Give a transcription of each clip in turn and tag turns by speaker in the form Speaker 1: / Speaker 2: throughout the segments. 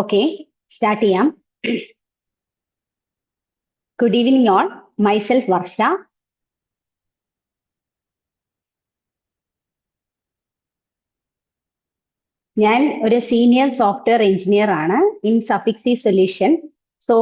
Speaker 1: Okay, start ചെയ്യാം. Good evening all. Myself Varsha. ഞാൻ ഒരു സീനിയർ സോഫ്റ്റ്വെയർ എഞ്ചിനീയർ ആണ് ഇൻ സഫിക്സി സൊല്യൂഷൻ. സോ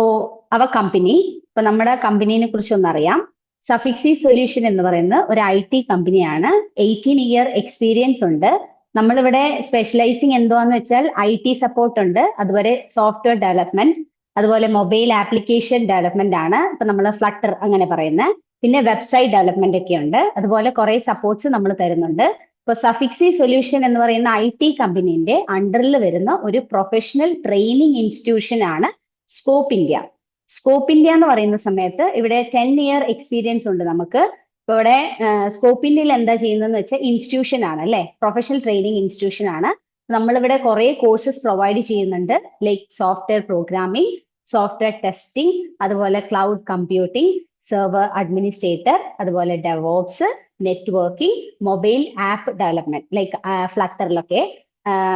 Speaker 1: അവർ കമ്പനി, ഇപ്പൊ നമ്മുടെ കമ്പനീനെ കുറിച്ച് ഒന്നറിയാം. സഫിക്സി സൊല്യൂഷൻ എന്ന് പറയുന്ന ഒരു IT കമ്പനിയാണ്. 18 ഇയർ എക്സ്പീരിയൻസ് ഉണ്ട്. നമ്മളിവിടെ സ്പെഷ്യലൈസിങ് എന്തുവാന്ന് വെച്ചാൽ IT സപ്പോർട്ട് ഉണ്ട്, അതുപോലെ സോഫ്റ്റ്വെയർ ഡെവലപ്മെന്റ്, അതുപോലെ മൊബൈൽ ആപ്ലിക്കേഷൻ ഡെവലപ്മെന്റ് ആണ് ഇപ്പൊ നമ്മൾ ഫ്ലട്ടർ അങ്ങനെ പറയുന്നത്. പിന്നെ വെബ്സൈറ്റ് ഡെവലപ്മെന്റ് ഒക്കെ ഉണ്ട്. അതുപോലെ കുറെ സപ്പോർട്ട്സ് നമ്മൾ തരുന്നുണ്ട്. ഇപ്പൊ സഫിക്സി സൊല്യൂഷൻ എന്ന് പറയുന്ന IT കമ്പനീന്റെ അണ്ടറിൽ വരുന്ന ഒരു പ്രൊഫഷണൽ ട്രെയിനിങ് ഇൻസ്റ്റിറ്റ്യൂഷൻ ആണ് സ്കോപ്പ് ഇന്ത്യ. സ്കോപ്പ് ഇന്ത്യ എന്ന് പറയുന്ന സമയത്ത് ഇവിടെ 10 ഇയർ എക്സ്പീരിയൻസ് ഉണ്ട് നമുക്ക്. ഇപ്പൊ ഇവിടെ സ്കോപ്പ് ഇന്ത്യയിൽ എന്താ ചെയ്യുന്നതെന്ന് വെച്ചാൽ ഇൻസ്റ്റിറ്റ്യൂഷൻ ആണ് അല്ലെ, പ്രൊഫഷണൽ ട്രെയിനിങ് ഇൻസ്റ്റിറ്റ്യൂഷൻ ആണ്. നമ്മളിവിടെ കുറെ കോഴ്സസ് പ്രൊവൈഡ് ചെയ്യുന്നുണ്ട്, like software programming, software testing, അതുപോലെ ക്ലൗഡ് കമ്പ്യൂട്ടിംഗ്, സെർവർ അഡ്മിനിസ്ട്രേറ്റർ, അതുപോലെ DevOps, networking, mobile app development like ഫ്ലട്ടറിലൊക്കെ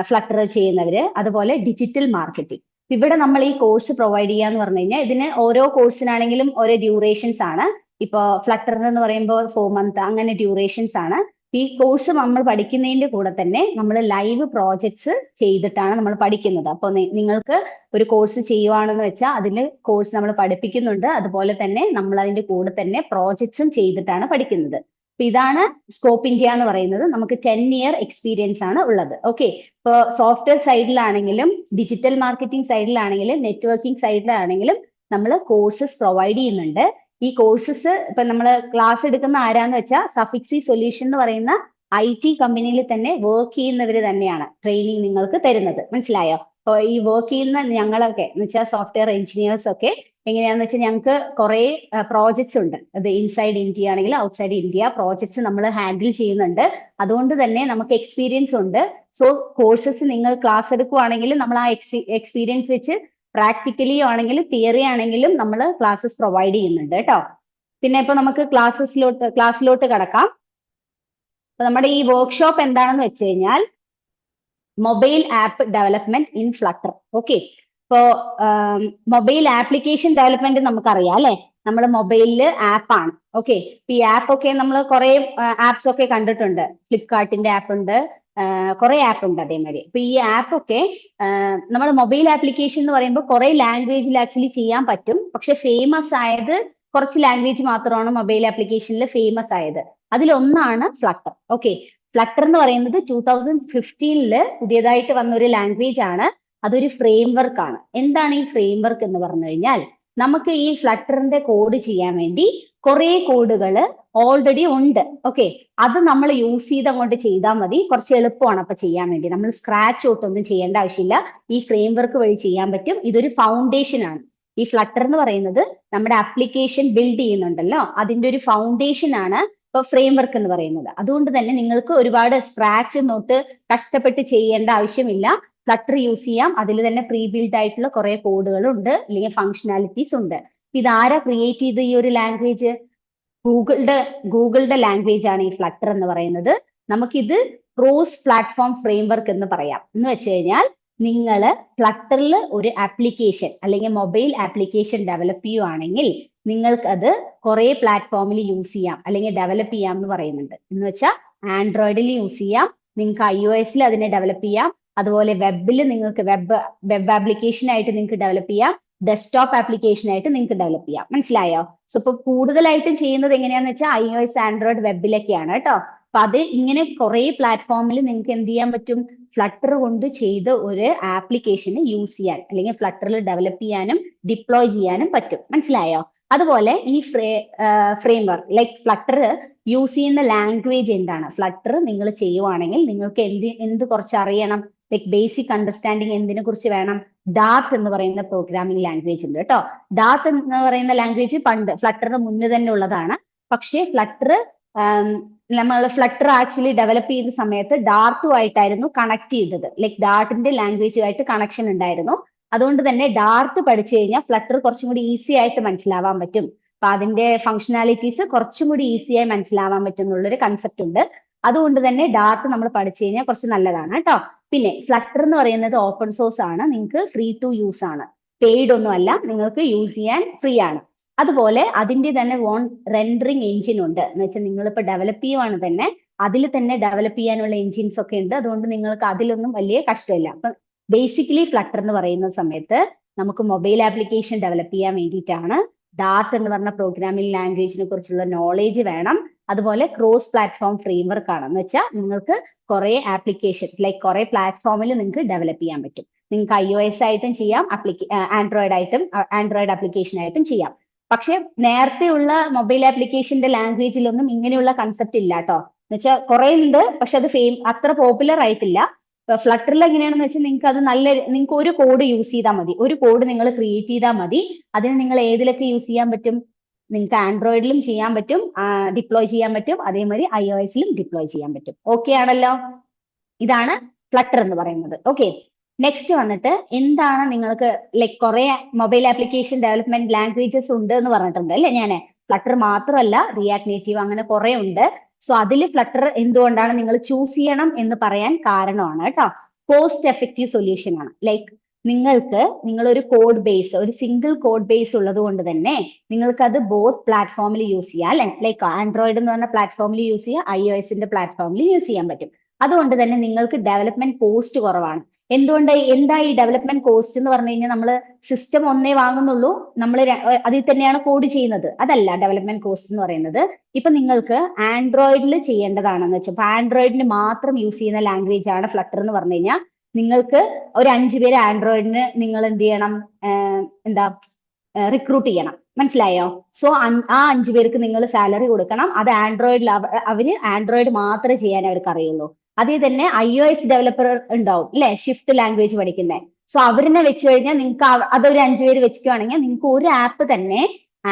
Speaker 1: ഫ്ലട്ടർ ചെയ്യുന്നവര്, അതുപോലെ ഡിജിറ്റൽ മാർക്കറ്റിംഗ്. ഇവിടെ നമ്മൾ ഈ കോഴ്സ് പ്രൊവൈഡ് ചെയ്യാന്ന് പറഞ്ഞു കഴിഞ്ഞാൽ ഇതിന് ഓരോ കോഴ്സിനാണെങ്കിലും ഓരോ ഡ്യൂറേഷൻസ് ആണ്. ഇപ്പൊ ഫ്ലട്ടർ എന്ന് പറയുമ്പോൾ 4 മന്ത് അങ്ങനെ ഡ്യൂറേഷൻസ് ആണ്. ഈ കോഴ്സ് നമ്മൾ പഠിക്കുന്നതിന്റെ കൂടെ തന്നെ നമ്മൾ ലൈവ് പ്രോജക്ട്സ് ചെയ്തിട്ടാണ് നമ്മൾ പഠിക്കുന്നത്. അപ്പൊ നിങ്ങൾക്ക് ഒരു കോഴ്സ് ചെയ്യുവാണെന്ന് വെച്ചാൽ അതിൽ കോഴ്സ് നമ്മൾ പഠിപ്പിക്കുന്നുണ്ട്, അതുപോലെ തന്നെ നമ്മൾ അതിന്റെ കൂടെ തന്നെ പ്രോജക്ട്സും ചെയ്തിട്ടാണ് പഠിക്കുന്നത്. അപ്പൊ ഇതാണ് സ്കോപ്പ് ഇന്ത്യ എന്ന് പറയുന്നത്. നമുക്ക് 10 ഇയർ എക്സ്പീരിയൻസ് ആണ് ഉള്ളത്. ഓക്കെ, ഇപ്പോൾ സോഫ്റ്റ്വെയർ സൈഡിലാണെങ്കിലും ഡിജിറ്റൽ മാർക്കറ്റിംഗ് സൈഡിലാണെങ്കിലും നെറ്റ്വർക്കിംഗ് സൈഡിലാണെങ്കിലും നമ്മൾ കോഴ്സസ് പ്രൊവൈഡ് ചെയ്യുന്നുണ്ട്. ഈ കോഴ്സസ് ഇപ്പൊ നമ്മൾ ക്ലാസ് എടുക്കുന്ന ആരാന്ന് വെച്ചാൽ സഫിക്സി സൊല്യൂഷൻ എന്ന് പറയുന്ന IT കമ്പനിയിൽ തന്നെ വർക്ക് ചെയ്യുന്നവര് തന്നെയാണ് ട്രെയിനിങ് നിങ്ങൾക്ക് തരുന്നത്. മനസ്സിലായോ? അപ്പോൾ ഈ വർക്ക് ചെയ്യുന്ന ഞങ്ങളൊക്കെ എന്ന് വെച്ചാൽ സോഫ്റ്റ്വെയർ എഞ്ചിനീയേഴ്സ് ഒക്കെ എങ്ങനെയാന്ന് വെച്ചാൽ ഞങ്ങൾക്ക് കുറെ പ്രോജക്ട്സ് ഉണ്ട്. അത് ഇൻസൈഡ് ഇന്ത്യ ആണെങ്കിൽ ഔട്ട്സൈഡ് ഇന്ത്യ പ്രോജക്ട്സ് നമ്മൾ ഹാൻഡിൽ ചെയ്യുന്നുണ്ട്. അതുകൊണ്ട് തന്നെ നമുക്ക് എക്സ്പീരിയൻസ് ഉണ്ട്. സോ കോഴ്സസ് നിങ്ങൾ ക്ലാസ് എടുക്കുവാണെങ്കിൽ നമ്മൾ ആ എക്സ്പീരിയൻസ് വെച്ച് പ്രാക്ടിക്കലി ആണെങ്കിലും തിയറി ആണെങ്കിലും നമ്മൾ ക്ലാസ്സസ് പ്രൊവൈഡ് ചെയ്യുന്നുണ്ട് കേട്ടോ. പിന്നെ ഇപ്പൊ നമുക്ക് ക്ലാസ്സിലോട്ട് കടക്കാം. അപ്പൊ നമ്മുടെ ഈ വർക്ക്ഷോപ്പ് എന്താണെന്ന് വെച്ച് കഴിഞ്ഞാൽ mobile app development in flutter. Okay, ഇപ്പോ മൊബൈൽ ആപ്ലിക്കേഷൻ ഡെവലപ്മെന്റ് നമുക്കറിയാം അല്ലെ, നമ്മുടെ മൊബൈലില് ആപ്പാണ്. ഓക്കെ, ഈ ആപ്പ് ഒക്കെ നമ്മൾ കുറെ ആപ്സ് ഒക്കെ കണ്ടിട്ടുണ്ട്. ഫ്ലിപ്കാർട്ടിന്റെ ആപ്പ് ഉണ്ട്, കുറെ ആപ്പ് ഉണ്ട് അതേമാതിരി. അപ്പൊ ഈ ആപ്പ് ഒക്കെ നമ്മൾ മൊബൈൽ ആപ്ലിക്കേഷൻ എന്ന് പറയുമ്പോൾ കുറെ ലാംഗ്വേജിൽ ആക്ച്വലി ചെയ്യാൻ പറ്റും. പക്ഷെ ഫേമസ് ആയത് കുറച്ച് ലാംഗ്വേജ് മാത്രമാണ് മൊബൈൽ ആപ്ലിക്കേഷനിൽ ഫേമസ് ആയത്. അതിലൊന്നാണ് ഫ്ലട്ടർ. ഓക്കെ, ഫ്ലട്ടർ എന്ന് പറയുന്നത് 2015 പുതിയതായിട്ട് വന്ന ഒരു ലാംഗ്വേജ് ആണ്. അതൊരു ഫ്രെയിം വർക്ക് ആണ്. എന്താണ് ഈ ഫ്രെയിം വർക്ക് എന്ന് പറഞ്ഞു കഴിഞ്ഞാൽ, നമുക്ക് ഈ ഫ്ലട്ടറിന്റെ കോഡ് ചെയ്യാൻ വേണ്ടി കുറെ കോഡുകൾ ഓൾറെഡി ഉണ്ട്. ഓക്കെ, അത് നമ്മൾ യൂസ് ചെയ്ത് അങ്ങോട്ട് ചെയ്താൽ മതി. കുറച്ച് എളുപ്പമാണ് അപ്പൊ ചെയ്യാൻ വേണ്ടി. നമ്മൾ സ്ക്രാച്ച് തൊട്ടൊന്നും ചെയ്യേണ്ട ആവശ്യമില്ല, ഈ ഫ്രെയിം വർക്ക് വഴി ചെയ്യാൻ പറ്റും. ഇതൊരു ഫൗണ്ടേഷൻ ആണ്. ഈ ഫ്ലട്ടർ എന്ന് പറയുന്നത് നമ്മുടെ ആപ്ലിക്കേഷൻ ബിൽഡ് ചെയ്യുന്നുണ്ടല്ലോ, അതിന്റെ ഒരു ഫൗണ്ടേഷൻ ആണ് ഇപ്പൊ ഫ്രെയിം വർക്ക് എന്ന് പറയുന്നത്. അതുകൊണ്ട് തന്നെ നിങ്ങൾക്ക് ഒരുപാട് സ്ക്രാച്ച് തൊട്ട് കഷ്ടപ്പെട്ട് ചെയ്യേണ്ട ആവശ്യമില്ല. ഫ്ലട്ടർ യൂസ് ചെയ്യാം. അതിൽ തന്നെ പ്രീ ബിൽഡ് ആയിട്ടുള്ള കുറെ കോഡുകൾ ഉണ്ട്, അല്ലെങ്കിൽ ഫങ്ഷനാലിറ്റീസ് ഉണ്ട്. ഇതാരാ ക്രിയേറ്റ് ചെയ്ത ഈ ഒരു ലാംഗ്വേജ്? ഗൂഗിളുടെ ലാംഗ്വേജ് ആണ് ഈ ഫ്ലട്ടർ എന്ന് പറയുന്നത്. നമുക്കിത് ക്രോസ് പ്ലാറ്റ്ഫോം ഫ്രെയിം വർക്ക് എന്ന് പറയാം. എന്ന് വെച്ച് കഴിഞ്ഞാൽ നിങ്ങൾ ഫ്ലട്ടറിൽ ഒരു ആപ്ലിക്കേഷൻ അല്ലെങ്കിൽ മൊബൈൽ ആപ്ലിക്കേഷൻ ഡെവലപ്പ് ചെയ്യുവാണെങ്കിൽ നിങ്ങൾക്ക് അത് കുറെ പ്ലാറ്റ്ഫോമിൽ യൂസ് ചെയ്യാം അല്ലെങ്കിൽ ഡെവലപ്പ് ചെയ്യാം എന്ന് പറയുന്നുണ്ട്. എന്ന് വെച്ചാൽ ആൻഡ്രോയിഡിൽ യൂസ് ചെയ്യാം, നിങ്ങൾക്ക് iOS അതിനെ ഡെവലപ്പ് ചെയ്യാം, അതുപോലെ വെബിൽ നിങ്ങൾക്ക് വെബ് ആപ്ലിക്കേഷൻ ആയിട്ട് നിങ്ങൾക്ക് ഡെവലപ്പ് ചെയ്യാം, ഡെസ്ക്ടോപ്പ് ആപ്ലിക്കേഷൻ ആയിട്ട് നിങ്ങൾക്ക് ഡെവലപ്പ് ചെയ്യാം. മനസ്സിലായോ? സോ ഇപ്പൊ കൂടുതലായിട്ടും ചെയ്യുന്നത് എങ്ങനെയാന്ന് വെച്ചാൽ iOS ആൻഡ്രോയിഡ് വെബിലൊക്കെയാണ് കേട്ടോ. അപ്പൊ അത് ഇങ്ങനെ കുറെ പ്ലാറ്റ്ഫോമിൽ നിങ്ങൾക്ക് എന്ത് ചെയ്യാൻ പറ്റും? ഫ്ലട്ടർ കൊണ്ട് ചെയ്ത ഒരു ആപ്ലിക്കേഷന് യൂസ് ചെയ്യാൻ അല്ലെങ്കിൽ ഫ്ലട്ടറിൽ ഡെവലപ്പ് ചെയ്യാനും ഡിപ്ലോയ് ചെയ്യാനും പറ്റും. മനസ്സിലായോ? അതുപോലെ ഈ frame work like flutter use ചെയ്യുന്ന ലാംഗ്വേജ് എന്താണ്? ഫ്ലട്ടർ നിങ്ങൾ ചെയ്യുവാണെങ്കിൽ നിങ്ങൾക്ക് എന്ത് കുറച്ച് അറിയണം? ലൈക്ക് ബേസിക് അണ്ടർസ്റ്റാൻഡിങ് എന്തിനെ കുറിച്ച് വേണം? ഡാർട്ട് എന്ന് പറയുന്ന പ്രോഗ്രാമിംഗ് ലാംഗ്വേജ് ഉണ്ട് കേട്ടോ. ഡാർട്ട് എന്ന് പറയുന്ന ലാംഗ്വേജ് പണ്ട് ഫ്ലട്ടറിന് മുന്നേ തന്നെ ഉള്ളതാണ്. പക്ഷേ നമ്മൾ ഫ്ലട്ടർ ആക്ച്വലി ഡെവലപ്പ് ചെയ്ത സമയത്ത് ഡാർട്ടുമായിട്ടായിരുന്നു കണക്ട് ചെയ്തത്. ലൈക്ക് ഡാർട്ടിന്റെ ലാംഗ്വേജുമായിട്ട് കണക്ഷൻ ഉണ്ടായിരുന്നു. അതുകൊണ്ട് തന്നെ ഡാർട്ട് പഠിച്ചു കഴിഞ്ഞാൽ ഫ്ലട്ടർ കുറച്ചും കൂടി ഈസി ആയിട്ട് മനസ്സിലാവാൻ പറ്റും. അപ്പൊ അതിന്റെ ഫങ്ഷനാലിറ്റീസ് കുറച്ചും കൂടി ഈസിയായി മനസ്സിലാവാൻ പറ്റും എന്നുള്ളൊരു കൺസെപ്റ്റ് ഉണ്ട്. അതുകൊണ്ട് തന്നെ ഡാർട്ട് നമ്മൾ പഠിച്ചു കഴിഞ്ഞാൽ കുറച്ച് നല്ലതാണ് കേട്ടോ. പിന്നെ ഫ്ലട്ടർ എന്ന് പറയുന്നത് ഓപ്പൺ സോഴ്സ് ആണ്, നിങ്ങൾക്ക് ഫ്രീ ടു യൂസ് ആണ്, പെയ്ഡ് ഒന്നും അല്ല, നിങ്ങൾക്ക് യൂസ് ചെയ്യാൻ ഫ്രീ ആണ്. അതുപോലെ അതിന്റെ തന്നെ ഓൺ റെൻഡറിങ് എഞ്ചിൻ ഉണ്ട്, എന്ന് വെച്ചാൽ നിങ്ങളിപ്പോൾ ഡെവലപ്പ് ചെയ്യുവാണ് തന്നെ അതിൽ തന്നെ ഡെവലപ്പ് ചെയ്യാനുള്ള എഞ്ചിൻസ് ഒക്കെ ഉണ്ട്. അതുകൊണ്ട് നിങ്ങൾക്ക് അതിലൊന്നും വലിയ കഷ്ടമില്ല. അപ്പൊ ബേസിക്കലി ഫ്ലട്ടർ എന്ന് പറയുന്ന സമയത്ത് നമുക്ക് മൊബൈൽ ആപ്ലിക്കേഷൻ ഡെവലപ്പ് ചെയ്യാൻ വേണ്ടിയിട്ടാണ്. ഡാർട്ട് എന്ന് പറഞ്ഞ പ്രോഗ്രാമിംഗ് ലാംഗ്വേജിനെ കുറിച്ചുള്ള നോളേജ് വേണം. അതുപോലെ ക്രോസ് പ്ലാറ്റ്ഫോം ഫ്രെയിംവർക്ക് ആണ്, എന്ന് വെച്ചാൽ നിങ്ങൾക്ക് കുറെ ആപ്ലിക്കേഷൻ ലൈക്ക് കുറെ പ്ലാറ്റ്ഫോമിൽ നിങ്ങൾക്ക് ഡെവലപ്പ് ചെയ്യാൻ പറ്റും. നിങ്ങൾക്ക് iOS ആയിട്ടും ചെയ്യാം, ആൻഡ്രോയിഡ് ആപ്ലിക്കേഷൻ ആയിട്ടും ചെയ്യാം. പക്ഷെ നേരത്തെയുള്ള മൊബൈൽ ആപ്ലിക്കേഷന്റെ ലാംഗ്വേജിലൊന്നും ഇങ്ങനെയുള്ള കൺസെപ്റ്റ് ഇല്ല കേട്ടോ. എന്ന് വെച്ചാൽ കുറെ ഉണ്ട്, പക്ഷെ അത് അത്ര പോപ്പുലർ ആയിട്ടില്ല. ഫ്ലട്ടറിൽ എങ്ങനെയാണെന്ന് വെച്ചാൽ നിങ്ങൾക്ക് അത് നിങ്ങൾക്ക് ഒരു കോഡ് യൂസ് ചെയ്താൽ മതി, ഒരു കോഡ് നിങ്ങൾ ക്രിയേറ്റ് ചെയ്താൽ മതി. അതിന് നിങ്ങൾ ഏതിലൊക്കെ യൂസ് ചെയ്യാൻ പറ്റും? നിങ്ങൾക്ക് ആൻഡ്രോയിഡിലും ചെയ്യാൻ പറ്റും, ഡിപ്ലോയ് ചെയ്യാൻ പറ്റും, അതേമാതിരി iOS-ലും ഡിപ്ലോയ് ചെയ്യാൻ പറ്റും. ഓക്കെ ആണല്ലോ? ഇതാണ് ഫ്ലട്ടർ എന്ന് പറയുന്നത്. ഓക്കെ, നെക്സ്റ്റ് വന്നിട്ട് എന്താണ് നിങ്ങൾക്ക് ലൈക്ക് കുറെ മൊബൈൽ ആപ്ലിക്കേഷൻ ഡെവലപ്മെന്റ് ലാംഗ്വേജസ് ഉണ്ട് എന്ന് പറഞ്ഞിട്ടുണ്ട് അല്ലെ ഞാൻ. ഫ്ലട്ടർ മാത്രമല്ല, റിയാക്ട് നേറ്റീവ് അങ്ങനെ കുറെ ഉണ്ട്. സോ അതിൽ ഫ്ലട്ടർ എന്തുകൊണ്ടാണ് നിങ്ങൾ ചൂസ് ചെയ്യണം എന്ന് പറയാൻ കാരണമാണ് കേട്ടോ. കോസ്റ്റ് എഫക്റ്റീവ് സൊല്യൂഷൻ ആണ്. ലൈക്ക് നിങ്ങളൊരു കോഡ് ബേസ്, ഒരു സിംഗിൾ കോഡ് ബേസ് ഉള്ളത് കൊണ്ട് തന്നെ നിങ്ങൾക്ക് അത് ബോത്ത് പ്ലാറ്റ്ഫോമിൽ യൂസ് ചെയ്യാം അല്ലെ. ലൈക്ക് ആൻഡ്രോയിഡ് എന്ന് പറഞ്ഞ പ്ലാറ്റ്ഫോമിൽ യൂസ് ചെയ്യാം, iOS-ന്റെ പ്ലാറ്റ്ഫോമിൽ യൂസ് ചെയ്യാൻ പറ്റും. അതുകൊണ്ട് തന്നെ നിങ്ങൾക്ക് ഡെവലപ്മെന്റ് കോസ്റ്റ് കുറവാണ്. എന്താ ഈ ഡെവലപ്മെന്റ് കോസ്റ്റ് എന്ന് പറഞ്ഞു കഴിഞ്ഞാൽ നമ്മൾ സിസ്റ്റം ഒന്നേ വാങ്ങുന്നുള്ളൂ, നമ്മൾ അതിൽ തന്നെയാണ് കോഡ് ചെയ്യുന്നത്, അതല്ല ഡെവലപ്മെന്റ് കോസ്റ്റ് എന്ന് പറയുന്നത്. ഇപ്പൊ നിങ്ങൾക്ക് ആൻഡ്രോയിഡിൽ ചെയ്യേണ്ടതാണെന്ന് വെച്ചാൽ ആൻഡ്രോയിഡിന് മാത്രം യൂസ് ചെയ്യുന്ന ലാംഗ്വേജ് ആണ് ഫ്ലട്ടർ എന്ന് പറഞ്ഞു കഴിഞ്ഞാൽ നിങ്ങൾക്ക് ഒരു 5 പേര് ആൻഡ്രോയിഡിന് നിങ്ങൾ എന്ത് ചെയ്യണം, റിക്രൂട്ട് ചെയ്യണം. മനസ്സിലായോ? സോ ആ 5 പേർക്ക് നിങ്ങൾ സാലറി കൊടുക്കണം. അത് ആൻഡ്രോയിഡിൽ അവര് ആൻഡ്രോയിഡ് മാത്രമേ ചെയ്യാൻ അവർക്ക് അറിയുള്ളൂ. അതേ തന്നെ iOS ഡെവലപ്പർ ഉണ്ടാവും അല്ലെ, ഷിഫ്റ്റ് ലാംഗ്വേജ് പഠിക്കുന്നത്. സോ അവരിനെ വെച്ച് കഴിഞ്ഞാൽ നിങ്ങൾക്ക് അതൊരു 5 പേര് വെക്കുകയാണെങ്കിൽ നിങ്ങൾക്ക് ഒരു ആപ്പ് തന്നെ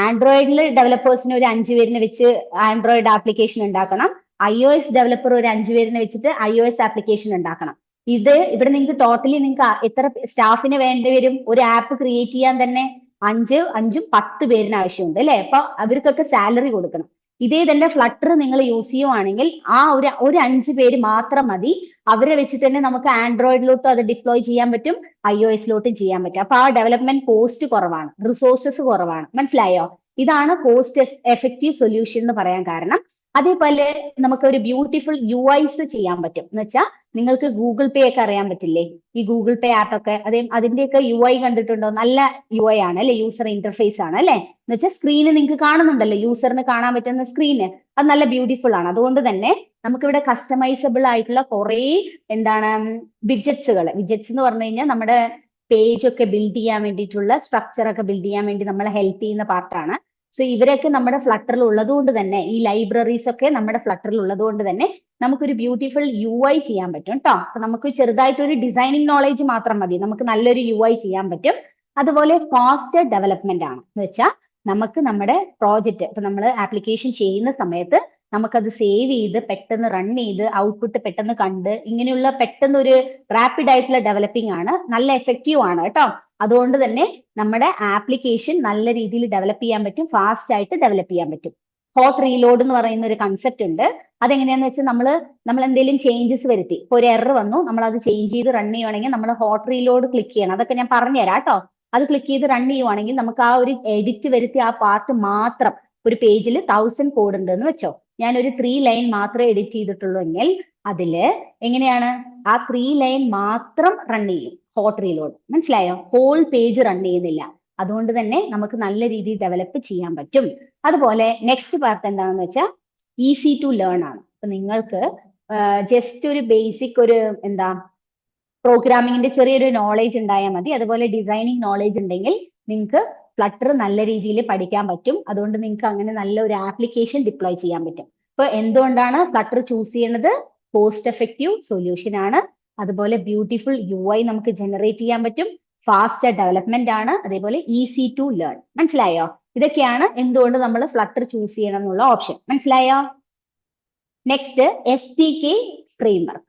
Speaker 1: ആൻഡ്രോയിഡിൽ ഡെവലപ്പേഴ്സിന് ഒരു 5 പേരിനെ വെച്ച് ആൻഡ്രോയിഡ് ആപ്ലിക്കേഷൻ ഉണ്ടാക്കണം, iOS ഡെവലപ്പർ ഒരു 5 പേരിനെ വെച്ചിട്ട് iOS ആപ്ലിക്കേഷൻ ഉണ്ടാക്കണം. ഇവിടെ നിങ്ങൾക്ക് ടോട്ടലി നിങ്ങൾക്ക് എത്ര സ്റ്റാഫിന് വേണ്ടി വരും? ഒരു ആപ്പ് ക്രിയേറ്റ് ചെയ്യാൻ തന്നെ 5 10 പേരിന് ആവശ്യമുണ്ട് അല്ലെ. അപ്പൊ അവർക്കൊക്കെ സാലറി കൊടുക്കണം. ഇതേ തന്നെ ഫ്ലട്ടർ നിങ്ങൾ യൂസ് ചെയ്യുവാണെങ്കിൽ ആ ഒരു 5 പേര് മാത്രം മതി. അവരെ വെച്ചിട്ട് തന്നെ നമുക്ക് ആൻഡ്രോയിഡിലോട്ടും അത് ഡിപ്ലോയ് ചെയ്യാൻ പറ്റും, iOS-ലോട്ടും ചെയ്യാൻ പറ്റും. അപ്പൊ ആ ഡെവലപ്മെന്റ് കോസ്റ്റ് കുറവാണ്, റിസോഴ്സസ് കുറവാണ്. മനസ്സിലായോ? ഇതാണ് കോസ്റ്റ് എഫക്റ്റീവ് സൊല്യൂഷൻ എന്ന് പറയാൻ കാരണം. അതേപോലെ നമുക്ക് ഒരു ബ്യൂട്ടിഫുൾ UIs ചെയ്യാൻ പറ്റും. എന്ന് വെച്ചാൽ നിങ്ങൾക്ക് ഗൂഗിൾ പേ ഒക്കെ അറിയാൻ പറ്റില്ലേ? ഈ ഗൂഗിൾ പേ ആപ്പ് ഒക്കെ അതിന്റെയൊക്കെ UI കണ്ടിട്ടുണ്ടോ? നല്ല UI ആണ് അല്ലെ, യൂസർ ഇന്റർഫേസ് ആണ് അല്ലെ. എന്ന് വെച്ചാൽ സ്ക്രീന് നിങ്ങൾക്ക് കാണുന്നുണ്ടല്ലോ, യൂസറിന് കാണാൻ പറ്റുന്ന സ്ക്രീന്, അത് നല്ല ബ്യൂട്ടിഫുൾ ആണ്. അതുകൊണ്ട് തന്നെ നമുക്കിവിടെ കസ്റ്റമൈസബിൾ ആയിട്ടുള്ള കുറെ വിഡ്ജറ്റ്സ് എന്ന് പറഞ്ഞു കഴിഞ്ഞാൽ നമ്മുടെ പേജ് ഒക്കെ ബിൽഡ് ചെയ്യാൻ വേണ്ടിയിട്ടുള്ള സ്ട്രക്ചർ ഒക്കെ ബിൽഡ് ചെയ്യാൻ വേണ്ടി നമ്മളെ ഹെൽപ്പ് ചെയ്യുന്ന പാർട്ടാണ്. സോ ഇവരൊക്കെ നമ്മുടെ ഫ്ലട്ടറിൽ ഉള്ളത് കൊണ്ട് തന്നെ, ഈ ലൈബ്രറീസ് ഒക്കെ നമ്മുടെ ഫ്ലട്ടറിൽ ഉള്ളത് കൊണ്ട് തന്നെ നമുക്കൊരു ബ്യൂട്ടിഫുൾ UI ചെയ്യാൻ പറ്റും കേട്ടോ. അപ്പൊ നമുക്ക് ചെറുതായിട്ടൊരു ഡിസൈനിങ് നോളേജ് മാത്രം മതി, നമുക്ക് നല്ലൊരു UI ചെയ്യാൻ പറ്റും. അതുപോലെ ഫാസ്റ്റ് ഡെവലപ്മെന്റ് ആണ്. എന്ന് വെച്ചാൽ നമുക്ക് നമ്മുടെ പ്രോജക്റ്റ്, ഇപ്പൊ നമ്മൾ ആപ്ലിക്കേഷൻ ചെയ്യുന്ന സമയത്ത് നമുക്കത് സേവ് ചെയ്ത് പെട്ടെന്ന് റൺ ചെയ്ത് ഔട്ട്പുട്ട് പെട്ടെന്ന് കണ്ട് ഇങ്ങനെയുള്ള പെട്ടെന്ന് ഒരു റാപ്പിഡ് ആയിട്ടുള്ള ഡെവലപ്പിംഗ് ആണ്, നല്ല എഫക്റ്റീവ് ആണ് കേട്ടോ. അതുകൊണ്ട് തന്നെ നമ്മുടെ ആപ്ലിക്കേഷൻ നല്ല രീതിയിൽ ഡെവലപ്പ് ചെയ്യാൻ പറ്റും, ഫാസ്റ്റ് ആയിട്ട് ഡെവലപ്പ് ചെയ്യാൻ പറ്റും. ഹോട്ട് റീലോഡ് എന്ന് പറയുന്ന ഒരു കൺസെപ്റ്റ് ഉണ്ട്. അതെങ്ങനെയാന്ന് വെച്ചാൽ നമ്മൾ എന്തെങ്കിലും ചേഞ്ചസ് വരുത്തി, ഇപ്പൊ ഒരു എറർ വന്നു, നമ്മൾ അത് ചേഞ്ച് ചെയ്ത് റൺ ചെയ്യുവാണെങ്കിൽ നമ്മൾ ഹോട്ട് റീലോഡ് ക്ലിക്ക് ചെയ്യണം. അതൊക്കെ ഞാൻ പറഞ്ഞുതരാം കേട്ടോ. അത് ക്ലിക്ക് ചെയ്ത് റൺ ചെയ്യുവാണെങ്കിൽ നമുക്ക് ആ ഒരു എഡിറ്റ് വരുത്തി ആ പാർട്ട് മാത്രം, ഒരു പേജിൽ 1000 കോഡ് ഉണ്ട് എന്ന് വെച്ചോ, ഞാൻ ഒരു 3 ലൈൻ മാത്രമേ എഡിറ്റ് ചെയ്തിട്ടുള്ളൂ എങ്കിൽ അതില് എങ്ങനെയാണ് ആ 3 ലൈൻ മാത്രം റൺ ചെയ്യും ഹോട്ട് റീലോഡ്. മനസ്സിലായോ? ഹോൾ പേജ് റൺ ചെയ്യുന്നില്ല. അതുകൊണ്ട് തന്നെ നമുക്ക് നല്ല രീതിയിൽ ഡെവലപ്പ് ചെയ്യാൻ പറ്റും. അതുപോലെ നെക്സ്റ്റ് പാർട്ട് എന്താണെന്ന് വെച്ചാൽ ഈസി ടു ലേൺ ആണ്. അപ്പൊ നിങ്ങൾക്ക് ജസ്റ്റ് ഒരു ബേസിക് ഒരു പ്രോഗ്രാമിങ്ങിന്റെ ചെറിയൊരു നോളേജ് ഉണ്ടായാൽ മതി. അതുപോലെ ഡിസൈനിങ് നോളേജ് ഉണ്ടെങ്കിൽ നിങ്ങൾക്ക് ഫ്ലട്ടർ നല്ല രീതിയിൽ പഠിക്കാൻ പറ്റും. അതുകൊണ്ട് നിങ്ങൾക്ക് അങ്ങനെ നല്ല ഒരു ആപ്ലിക്കേഷൻ ഡിപ്ലോയ് ചെയ്യാൻ പറ്റും. അപ്പൊ എന്തുകൊണ്ടാണ് ഫ്ലട്ടർ ചൂസ് ചെയ്യുന്നത്? കോസ്റ്റ് എഫക്റ്റീവ് സൊല്യൂഷൻ ആണ്. അതുപോലെ ബ്യൂട്ടിഫുൾ UI നമുക്ക് ജനറേറ്റ് ചെയ്യാൻ പറ്റും, ഫാസ്റ്റ് ഡെവലപ്മെന്റ് ആണ്, അതേപോലെ ഈസി ടു ലേൺ. മനസ്സിലായോ? ഇതൊക്കെയാണ് എന്തുകൊണ്ട് നമ്മൾ ഫ്ലട്ടർ ചൂസ് ചെയ്യണം എന്നുള്ള ഓപ്ഷൻ. മനസ്സിലായോ? Next SDK framework.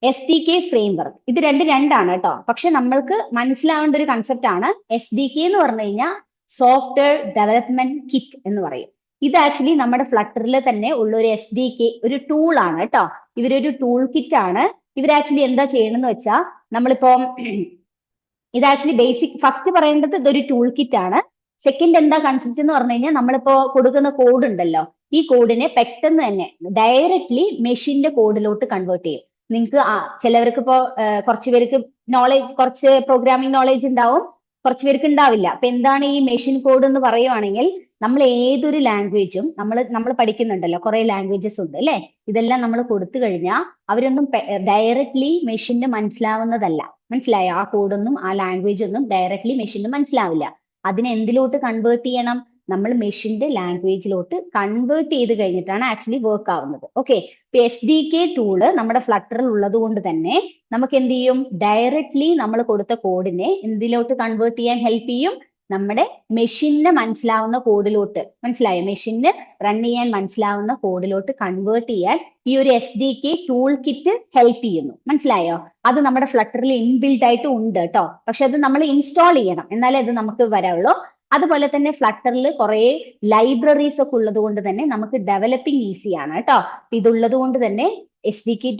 Speaker 1: SDK framework ഇത് രണ്ടാണ് കേട്ടോ. പക്ഷെ നമ്മൾക്ക് മനസ്സിലാവേണ്ട ഒരു കൺസെപ്റ്റ് ആണ്. SDK എന്ന് പറഞ്ഞു കഴിഞ്ഞാൽ സോഫ്റ്റ്വെയർ ഡെവലപ്മെന്റ് കിറ്റ് എന്ന് പറയും. ഇത് ആക്ച്വലി നമ്മുടെ ഫ്ലട്ടറിൽ തന്നെ ഉള്ള ഒരു SDK ഒരു ടൂൾ ആണ് കേട്ടോ. ഇവരൊരു ടൂൾ കിറ്റ് ആണ്. ഇവർ ആക്ച്വലി എന്താ ചെയ്യണമെന്ന് വെച്ചാൽ നമ്മളിപ്പോ ഇത് ആക്ച്വലി ബേസിക് ഫസ്റ്റ് പറയേണ്ടത് ഇതൊരു ടൂൾ കിറ്റ് ആണ്. സെക്കൻഡ് എന്താ കൺസെപ്റ്റ് എന്ന് പറഞ്ഞു കഴിഞ്ഞാൽ നമ്മളിപ്പോ കൊടുക്കുന്ന കോഡ് ഉണ്ടല്ലോ, ഈ കോഡിനെ പെട്ടെന്ന് തന്നെ ഡയറക്ട്ലി മെഷീന്റെ കോഡിലോട്ട് കൺവേർട്ട് ചെയ്യും. നിങ്ങൾക്ക് ചിലവർക്ക് ഇപ്പോ കുറച്ച് പേർക്ക് കുറച്ച് പ്രോഗ്രാമിംഗ് നോളേജ് ഉണ്ടാവും, കുറച്ച് പേർക്ക് ഉണ്ടാവില്ല. അപ്പൊ എന്താണ് ഈ മെഷീൻ കോഡ് എന്ന് പറയുവാണെങ്കിൽ നമ്മൾ ഏതൊരു ലാംഗ്വേജും നമ്മൾ പഠിക്കുന്നുണ്ടല്ലോ, കുറെ ലാംഗ്വേജസ് ഉണ്ട് അല്ലെ. ഇതെല്ലാം നമ്മൾ കൊടുത്തു കഴിഞ്ഞാൽ അവരൊന്നും ഡയറക്ട്ലി മെഷീന് മനസ്സിലാവുന്നതല്ല. മനസ്സിലായോ? ആ കോഡൊന്നും ആ ലാംഗ്വേജ് ഒന്നും ഡയറക്ട്ലി മെഷീന് മനസ്സിലാവില്ല. അതിനെ എന്തിലോട്ട് കൺവേർട്ട് ചെയ്യണം? നമ്മൾ മെഷീന്റെ ലാംഗ്വേജിലോട്ട് കൺവേർട്ട് ചെയ്ത് കഴിഞ്ഞിട്ടാണ് ആക്ച്വലി വർക്ക് ആവുന്നത്. ഓക്കെ, ഇപ്പൊ SDK ടൂള് നമ്മുടെ ഫ്ലട്ടറിൽ ഉള്ളത് കൊണ്ട് തന്നെ നമുക്ക് എന്ത് ചെയ്യും? ഡയറക്ട്ലി നമ്മൾ കൊടുത്ത കോഡിനെ എന്തിലോട്ട് കൺവേർട്ട് ചെയ്യാൻ ഹെൽപ്പ് ചെയ്യും? നമ്മുടെ മെഷീനിന് മനസ്സിലാവുന്ന കോഡിലോട്ട്. മനസ്സിലായോ? മെഷീനിന് റൺ ചെയ്യാൻ മനസ്സിലാവുന്ന കോഡിലോട്ട് കൺവേർട്ട് ചെയ്യാൻ ഈ ഒരു SDK ടൂൾ കിറ്റ് ഹെൽപ്പ് ചെയ്യുന്നു. മനസ്സിലായോ? അത് നമ്മുടെ ഫ്ലട്ടറിൽ ഇൻബിൽഡ് ആയിട്ട് ഉണ്ട് കേട്ടോ. പക്ഷെ അത് നമ്മൾ ഇൻസ്റ്റാൾ ചെയ്യണം, എന്നാലേ അത് നമുക്ക് വരാവുള്ളൂ. അതുപോലെ തന്നെ ഫ്ലട്ടറിൽ കുറെ ലൈബ്രറീസ് ഒക്കെ ഉള്ളത് കൊണ്ട് തന്നെ നമുക്ക് ഡെവലപ്പിംഗ് ഈസി ആണ് കേട്ടോ. ഇതുള്ളത് കൊണ്ട് തന്നെ SDK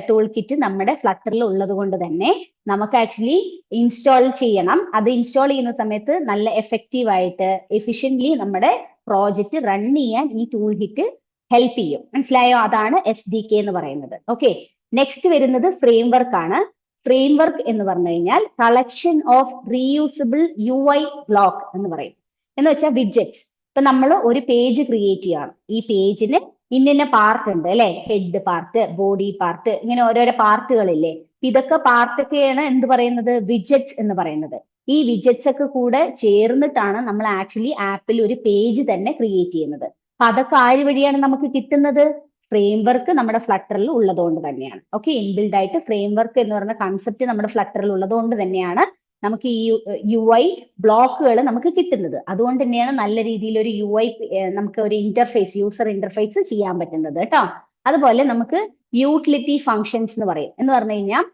Speaker 1: ടൂൾ കിറ്റ് നമ്മുടെ ഫ്ലട്ടറിൽ ഉള്ളത് കൊണ്ട് തന്നെ നമുക്ക് ആക്ച്വലി ഇൻസ്റ്റാൾ ചെയ്യണം. അത് ഇൻസ്റ്റാൾ ചെയ്യുന്ന സമയത്ത് നല്ല എഫക്റ്റീവ് ആയിട്ട് എഫിഷ്യന്റ്ലി നമ്മുടെ പ്രോജക്റ്റ് റൺ ചെയ്യാൻ ഈ ടൂൾ കിറ്റ് ഹെൽപ്പ് ചെയ്യും. മനസ്സിലായോ? അതാണ് SDK എന്ന് പറയുന്നത്. ഓക്കെ, നെക്സ്റ്റ് വരുന്നത് ഫ്രെയിംവർക്ക് ആണ്. ഫ്രെയിംവർക്ക് എന്ന് പറഞ്ഞു കഴിഞ്ഞാൽ collection of reusable UI block എന്ന് പറയും. എന്ന് വെച്ചാൽ വിഡ്ജറ്റ്സ്. ഇപ്പൊ നമ്മൾ ഒരു പേജ് ക്രിയേറ്റ് ചെയ്യണം. ഈ പേജിന് ഇന്ന പാർട്ട് ഉണ്ട് അല്ലെ, ഹെഡ് പാർട്ട്, ബോഡി പാർട്ട്, ഇങ്ങനെ ഓരോരോ പാർട്ടുകളില്ലേ. ഇതൊക്കെ പാർട്ടൊക്കെയാണ് എന്ത് പറയുന്നത്? വിഡ്ജറ്റ്സ് എന്ന് പറയുന്നത്. ഈ വിഡ്ജറ്റ്സ് ഒക്കെ കൂടെ ചേർന്നിട്ടാണ് നമ്മൾ ആക്ച്വലി ആപ്പിൽ ഒരു പേജ് തന്നെ ക്രിയേറ്റ് ചെയ്യുന്നത്. അപ്പൊ അതൊക്കെ ആര് വഴിയാണ് നമുക്ക് കിട്ടുന്നത്? ഫ്രെയിംവർക്ക് നമ്മുടെ ഫ്ലട്ടറിൽ ഉള്ളതുകൊണ്ട് തന്നെയാണ്. ഓക്കെ, ഇൻബിൽഡ് ആയിട്ട് ഫ്രെയിംവർക്ക് എന്ന് പറയുന്ന കൺസെപ്റ്റ് നമ്മുടെ ഫ്ലട്ടറിൽ ഉള്ളതുകൊണ്ട് തന്നെയാണ് നമുക്ക് ഈ UI ബ്ലോക്കുകൾ നമുക്ക് കിട്ടുന്നത്. അതുകൊണ്ട് തന്നെയാണ് നല്ല രീതിയിൽ ഒരു UI നമുക്ക് ഒരു ഇന്റർഫേസ്, യൂസർ ഇന്റർഫേസ് ചെയ്യാൻ പറ്റുന്നത് കേട്ടോ. അതുപോലെ നമുക്ക് യൂട്ടിലിറ്റി ഫങ്ഷൻസ് എന്ന് പറയും. എന്ന് പറഞ്ഞു കഴിഞ്ഞാൽ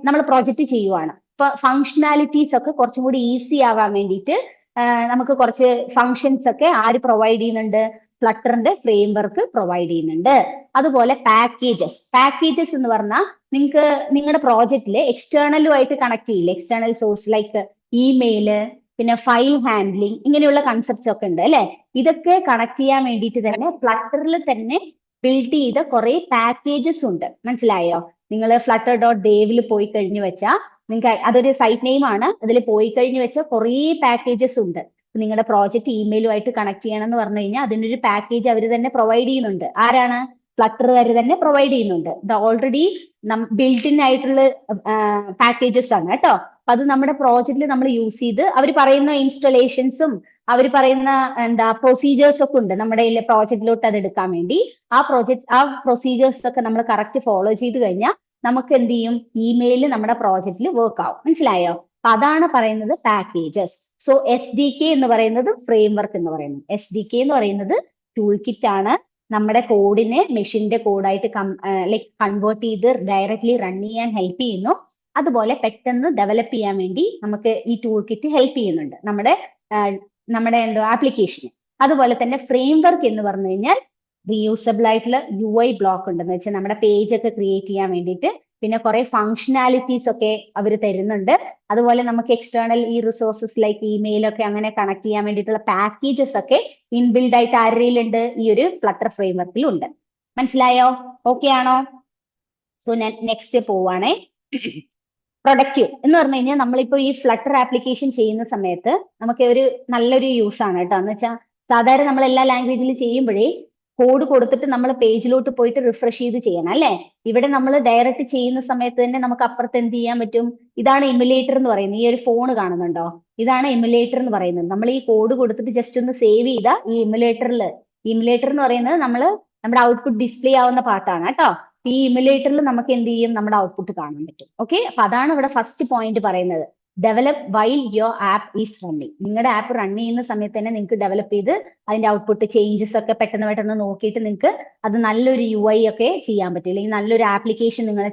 Speaker 1: നമ്മൾ പ്രൊജക്റ്റ് ചെയ്യുവാണ്. ഇപ്പൊ ഫങ്ഷനാലിറ്റീസ് ഒക്കെ കുറച്ചും കൂടി ഈസി ആവാൻ വേണ്ടിയിട്ട് നമുക്ക് കുറച്ച് ഫങ്ഷൻസ് ഒക്കെ ആര് പ്രൊവൈഡ് ചെയ്യുന്നുണ്ട്? ഫ്ലട്ടറിന്റെ ഫ്രെയിംവർക്ക് പ്രൊവൈഡ് ചെയ്യുന്നുണ്ട്. അതുപോലെ പാക്കേജസ് എന്ന് പറഞ്ഞാൽ നിങ്ങൾക്ക് നിങ്ങളുടെ പ്രോജക്റ്റിൽ എക്സ്റ്റേണലുമായിട്ട് കണക്ട് ചെയ്യില്ലേ, എക്സ്റ്റേണൽ സോഴ്സ് ലൈക്ക് ഇമെയില്, പിന്നെ ഫയൽ ഹാൻഡ്ലിംഗ്, ഇങ്ങനെയുള്ള കൺസെപ്റ്റ്സ് ഒക്കെ ഉണ്ട് അല്ലെ. ഇതൊക്കെ കണക്ട് ചെയ്യാൻ വേണ്ടിയിട്ട് തന്നെ ഫ്ലട്ടറിൽ തന്നെ ബിൽഡ് ചെയ്ത കുറെ പാക്കേജസ് ഉണ്ട്. മനസ്സിലായോ? നിങ്ങൾ flutter.dev പോയി കഴിഞ്ഞു വെച്ചാൽ നിങ്ങൾക്ക് അതൊരു സൈറ്റ് നെയിം ആണ്. അതിൽ പോയി കഴിഞ്ഞു വെച്ചാൽ കുറെ പാക്കേജസ് ഉണ്ട്. നിങ്ങളുടെ പ്രോജക്റ്റ് ഇമെയിലുമായിട്ട് കണക്ട് ചെയ്യണം എന്ന് പറഞ്ഞു കഴിഞ്ഞാൽ അതിനൊരു പാക്കേജ് അവർ തന്നെ പ്രൊവൈഡ് ചെയ്യുന്നുണ്ട്. ആരാണ്? ഫ്ലട്ടറുകാർ തന്നെ പ്രൊവൈഡ് ചെയ്യുന്നുണ്ട്. ഇത് ഓൾറെഡി ബിൽറ്റ് ഇൻ ആയിട്ടുള്ള പാക്കേജസ് ആണ് കേട്ടോ. അപ്പൊ അത് നമ്മുടെ പ്രോജക്റ്റിൽ നമ്മൾ യൂസ് ചെയ്ത് അവർ പറയുന്ന ഇൻസ്റ്റലേഷൻസും അവർ പറയുന്ന പ്രൊസീജിയേഴ്സ് ഒക്കെ ഉണ്ട് നമ്മുടെ പ്രോജക്റ്റിലോട്ട് അത് എടുക്കാൻ വേണ്ടി. ആ പ്രൊസീജിയേഴ്സ് ഒക്കെ നമ്മൾ കറക്റ്റ് ഫോളോ ചെയ്ത് കഴിഞ്ഞാൽ നമുക്ക് എന്ത് ചെയ്യും? ഇമെയിൽ നമ്മുടെ പ്രോജക്റ്റിൽ വർക്ക് ആവും. മനസ്സിലായോ? അപ്പൊ അതാണ് പറയുന്നത് പാക്കേജസ്. സോ SDK എന്ന് പറയുന്നത് ഫ്രെയിംവർക്ക് എന്ന് പറയുന്നത്. SDK എന്ന് പറയുന്നത് ടൂൾ കിറ്റ് ആണ്. നമ്മുടെ കോഡിനെ മെഷീന്റെ കോഡായിട്ട് ലൈക്ക് കൺവേർട്ട് ചെയ്ത് ഡയറക്ട്ലി റൺ ചെയ്യാൻ ഹെൽപ്പ് ചെയ്യുന്നു. അതുപോലെ പെട്ടെന്ന് ഡെവലപ്പ് ചെയ്യാൻ വേണ്ടി നമുക്ക് ഈ ടൂൾ കിറ്റ് ഹെൽപ്പ് ചെയ്യുന്നുണ്ട് നമ്മുടെ ആപ്ലിക്കേഷന്. അതുപോലെ തന്നെ ഫ്രെയിംവർക്ക് എന്ന് പറഞ്ഞു കഴിഞ്ഞാൽ റീയൂസബിൾ ആയിട്ടുള്ള UI ബ്ലോക്ക് ഉണ്ടെന്ന് വെച്ചാൽ നമ്മുടെ പേജ് ഒക്കെ ക്രിയേറ്റ് ചെയ്യാൻ വേണ്ടിയിട്ട്. പിന്നെ കുറെ ഫങ്ഷനാലിറ്റീസ് ഒക്കെ അവർ തരുന്നുണ്ട്. അതുപോലെ നമുക്ക് എക്സ്റ്റേണൽ ഈ റിസോഴ്സസ് ലൈക്ക് ഇമെയിൽ ഒക്കെ അങ്ങനെ കണക്ട് ചെയ്യാൻ വേണ്ടിയിട്ടുള്ള പാക്കേജസ് ഒക്കെ ഇൻബിൽഡ് ആയിട്ട് ആരുടെയിലുണ്ട്? ഈ ഒരു ഫ്ലട്ടർ ഫ്രെയിംവർക്കിൽ ഉണ്ട്. മനസ്സിലായോ? ഓക്കെ ആണോ? സോ ഞാൻ നെക്സ്റ്റ് പോവാണേ. പ്രൊഡക്റ്റീവ് എന്ന് പറഞ്ഞു കഴിഞ്ഞാൽ നമ്മളിപ്പോ ഈ ഫ്ലട്ടർ ആപ്ലിക്കേഷൻ ചെയ്യുന്ന സമയത്ത് നമുക്ക് ഒരു നല്ലൊരു യൂസ് ആണ് കേട്ടോ. എന്ന് വെച്ചാൽ സാധാരണ നമ്മൾ എല്ലാ ലാംഗ്വേജിൽ ചെയ്യുമ്പോഴേ കോഡ് കൊടുത്തിട്ട് നമ്മൾ പേജിലോട്ട് പോയിട്ട് റിഫ്രഷ് ചെയ്ത് ചെയ്യണം അല്ലെ. ഇവിടെ നമ്മൾ ഡയറക്റ്റ് ചെയ്യുന്ന സമയത്ത് തന്നെ നമുക്ക് അപ്പുറത്ത് എന്ത് ചെയ്യാൻ പറ്റും? ഇതാണ് എമുലേറ്റർ എന്ന് പറയുന്നത്. ഈ ഒരു ഫോൺ കാണുന്നുണ്ടോ? ഇതാണ് എമുലേറ്റർ എന്ന് പറയുന്നത്. നമ്മൾ ഈ കോഡ് കൊടുത്തിട്ട് ജസ്റ്റ് ഒന്ന് സേവ് ചെയ്ത ഈ എമുലേറ്റർ എന്ന് പറയുന്നത് നമ്മുടെ ഔട്ട്പുട്ട് ഡിസ്പ്ലേ ആവുന്ന പാർട്ടാണ് കേട്ടോ. ഈ എമുലേറ്ററിൽ നമുക്ക് എന്ത് ചെയ്യും? നമ്മുടെ ഔട്ട്പുട്ട് കാണാൻ പറ്റും. ഓക്കെ, അപ്പൊ അതാണ് ഇവിടെ ഫസ്റ്റ് പോയിന്റ് പറയുന്നത്. Develop while your app is running. നിങ്ങളുടെ ആപ്പ് റൺ ചെയ്യുന്ന സമയത്ത് തന്നെ നിങ്ങൾക്ക് ഡെവലപ്പ് ചെയ്ത് അതിന്റെ ഔട്ട്പുട്ട് ചേഞ്ചസ് ഒക്കെ പെട്ടെന്ന് നോക്കിയിട്ട് നിങ്ങൾക്ക് അത് നല്ലൊരു UI ഒക്കെ ചെയ്യാൻ പറ്റും, അല്ലെങ്കിൽ നല്ലൊരു ആപ്ലിക്കേഷൻ നിങ്ങൾ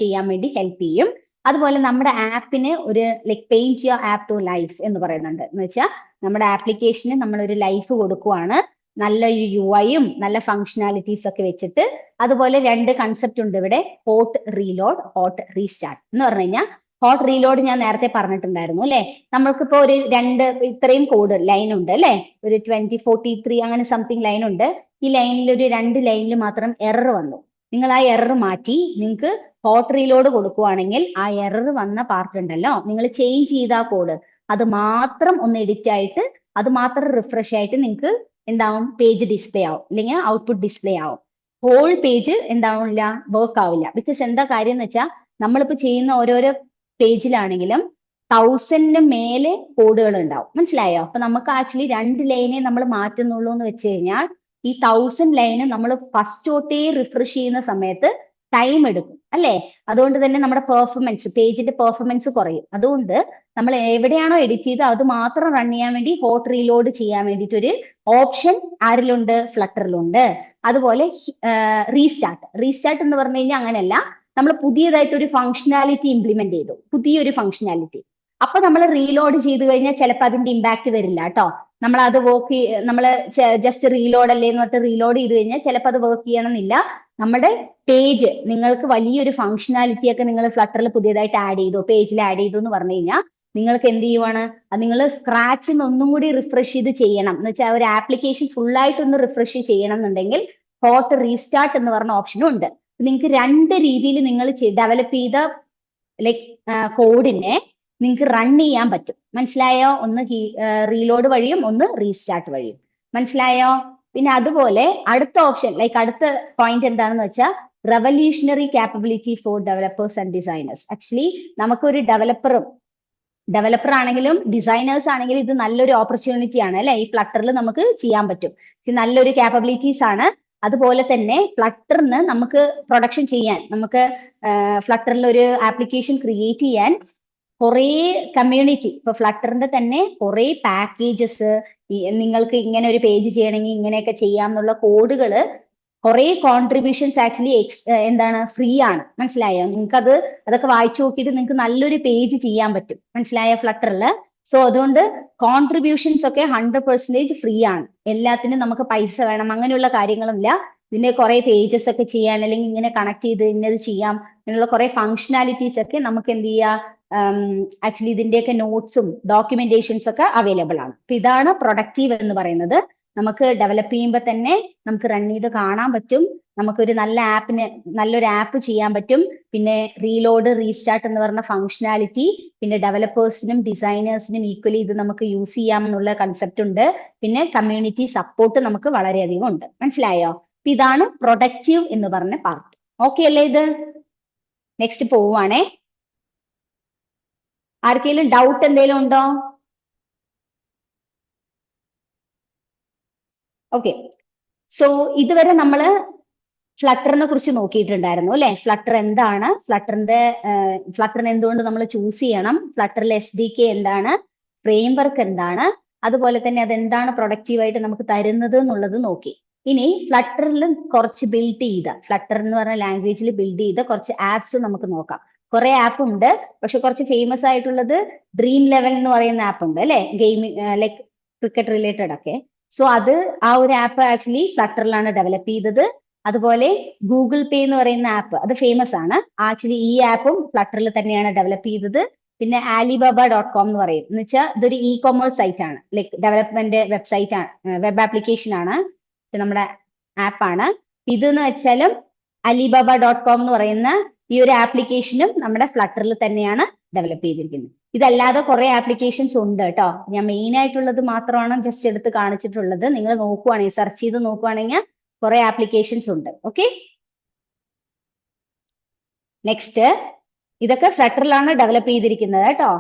Speaker 1: ചെയ്യാൻ വേണ്ടി ഹെൽപ്പ് ചെയ്യും. അതുപോലെ നമ്മുടെ ആപ്പിന് ഒരു like paint your app to life എന്ന് പറയുന്നുണ്ട്. എന്ന് വെച്ചാൽ നമ്മുടെ ആപ്ലിക്കേഷന് നമ്മളൊരു ലൈഫ് കൊടുക്കുവാണ്, നല്ലൊരു UI-യും നല്ല ഫങ്ഷനാലിറ്റീസ് ഒക്കെ വെച്ചിട്ട്. അതുപോലെ രണ്ട് കൺസെപ്റ്റ് ഉണ്ട് ഇവിടെ, ഹോട്ട് റീലോഡ്, ഹോട്ട് റീസ്റ്റാർട്ട്. എന്ന് പറഞ്ഞു കഴിഞ്ഞാൽ ഹോട്ട് റീലോഡ് ഞാൻ നേരത്തെ പറഞ്ഞിട്ടുണ്ടായിരുന്നു അല്ലെ, നമ്മൾക്കിപ്പോ ഒരു ഇത്രയും കോഡ് ലൈൻ ഉണ്ട് അല്ലെ, ഒരു 2043 അങ്ങനെ സംതിങ് ലൈൻ ഉണ്ട്. ഈ ലൈനിൽ ഒരു 2 ലൈനിൽ മാത്രം എറർ വന്നു. നിങ്ങൾ ആ എറർ മാറ്റി നിങ്ങൾക്ക് ഹോട്ട് റീലോഡ് കൊടുക്കുവാണെങ്കിൽ ആ എറർ വന്ന പാർട്ട് ഉണ്ടല്ലോ, നിങ്ങൾ ചേഞ്ച് ചെയ്ത ആ കോഡ് അത് മാത്രം ഒന്ന് എഡിറ്റ് ആയിട്ട് അത് മാത്രം റിഫ്രഷ് ആയിട്ട് നിങ്ങൾക്ക് എന്താവും, പേജ് ഡിസ്പ്ലേ ആവും, അല്ലെങ്കിൽ ഔട്ട്പുട്ട് ഡിസ്പ്ലേ ആവും. ഹോൾ പേജ് എന്താവില്ല, വർക്ക് ആവില്ല. ബിക്കോസ് എന്താ കാര്യം എന്ന് വെച്ചാൽ നമ്മളിപ്പോ ചെയ്യുന്ന ഓരോരോ പേജിലാണെങ്കിലും 1000 മേലെ കോഡുകൾ ഉണ്ടാവും. മനസ്സിലായോ? അപ്പൊ നമുക്ക് ആക്ച്വലി 2 ലൈനെ നമ്മൾ മാറ്റുന്നുള്ളൂ എന്ന് വെച്ച് കഴിഞ്ഞാൽ ഈ 1000 ലൈന് നമ്മൾ ഫസ്റ്റ് തൊട്ടേ റിഫ്രഷ് ചെയ്യുന്ന സമയത്ത് ടൈം എടുക്കും അല്ലേ? അതുകൊണ്ട് തന്നെ നമ്മുടെ പെർഫോമൻസ്, പേജിന്റെ പെർഫോമൻസ് കുറയും. അതുകൊണ്ട് നമ്മൾ എവിടെയാണോ എഡിറ്റ് ചെയ്ത് അത് മാത്രം റൺ ചെയ്യാൻ വേണ്ടി ഹോട്ട് റീലോഡ് ചെയ്യാൻ വേണ്ടിയിട്ട് ഒരു ഓപ്ഷൻ ആരിലുണ്ട്, ഫ്ലട്ടറിലുണ്ട്. അതുപോലെ റീസ്റ്റാർട്ട് എന്ന് പറഞ്ഞു കഴിഞ്ഞാൽ അങ്ങനെയല്ല, നമ്മൾ പുതിയതായിട്ട് ഒരു ഫംഗ്ഷനാലിറ്റി ഇംപ്ലിമെന്റ് ചെയ്തു, പുതിയൊരു ഫംഗ്ഷനാലിറ്റി. അപ്പൊ നമ്മൾ റീലോഡ് ചെയ്ത് കഴിഞ്ഞാൽ ചിലപ്പോൾ അതിന്റെ ഇമ്പാക്ട് വരില്ല കേട്ടോ. നമ്മൾ അത് നമ്മൾ ജസ്റ്റ് റീലോഡ് അല്ലേ എന്ന് പറഞ്ഞിട്ട് റീലോഡ് ചെയ്ത് കഴിഞ്ഞാൽ ചിലപ്പോൾ അത് വർക്ക് ചെയ്യണമെന്നില്ല. നമ്മുടെ പേജ് നിങ്ങൾക്ക് വലിയൊരു ഫംഗ്ഷനാലിറ്റി ഒക്കെ നിങ്ങൾ ഫ്ലട്ടറിൽ പുതിയതായിട്ട് ആഡ് ചെയ്തു, പേജിൽ ആഡ് ചെയ്തു എന്ന് പറഞ്ഞു കഴിഞ്ഞാൽ നിങ്ങൾക്ക് എന്ത് ചെയ്യുവാണ്, അത് നിങ്ങൾ സ്ക്രാച്ചിൽ നിന്ന് ഒന്നും കൂടി റിഫ്രഷ് ചെയ്ത് ചെയ്യണം എന്ന് വെച്ചാൽ ഒരു ആപ്ലിക്കേഷൻ ഫുൾ ആയിട്ട് ഒന്ന് റിഫ്രഷ് ചെയ്യണം എന്നുണ്ടെങ്കിൽ ഹോട്ട് റീസ്റ്റാർട്ട് എന്ന് പറഞ്ഞ ഓപ്ഷനും ഉണ്ട്. നിങ്ങൾക്ക് 2 രീതിയിൽ നിങ്ങൾ ഡെവലപ്പ് ചെയ്ത ലൈക് കോഡിനെ നിങ്ങൾക്ക് റൺ ചെയ്യാൻ പറ്റും. മനസ്സിലായോ? ഒന്ന് റീലോഡ് വഴിയും ഒന്ന് റീസ്റ്റാർട്ട് വഴിയും. മനസ്സിലായോ? പിന്നെ അതുപോലെ അടുത്ത ഓപ്ഷൻ, അടുത്ത പോയിന്റ് എന്താണെന്ന് വെച്ചാൽ revolutionary capability for developers and designers. Actually നമുക്കൊരു ഡെവലപ്പർ ആണെങ്കിലും ഡിസൈനേഴ്സ് ആണെങ്കിലും ഇത് നല്ലൊരു ഓപ്പർച്യൂണിറ്റി ആണ് അല്ലെ, ഈ ഫ്ലട്ടറിൽ നമുക്ക് ചെയ്യാൻ പറ്റും. നല്ലൊരു കാപ്പബിലിറ്റീസ് ആണ്. അതുപോലെ തന്നെ ഫ്ലട്ടറിന് നമുക്ക് പ്രൊഡക്ഷൻ ചെയ്യാൻ, നമുക്ക് ഫ്ലട്ടറിൽ ഒരു ആപ്ലിക്കേഷൻ ക്രിയേറ്റ് ചെയ്യാൻ കുറേ കമ്മ്യൂണിറ്റി, ഇപ്പൊ ഫ്ലട്ടറിന്റെ തന്നെ കുറേ പാക്കേജസ്, നിങ്ങൾക്ക് ഇങ്ങനെ ഒരു പേജ് ചെയ്യണമെങ്കിൽ ഇങ്ങനെയൊക്കെ ചെയ്യാം എന്നുള്ള കോഡുകള്, കുറേ കോൺട്രിബ്യൂഷൻസ് ആക്ച്വലി എന്താണ്, ഫ്രീ ആണ്. മനസ്സിലായോ? നിങ്ങൾക്ക് അതൊക്കെ വായിച്ചു നോക്കിയിട്ട് നിങ്ങൾക്ക് നല്ലൊരു പേജ് ചെയ്യാൻ പറ്റും. മനസ്സിലായോ? ഫ്ലട്ടറിൽ. സോ അതുകൊണ്ട് കോൺട്രിബ്യൂഷൻസ് ഒക്കെ 100% ഫ്രീ ആണ്. എല്ലാത്തിനും നമുക്ക് പൈസ വേണം അങ്ങനെയുള്ള കാര്യങ്ങളൊന്നുമില്ല. ഇതിന്റെ കുറെ പേജസ് ഒക്കെ ചെയ്യാൻ, അല്ലെങ്കിൽ ഇങ്ങനെ കണക്ട് ചെയ്ത് ഇന്നത് ചെയ്യാം, അങ്ങനെയുള്ള കുറെ ഫങ്ഷനാലിറ്റീസ് ഒക്കെ നമുക്ക് എന്ത് ചെയ്യാം, ആക്ച്വലി ഇതിന്റെയൊക്കെ നോട്ട്സും ഡോക്യുമെന്റേഷൻസ് ഒക്കെ അവൈലബിൾ ആണ്. അപ്പൊ ഇതാണ് പ്രൊഡക്റ്റീവ് എന്ന് പറയുന്നത്. നമുക്ക് ഡെവലപ്പ് ചെയ്യുമ്പോൾ തന്നെ നമുക്ക് റൺ ചെയ്ത് കാണാൻ പറ്റും, നമുക്കൊരു നല്ലൊരു ആപ്പ് ചെയ്യാൻ പറ്റും. പിന്നെ റീലോഡ്, റീസ്റ്റാർട്ട് എന്ന് പറഞ്ഞ ഫങ്ഷനാലിറ്റി പിന്നെ ഡെവലപ്പേഴ്സിനും ഡിസൈനേഴ്സിനും ഈക്വലി ഇത് നമുക്ക് യൂസ് ചെയ്യാം എന്നുള്ള കൺസെപ്റ്റ് ഉണ്ട്. പിന്നെ കമ്മ്യൂണിറ്റി സപ്പോർട്ട് നമുക്ക് വളരെയധികം ഉണ്ട്. മനസ്സിലായോ? അപ്പൊ ഇതാണ് പ്രൊഡക്റ്റീവ് എന്ന് പറഞ്ഞ പാർട്ട്. ഓക്കെ അല്ലേ? ഇത് നെക്സ്റ്റ് പോവുകയാണേ. ആർക്കെങ്കിലും ഡൗട്ട് എന്തെങ്കിലും ഉണ്ടോ? ഓക്കെ, സോ ഇതുവരെ നമ്മൾ ഫ്ലട്ടറിനെ കുറിച്ച് നോക്കിയിട്ടുണ്ടായിരുന്നു അല്ലെ. ഫ്ലട്ടർ എന്താണ്, ഫ്ലട്ടറിനെ എന്തുകൊണ്ട് നമ്മൾ ചൂസ് ചെയ്യണം, ഫ്ലട്ടറിൽ SDK എന്താണ്, ഫ്രെയിംവർക്ക് എന്താണ്, അതുപോലെ തന്നെ അതെന്താണ് പ്രൊഡക്റ്റീവായിട്ട് നമുക്ക് തരുന്നത് എന്നുള്ളത് നോക്കി. ഇനി ഫ്ലട്ടറിൽ കുറച്ച് ഫ്ലട്ടർ എന്ന് പറഞ്ഞ ലാംഗ്വേജിൽ ബിൽഡ് ചെയ്ത കുറച്ച് ആപ്സ് നമുക്ക് നോക്കാം. കുറെ ആപ്പ് ഉണ്ട്, പക്ഷെ കുറച്ച് ഫേമസ് ആയിട്ടുള്ളത് ഡ്രീം ലെവൽ എന്ന് പറയുന്ന ആപ്പ് ഉണ്ട് അല്ലെ, ഗെയിമിംഗ് ലൈക്ക് ക്രിക്കറ്റ് റിലേറ്റഡ് ഒക്കെ. സോ ആ ഒരു ആപ്പ് ആക്ച്വലി ഫ്ലട്ടറിലാണ് ഡെവലപ്പ് ചെയ്തത്. അതുപോലെ ഗൂഗിൾ പേ എന്ന് പറയുന്ന ആപ്പ് അത് ഫേമസ് ആണ്. ആക്ച്വലി ഈ ആപ്പും ഫ്ലട്ടറിൽ തന്നെയാണ് ഡെവലപ്പ് ചെയ്തത്. പിന്നെ alibaba.com എന്ന് പറയും, എന്ന് വെച്ചാൽ ഇതൊരു e-commerce സൈറ്റ് ആണ്, ലൈക്ക് ഡെവലപ്മെന്റ് വെബ്സൈറ്റ് ആണ്, വെബ് ആപ്ലിക്കേഷൻ ആണ്, നമ്മുടെ ആപ്പാണ്. ഇതെന്ന് വെച്ചാലും alibaba.com എന്ന് പറയുന്ന ഈ ഒരു ആപ്ലിക്കേഷനും നമ്മുടെ ഫ്ലട്ടറിൽ തന്നെയാണ് ഡെവലപ്പ് ചെയ്തിരിക്കുന്നത്. ഇതല്ലാതെ കുറെ ആപ്ലിക്കേഷൻസ് ഉണ്ട് കേട്ടോ. ഞാൻ മെയിൻ ആയിട്ടുള്ളത് മാത്രമാണ് ജസ്റ്റ് എടുത്ത് കാണിച്ചിട്ടുള്ളത്. നിങ്ങൾ നോക്കുവാണെങ്കിൽ, സെർച്ച് ചെയ്ത് നോക്കുവാണെങ്കിൽ കുറെ ആപ്ലിക്കേഷൻസ് ഉണ്ട്. ഓക്കെ, നെക്സ്റ്റ് ഇതൊക്കെ ഫ്ലട്ടറിലാണ് ഡെവലപ്പ് ചെയ്തിരിക്കുന്നത് കേട്ടോ.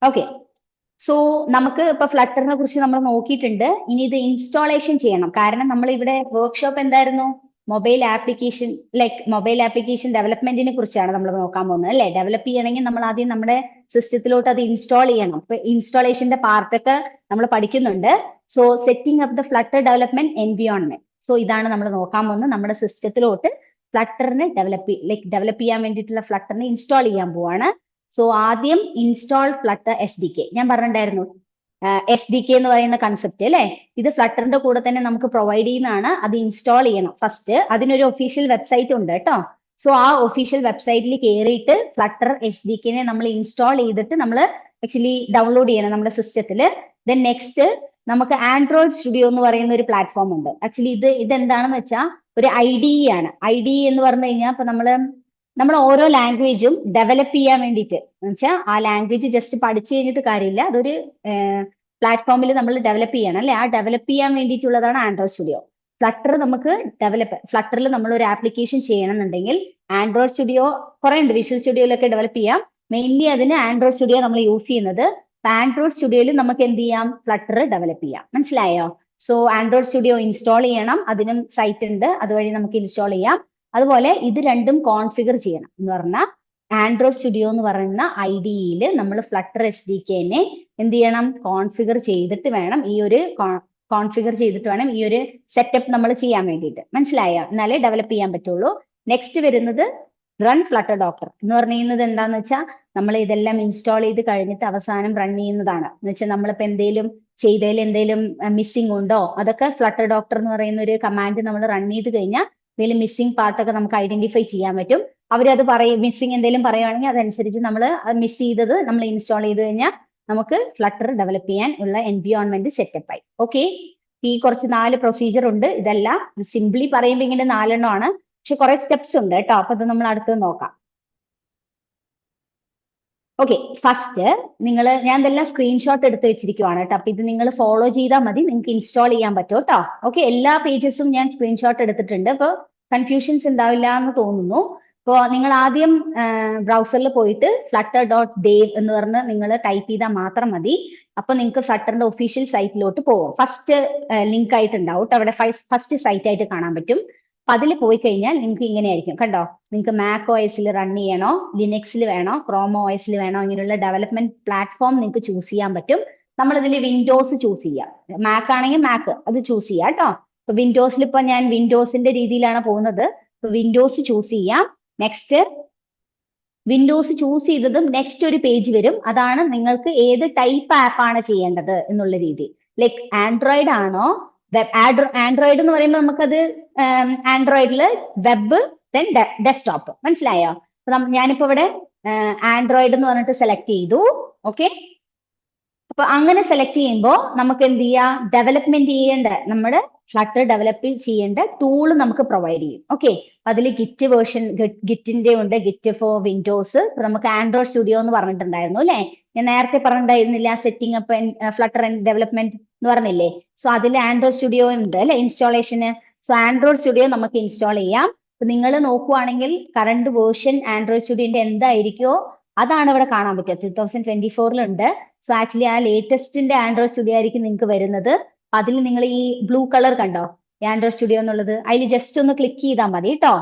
Speaker 1: ഓക്കെ, സോ നമുക്ക് ഇപ്പൊ ഫ്ലട്ടറിനെ കുറിച്ച് നമ്മൾ നോക്കിയിട്ടുണ്ട്. ഇനി ഇത് ഇൻസ്റ്റാളേഷൻ ചെയ്യണം. കാരണം നമ്മൾ ഇവിടെ വർക്ക്ഷോപ്പ് എന്തായിരുന്നു, മൊബൈൽ ആപ്ലിക്കേഷൻ ഡെവലപ്മെന്റിനെ കുറിച്ചാണ് നമ്മൾ നോക്കാൻ പോകുന്നത് അല്ലെ. ഡെവലപ്പ് ചെയ്യണമെങ്കിൽ നമ്മൾ ആദ്യം നമ്മുടെ സിസ്റ്റത്തിലോട്ട് അത് ഇൻസ്റ്റാൾ ചെയ്യണം. അപ്പൊ ഇൻസ്റ്റാളേഷന്റെ പാർട്ടൊക്കെ നമ്മൾ പഠിക്കുന്നുണ്ട്. So setting up the flutter development environment. So ഇതാണ് നമ്മൾ നോക്കാൻ പോകുന്നത്. നമ്മുടെ സിസ്റ്റത്തിലോട്ട് ഫ്ലട്ടറിന് ഡെവലപ്പ് ചെയ്യാൻ വേണ്ടിയിട്ടുള്ള ഫ്ലട്ടറിന് ഇൻസ്റ്റാൾ ചെയ്യാൻ പോവാണ്. സോ ആദ്യം ഇൻസ്റ്റാൾ ഫ്ലട്ടർ SDK ഞാൻ പറഞ്ഞിട്ടുണ്ടായിരുന്നു. SDK എന്ന് പറയുന്ന കൺസെപ്റ്റ് അല്ലെ, ഇത് ഫ്ലട്ടറിന്റെ കൂടെ തന്നെ നമുക്ക് പ്രൊവൈഡ് ചെയ്യുന്നതാണ്. അത് ഇൻസ്റ്റാൾ ചെയ്യണം ഫസ്റ്റ്. അതിനൊരു ഒഫീഷ്യൽ വെബ്സൈറ്റ് ഉണ്ട് കേട്ടോ. സോ ആ ഒഫീഷ്യൽ വെബ്സൈറ്റിൽ കയറിയിട്ട് ഫ്ലട്ടർ SDK നെ നമ്മൾ ഇൻസ്റ്റാൾ ചെയ്തിട്ട് നമ്മൾ ആക്ച്വലി ഡൗൺലോഡ് ചെയ്യണം നമ്മുടെ സിസ്റ്റത്തിൽ. ദെൻ നെക്സ്റ്റ് നമുക്ക് ആൻഡ്രോയിഡ് സ്റ്റുഡിയോ എന്ന് പറയുന്ന ഒരു പ്ലാറ്റ്ഫോം ഉണ്ട്. ആക്ച്വലി ഇതെന്താണെന്ന് വെച്ചാൽ ഒരു IDE ആണ്. IDE എന്ന് പറഞ്ഞു കഴിഞ്ഞാൽ ഇപ്പൊ നമ്മൾ ഓരോ ലാംഗ്വേജും ഡെവലപ്പ് ചെയ്യാൻ വേണ്ടിയിട്ട്, എന്ന് വെച്ചാൽ ആ ലാംഗ്വേജ് ജസ്റ്റ് പഠിച്ചു കഴിഞ്ഞിട്ട് കാര്യമില്ല, അതൊരു പ്ലാറ്റ്ഫോമിൽ നമ്മൾ ഡെവലപ്പ് ചെയ്യണം അല്ലെ. ആ ഡെവലപ്പ് ചെയ്യാൻ വേണ്ടിയിട്ടുള്ളതാണ് ആൻഡ്രോയിഡ് സ്റ്റുഡിയോ. ഫ്ലട്ടറിൽ നമ്മൾ ഒരു ആപ്ലിക്കേഷൻ ചെയ്യണമെന്നുണ്ടെങ്കിൽ ആൻഡ്രോയിഡ് സ്റ്റുഡിയോ കുറെ ഉണ്ട്, വിഷ്വൽ സ്റ്റുഡിയോയിലൊക്കെ ഡെവലപ്പ് ചെയ്യാം. മെയിൻലി അതിന് ആൻഡ്രോയിഡ് സ്റ്റുഡിയോ നമ്മൾ യൂസ് ചെയ്യുന്നത്. ആൻഡ്രോയിഡ് സ്റ്റുഡിയോയിൽ നമുക്ക് എന്ത് ചെയ്യാം, ഫ്ലട്ടർ ഡെവലപ്പ് ചെയ്യാം. മനസ്സിലായോ? സോ ആൻഡ്രോയിഡ് സ്റ്റുഡിയോ ഇൻസ്റ്റാൾ ചെയ്യണം, അതിനും സൈറ്റ് ഉണ്ട്, അതുവഴി നമുക്ക് ഇൻസ്റ്റാൾ ചെയ്യാം. അതുപോലെ ഇത് രണ്ടും കോൺഫിഗർ ചെയ്യണം എന്ന് പറഞ്ഞാൽ ആൻഡ്രോയിഡ് സ്റ്റുഡിയോ എന്ന് പറയുന്ന IDEയിൽ നമ്മൾ ഫ്ലട്ടർ SDK നെ എന്ത് ചെയ്യണം, കോൺഫിഗർ ചെയ്തിട്ട് വേണം ഈ ഒരു സെറ്റപ്പ് നമ്മൾ ചെയ്യാൻ വേണ്ടിയിട്ട്. മനസ്സിലായോ? എന്നാലേ ഡെവലപ്പ് ചെയ്യാൻ പറ്റുള്ളൂ. നെക്സ്റ്റ് വരുന്നത് റൺ ഫ്ലട്ടർ ഡോക്ടർ എന്ന് പറയുന്നത് എന്താന്ന് വെച്ചാൽ നമ്മൾ ഇതെല്ലാം ഇൻസ്റ്റാൾ ചെയ്ത് കഴിഞ്ഞിട്ട് അവസാനം റൺ ചെയ്യുന്നതാണ്. എന്ന് വെച്ചാൽ നമ്മളിപ്പോ ചെയ്തതിൽ എന്തെങ്കിലും മിസ്സിംഗ് ഉണ്ടോ, അതൊക്കെ ഫ്ലട്ടർ ഡോക്ടർ എന്ന് പറയുന്ന ഒരു കമാൻഡ് നമ്മൾ റൺ ചെയ്ത് കഴിഞ്ഞാൽ എന്തെങ്കിലും മിസ്സിംഗ് പാർട്ടൊക്കെ നമുക്ക് ഐഡന്റിഫൈ ചെയ്യാൻ പറ്റും. അവരത് മിസ്സിംഗ് എന്തെങ്കിലും പറയുകയാണെങ്കിൽ അതനുസരിച്ച് നമ്മൾ മിസ് ചെയ്തത് നമ്മൾ ഇൻസ്റ്റാൾ ചെയ്ത് കഴിഞ്ഞാൽ നമുക്ക് ഫ്ലട്ടർ ഡെവലപ്പ് ചെയ്യാൻ ഉള്ള എൻവയോൺമെന്റ് സെറ്റപ്പ് ആയി. ഓക്കെ, ഈ കുറച്ച് 4 പ്രൊസീജിയർ ഉണ്ട്. ഇതെല്ലാം സിംപ്ലി പറയുമ്പോൾ ഇങ്ങനെ 4 എണ്ണമാണ്, പക്ഷെ കുറെ സ്റ്റെപ്സ് ഉണ്ട് കേട്ടോ. അപ്പൊ അത് നമ്മൾ അടുത്ത് നോക്കാം. ഓക്കെ, ഫസ്റ്റ് ഞാൻ ഇതെല്ലാം സ്ക്രീൻഷോട്ട് എടുത്ത് വെച്ചിരിക്കുവാണ് കേട്ടോ. അപ്പൊ ഇത് നിങ്ങൾ ഫോളോ ചെയ്താൽ മതി, നിങ്ങൾക്ക് ഇൻസ്റ്റാൾ ചെയ്യാൻ പറ്റും കേട്ടോ. ഓക്കെ, എല്ലാ പേജസും ഞാൻ സ്ക്രീൻഷോട്ട് എടുത്തിട്ടുണ്ട്. അപ്പോൾ കൺഫ്യൂഷൻസ് ഉണ്ടാവില്ല എന്ന് തോന്നുന്നു. അപ്പോൾ നിങ്ങൾ ആദ്യം ബ്രൗസറിൽ പോയിട്ട് flutter.dev എന്ന് പറഞ്ഞ് നിങ്ങൾ ടൈപ്പ് ചെയ്താൽ മാത്രം മതി. അപ്പൊ നിങ്ങൾക്ക് ഫ്ലട്ടറിന്റെ ഒഫീഷ്യൽ സൈറ്റിലോട്ട് പോകും. ഫസ്റ്റ് ലിങ്ക് ആയിട്ട് ഉണ്ടാവും, അവിടെ ഫസ്റ്റ് സൈറ്റ് ആയിട്ട് കാണാൻ പറ്റും. അപ്പൊ അതിൽ പോയി കഴിഞ്ഞാൽ നിങ്ങൾക്ക് ഇങ്ങനെ ആയിരിക്കും, കണ്ടോ? നിങ്ങൾക്ക് മാക് OSൽ റൺ ചെയ്യണോ, ലിനക്സിൽ വേണോ, ക്രോം OSൽ വേണോ, ഇങ്ങനെയുള്ള ഡെവലപ്മെന്റ് പ്ലാറ്റ്ഫോം നിങ്ങൾക്ക് ചൂസ് ചെയ്യാൻ പറ്റും. നമ്മൾ ഇതിൽ വിൻഡോസ് ചൂസ് ചെയ്യാം. മാക് ആണെങ്കിൽ മാക് അത് ചൂസ് ചെയ്യാം കേട്ടോ. ഇപ്പൊ വിൻഡോസിൽ ഇപ്പൊ ഞാൻ വിൻഡോസിന്റെ രീതിയിലാണ് പോകുന്നത്. ഇപ്പൊ വിൻഡോസ് ചൂസ് ചെയ്യാം. നെക്സ്റ്റ് വിൻഡോസ് ചൂസ് ചെയ്തതും നെക്സ്റ്റ് ഒരു പേജ് വരും. അതാണ് നിങ്ങൾക്ക് ഏത് ടൈപ്പ് ആപ്പ് ആണ് ചെയ്യേണ്ടത് എന്നുള്ള രീതി. ലൈക്ക് ആൻഡ്രോയിഡ് ആണോ, ആൻഡ്രോയിഡ് എന്ന് പറയുമ്പോൾ നമുക്കത് ആൻഡ്രോയിഡില് വെബ് ദെൻ ഡെസ്ക്ടോപ്പ്. മനസ്സിലായോ? ഞാനിപ്പോ ഇവിടെ ആൻഡ്രോയിഡ് എന്ന് പറഞ്ഞിട്ട് സെലക്ട് ചെയ്തു. ഓക്കെ, അപ്പൊ അങ്ങനെ സെലക്ട് ചെയ്യുമ്പോൾ നമുക്ക് എന്ത് ചെയ്യാം, ഡെവലപ്മെന്റ് ചെയ്യേണ്ട നമ്മുടെ ഫ്ലട്ടർ ഡെവലപ്പ് ചെയ്യേണ്ട ടൂൾ നമുക്ക് പ്രൊവൈഡ് ചെയ്യും. ഓക്കെ, അതിൽ ഗിറ്റ് വേർഷൻ ഗിറ്റിന്റെ ഉണ്ട്, ഗിറ്റ് ഫോർ വിൻഡോസ്. നമുക്ക് ആൻഡ്രോയിഡ് സ്റ്റുഡിയോ എന്ന് പറഞ്ഞിട്ടുണ്ടായിരുന്നു അല്ലെ, ഞാൻ നേരത്തെ പറഞ്ഞിട്ടുണ്ടായിരുന്നില്ല, സെറ്റിംഗ് അപ്പ് ഫ്ലട്ടർ ഡെവലപ്മെന്റ് എന്ന് പറഞ്ഞില്ലേ. സോ അതിൽ ആൻഡ്രോയിഡ് സ്റ്റുഡിയോ ഉണ്ട് അല്ലെ ഇൻസ്റ്റാളേഷന്. സോ ആൻഡ്രോയിഡ് സ്റ്റുഡിയോ നമുക്ക് ഇൻസ്റ്റാൾ ചെയ്യാം. നിങ്ങൾ നോക്കുവാണെങ്കിൽ കറണ്ട് വേർഷൻ ആൻഡ്രോയിഡ് സ്റ്റുഡിയോന്റെ എന്തായിരിക്കുമോ അതാണ് ഇവിടെ കാണാൻ പറ്റുക. 2024 ഉണ്ട്. സോ ആക്ച്വലി ആ ലേറ്റസ്റ്റിന്റെ ആൻഡ്രോയിഡ് സ്റ്റുഡിയോ ആയിരിക്കും നിങ്ങൾക്ക് വരുന്നത്. അതിൽ നിങ്ങൾ ഈ ബ്ലൂ കളർ കണ്ടോ, ആൻഡ്രോയിഡ് സ്റ്റുഡിയോ എന്നുള്ളത്, അതിൽ ജസ്റ്റ് ഒന്ന് ക്ലിക്ക് ചെയ്താൽ മതി കേട്ടോ.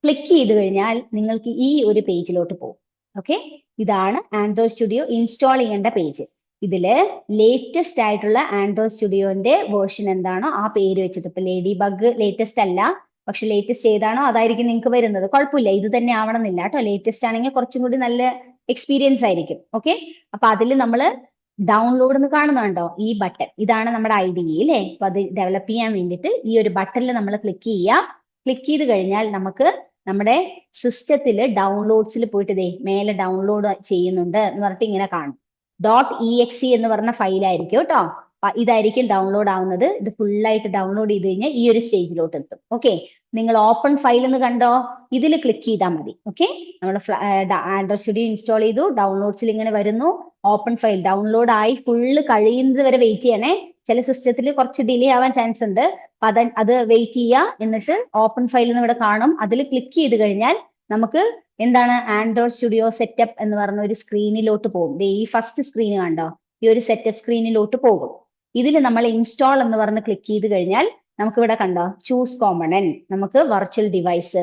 Speaker 1: ക്ലിക്ക് ചെയ്ത് കഴിഞ്ഞാൽ നിങ്ങൾക്ക് ഈ ഒരു പേജിലോട്ട് പോകും. ഓക്കെ, ഇതാണ് ആൻഡ്രോയിഡ് സ്റ്റുഡിയോ ഇൻസ്റ്റാൾ ചെയ്യേണ്ട പേജ്. ഇതില് ലേറ്റസ്റ്റ് ആയിട്ടുള്ള ആൻഡ്രോയിഡ് സ്റ്റുഡിയോന്റെ വേർഷൻ എന്താണോ ആ പേര് വെച്ചിട്ട്, ഇപ്പൊ ലേഡി ബഗ് ലേറ്റസ്റ്റ് അല്ല, പക്ഷെ ലേറ്റസ്റ്റ് ഏതാണോ അതായിരിക്കും നിങ്ങൾക്ക് വരുന്നത്. കുഴപ്പമില്ല, ഇത് തന്നെ ആവണമെന്നില്ല കേട്ടോ. ലേറ്റസ്റ്റ് ആണെങ്കിൽ കുറച്ചും കൂടി നല്ല എക്സ്പീരിയൻസ് ആയിരിക്കും. ഓക്കെ, അപ്പൊ അതിൽ നമ്മൾ ഡൗൺലോഡ് എന്ന് കാണുന്നുണ്ടോ, ഈ ബട്ടൺ, ഇതാണ് നമ്മുടെ IDE അല്ലേ. അപ്പൊ അത് ഡെവലപ്പ് ചെയ്യാൻ വേണ്ടിയിട്ട് ഈ ഒരു ബട്ടണിൽ നമ്മൾ ക്ലിക്ക് ചെയ്യാം. ക്ലിക്ക് ചെയ്ത് കഴിഞ്ഞാൽ നമുക്ക് നമ്മുടെ സിസ്റ്റത്തിൽ ഡൗൺലോഡ്സിൽ പോയിട്ട് ദേ മേലെ ഡൗൺലോഡ് ചെയ്യുന്നുണ്ട് എന്ന് പറഞ്ഞിട്ട് ഇങ്ങനെ കാണും. .exe എന്ന് പറഞ്ഞ ഫയലായിരിക്കും കേട്ടോ. ഇതായിരിക്കും ഡൗൺലോഡ് ആവുന്നത്. ഇത് ഫുള്ളായിട്ട് ഡൗൺലോഡ് ചെയ്ത് കഴിഞ്ഞാൽ ഈ ഒരു സ്റ്റേജിലോട്ട് എത്തും. ഓക്കെ, നിങ്ങൾ ഓപ്പൺ ഫയൽ എന്ന് കണ്ടോ, ഇതിൽ ക്ലിക്ക് ചെയ്താൽ മതി. ഓക്കെ, നമ്മൾ ആൻഡ്രോയിഡ് സ്റ്റുഡിയോ ഇൻസ്റ്റാൾ ചെയ്തു, ഡൗൺലോഡ്സിൽ ഇങ്ങനെ വരുന്നു. ഓപ്പൺ ഫയൽ ഡൗൺലോഡ് ആയി ഫുള്ള് കഴിയുന്നത് വരെ വെയിറ്റ് ചെയ്യണേ. ചില സിസ്റ്റത്തിൽ കുറച്ച് ഡിലേ ആവാൻ ചാൻസ് ഉണ്ട്. അപ്പൊ അത് വെയിറ്റ് ചെയ്യുക. എന്നിട്ട് ഓപ്പൺ ഫയൽ എന്ന് ഇവിടെ കാണും, അതിൽ ക്ലിക്ക് ചെയ്ത് കഴിഞ്ഞാൽ നമുക്ക് എന്താണ് ആൻഡ്രോയിഡ് സ്റ്റുഡിയോ സെറ്റപ്പ് എന്ന് പറഞ്ഞ ഒരു സ്ക്രീനിലോട്ട് പോകും. ഈ ഫസ്റ്റ് സ്ക്രീൻ കണ്ടോ, ഈ ഒരു സെറ്റപ്പ് സ്ക്രീനിലോട്ട് പോകും. ഇതിൽ നമ്മൾ ഇൻസ്റ്റാൾ എന്ന് പറഞ്ഞ് ക്ലിക്ക് ചെയ്ത് കഴിഞ്ഞാൽ നമുക്ക് ഇവിടെ കണ്ടോ ചൂസ് കോമ്പണന്റ്, നമുക്ക് വെർച്വൽ ഡിവൈസ്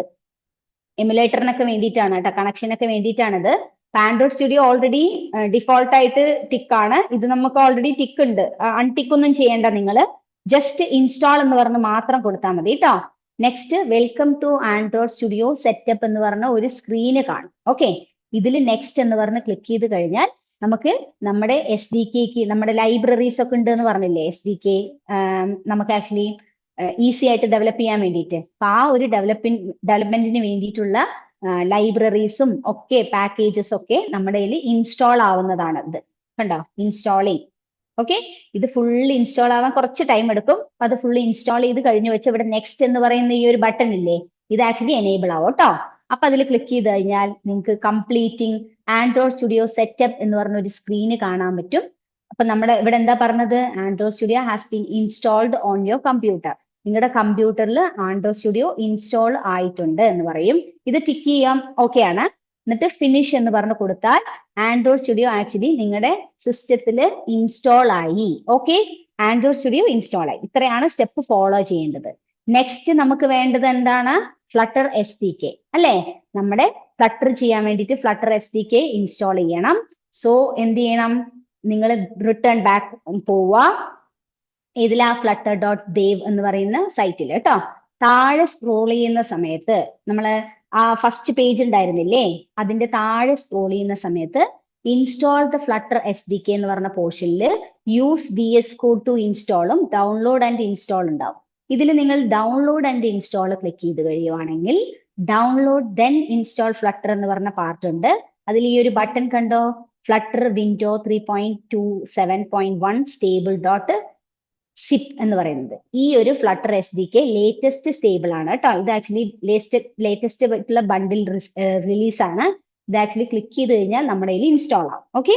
Speaker 1: എമുലേറ്ററിനൊക്കെ വേണ്ടിയിട്ടാണ് കേട്ടോ, കണക്ഷനൊക്കെ വേണ്ടിയിട്ടാണിത്. ആൻഡ്രോയിഡ് സ്റ്റുഡിയോ ഓൾറെഡി ഡിഫോൾട്ട് ആയിട്ട് ടിക്ക് ആണ്. ഇത് നമുക്ക് ഓൾറെഡി ടിക്ക് ഉണ്ട്, അൺടിക്ക് ഒന്നും ചെയ്യേണ്ട. നിങ്ങൾ ജസ്റ്റ് ഇൻസ്റ്റാൾ എന്ന് പറഞ്ഞ് മാത്രം കൊടുത്താൽ മതി കേട്ടോ. Next welcome to Android Studio setup എന്ന് പറഞ്ഞ ഒരു സ്ക്രീന് കാണും. ഓക്കെ, ഇതിൽ നെക്സ്റ്റ് എന്ന് പറഞ്ഞ് ക്ലിക്ക് ചെയ്ത് കഴിഞ്ഞാൽ നമുക്ക് നമ്മുടെ SDK നമ്മുടെ ലൈബ്രറീസ് ഒക്കെ ഉണ്ട് എന്ന് പറഞ്ഞില്ലേ, SDK നമുക്ക് ആക്ച്വലി ഈസി ആയിട്ട് ഡെവലപ്പ് ചെയ്യാൻ വേണ്ടിയിട്ട്. അപ്പൊ ആ ഒരു ഡെവലപ്മെന്റിന് വേണ്ടിയിട്ടുള്ള ലൈബ്രറീസും ഒക്കെ പാക്കേജസ് ഒക്കെ നമ്മുടെ കയ്യിൽ ഇൻസ്റ്റാൾ ആവുന്നതാണ്. ഇത് കണ്ടോ, ഇൻസ്റ്റാളിങ്. ഓക്കെ, ഇത് ഫുൾ ഇൻസ്റ്റാൾ ആവാൻ കുറച്ച് ടൈം എടുക്കും. അപ്പൊ അത് ഫുൾ ഇൻസ്റ്റാൾ ചെയ്ത് കഴിഞ്ഞ് വെച്ച് ഇവിടെ നെക്സ്റ്റ് എന്ന് പറയുന്ന ഈ ഒരു ബട്ടൺ ഇല്ലേ, ഇത് ആക്ച്വലി എനേബിൾ ആവും കേട്ടോ. അപ്പൊ അതിൽ ക്ലിക്ക് ചെയ്ത് കഴിഞ്ഞാൽ നിങ്ങൾക്ക് കംപ്ലീറ്റിംഗ് ആൻഡ്രോയിഡ് സ്റ്റുഡിയോ സെറ്റപ്പ് എന്ന് പറഞ്ഞ ഒരു സ്ക്രീന് കാണാൻ പറ്റും. അപ്പൊ നമ്മുടെ ഇവിടെ എന്താ പറഞ്ഞത്, Android studio has been installed on your computer. നിങ്ങളുടെ കമ്പ്യൂട്ടറിൽ ആൻഡ്രോയിഡ് സ്റ്റുഡിയോ ഇൻസ്റ്റാൾ ആയിട്ടുണ്ട് എന്ന് പറയും. ഇത് ടിക്ക് ചെയ്യാം, ഓക്കെ ആണ്. എന്നിട്ട് ഫിനിഷ് എന്ന് പറഞ്ഞ് കൊടുത്താൽ ആൻഡ്രോയിഡ് സ്റ്റുഡിയോ ആക്ച്വലി നിങ്ങളുടെ സിസ്റ്റത്തിൽ ഇൻസ്റ്റാൾ ആയി. ഓക്കെ, ആൻഡ്രോയിഡ് സ്റ്റുഡിയോ ഇൻസ്റ്റാൾ ആയി. ഇത്രയാണ് സ്റ്റെപ്പ് ഫോളോ ചെയ്യേണ്ടത്. നെക്സ്റ്റ് നമുക്ക് വേണ്ടത് എന്താണ്, ഫ്ലട്ടർ SDK അല്ലേ. നമ്മുടെ ഫ്ലട്ടർ ചെയ്യാൻ വേണ്ടിയിട്ട് ഫ്ലട്ടർ SDK ഇൻസ്റ്റാൾ ചെയ്യണം. സോ എന്ത് ചെയ്യണം, നിങ്ങൾ റിട്ടേൺ ബാക്ക് പോവുക. ഇതിലാ flutter.dev എന്ന് പറയുന്ന സൈറ്റിൽ കേട്ടോ. താഴെ സ്ക്രോൾ ചെയ്യുന്ന സമയത്ത് നമ്മള് ആ ഫസ്റ്റ് പേജ് ഉണ്ടായിരുന്നില്ലേ, അതിന്റെ താഴെ സ്ക്രോൾ ചെയ്യുന്ന സമയത്ത് ഇൻസ്റ്റാൾ ദ ഫ്ലട്ടർ SDK എന്ന് പറഞ്ഞ പോർഷനിൽ യൂസ് VS Code ടു ഇൻസ്റ്റാളും ഡൗൺലോഡ് ആൻഡ് ഇൻസ്റ്റാൾ ഉണ്ടാവും. ഇതിൽ നിങ്ങൾ ഡൗൺലോഡ് ആൻഡ് ഇൻസ്റ്റാൾ ക്ലിക്ക് ചെയ്ത് കഴിയുവാണെങ്കിൽ ഡൗൺലോഡ് ദെൻ ഇൻസ്റ്റാൾ ഫ്ലട്ടർ എന്ന് പറഞ്ഞ പാർട്ട് ഉണ്ട്. അതിൽ ഈ ഒരു ബട്ടൺ കണ്ടോ, Flutter window 3.27.1 stable dot zip എന്ന് പറയുന്നത്. ഈ ഒരു ഫ്ലട്ടർ SDK ലേറ്റസ്റ്റ് സ്റ്റേബിൾ ആണ് കേട്ടോ. ഇത് ആക്ച്വലി ലേറ്റസ്റ്റ് ആയിട്ടുള്ള ബണ്ടിൽ റിലീസ് ആണ്. ഇത് ആക്ച്വലി ക്ലിക്ക് ചെയ്ത് കഴിഞ്ഞാൽ നമ്മുടെ കയ്യിൽ ഇൻസ്റ്റാൾ ആവും. ഓക്കെ,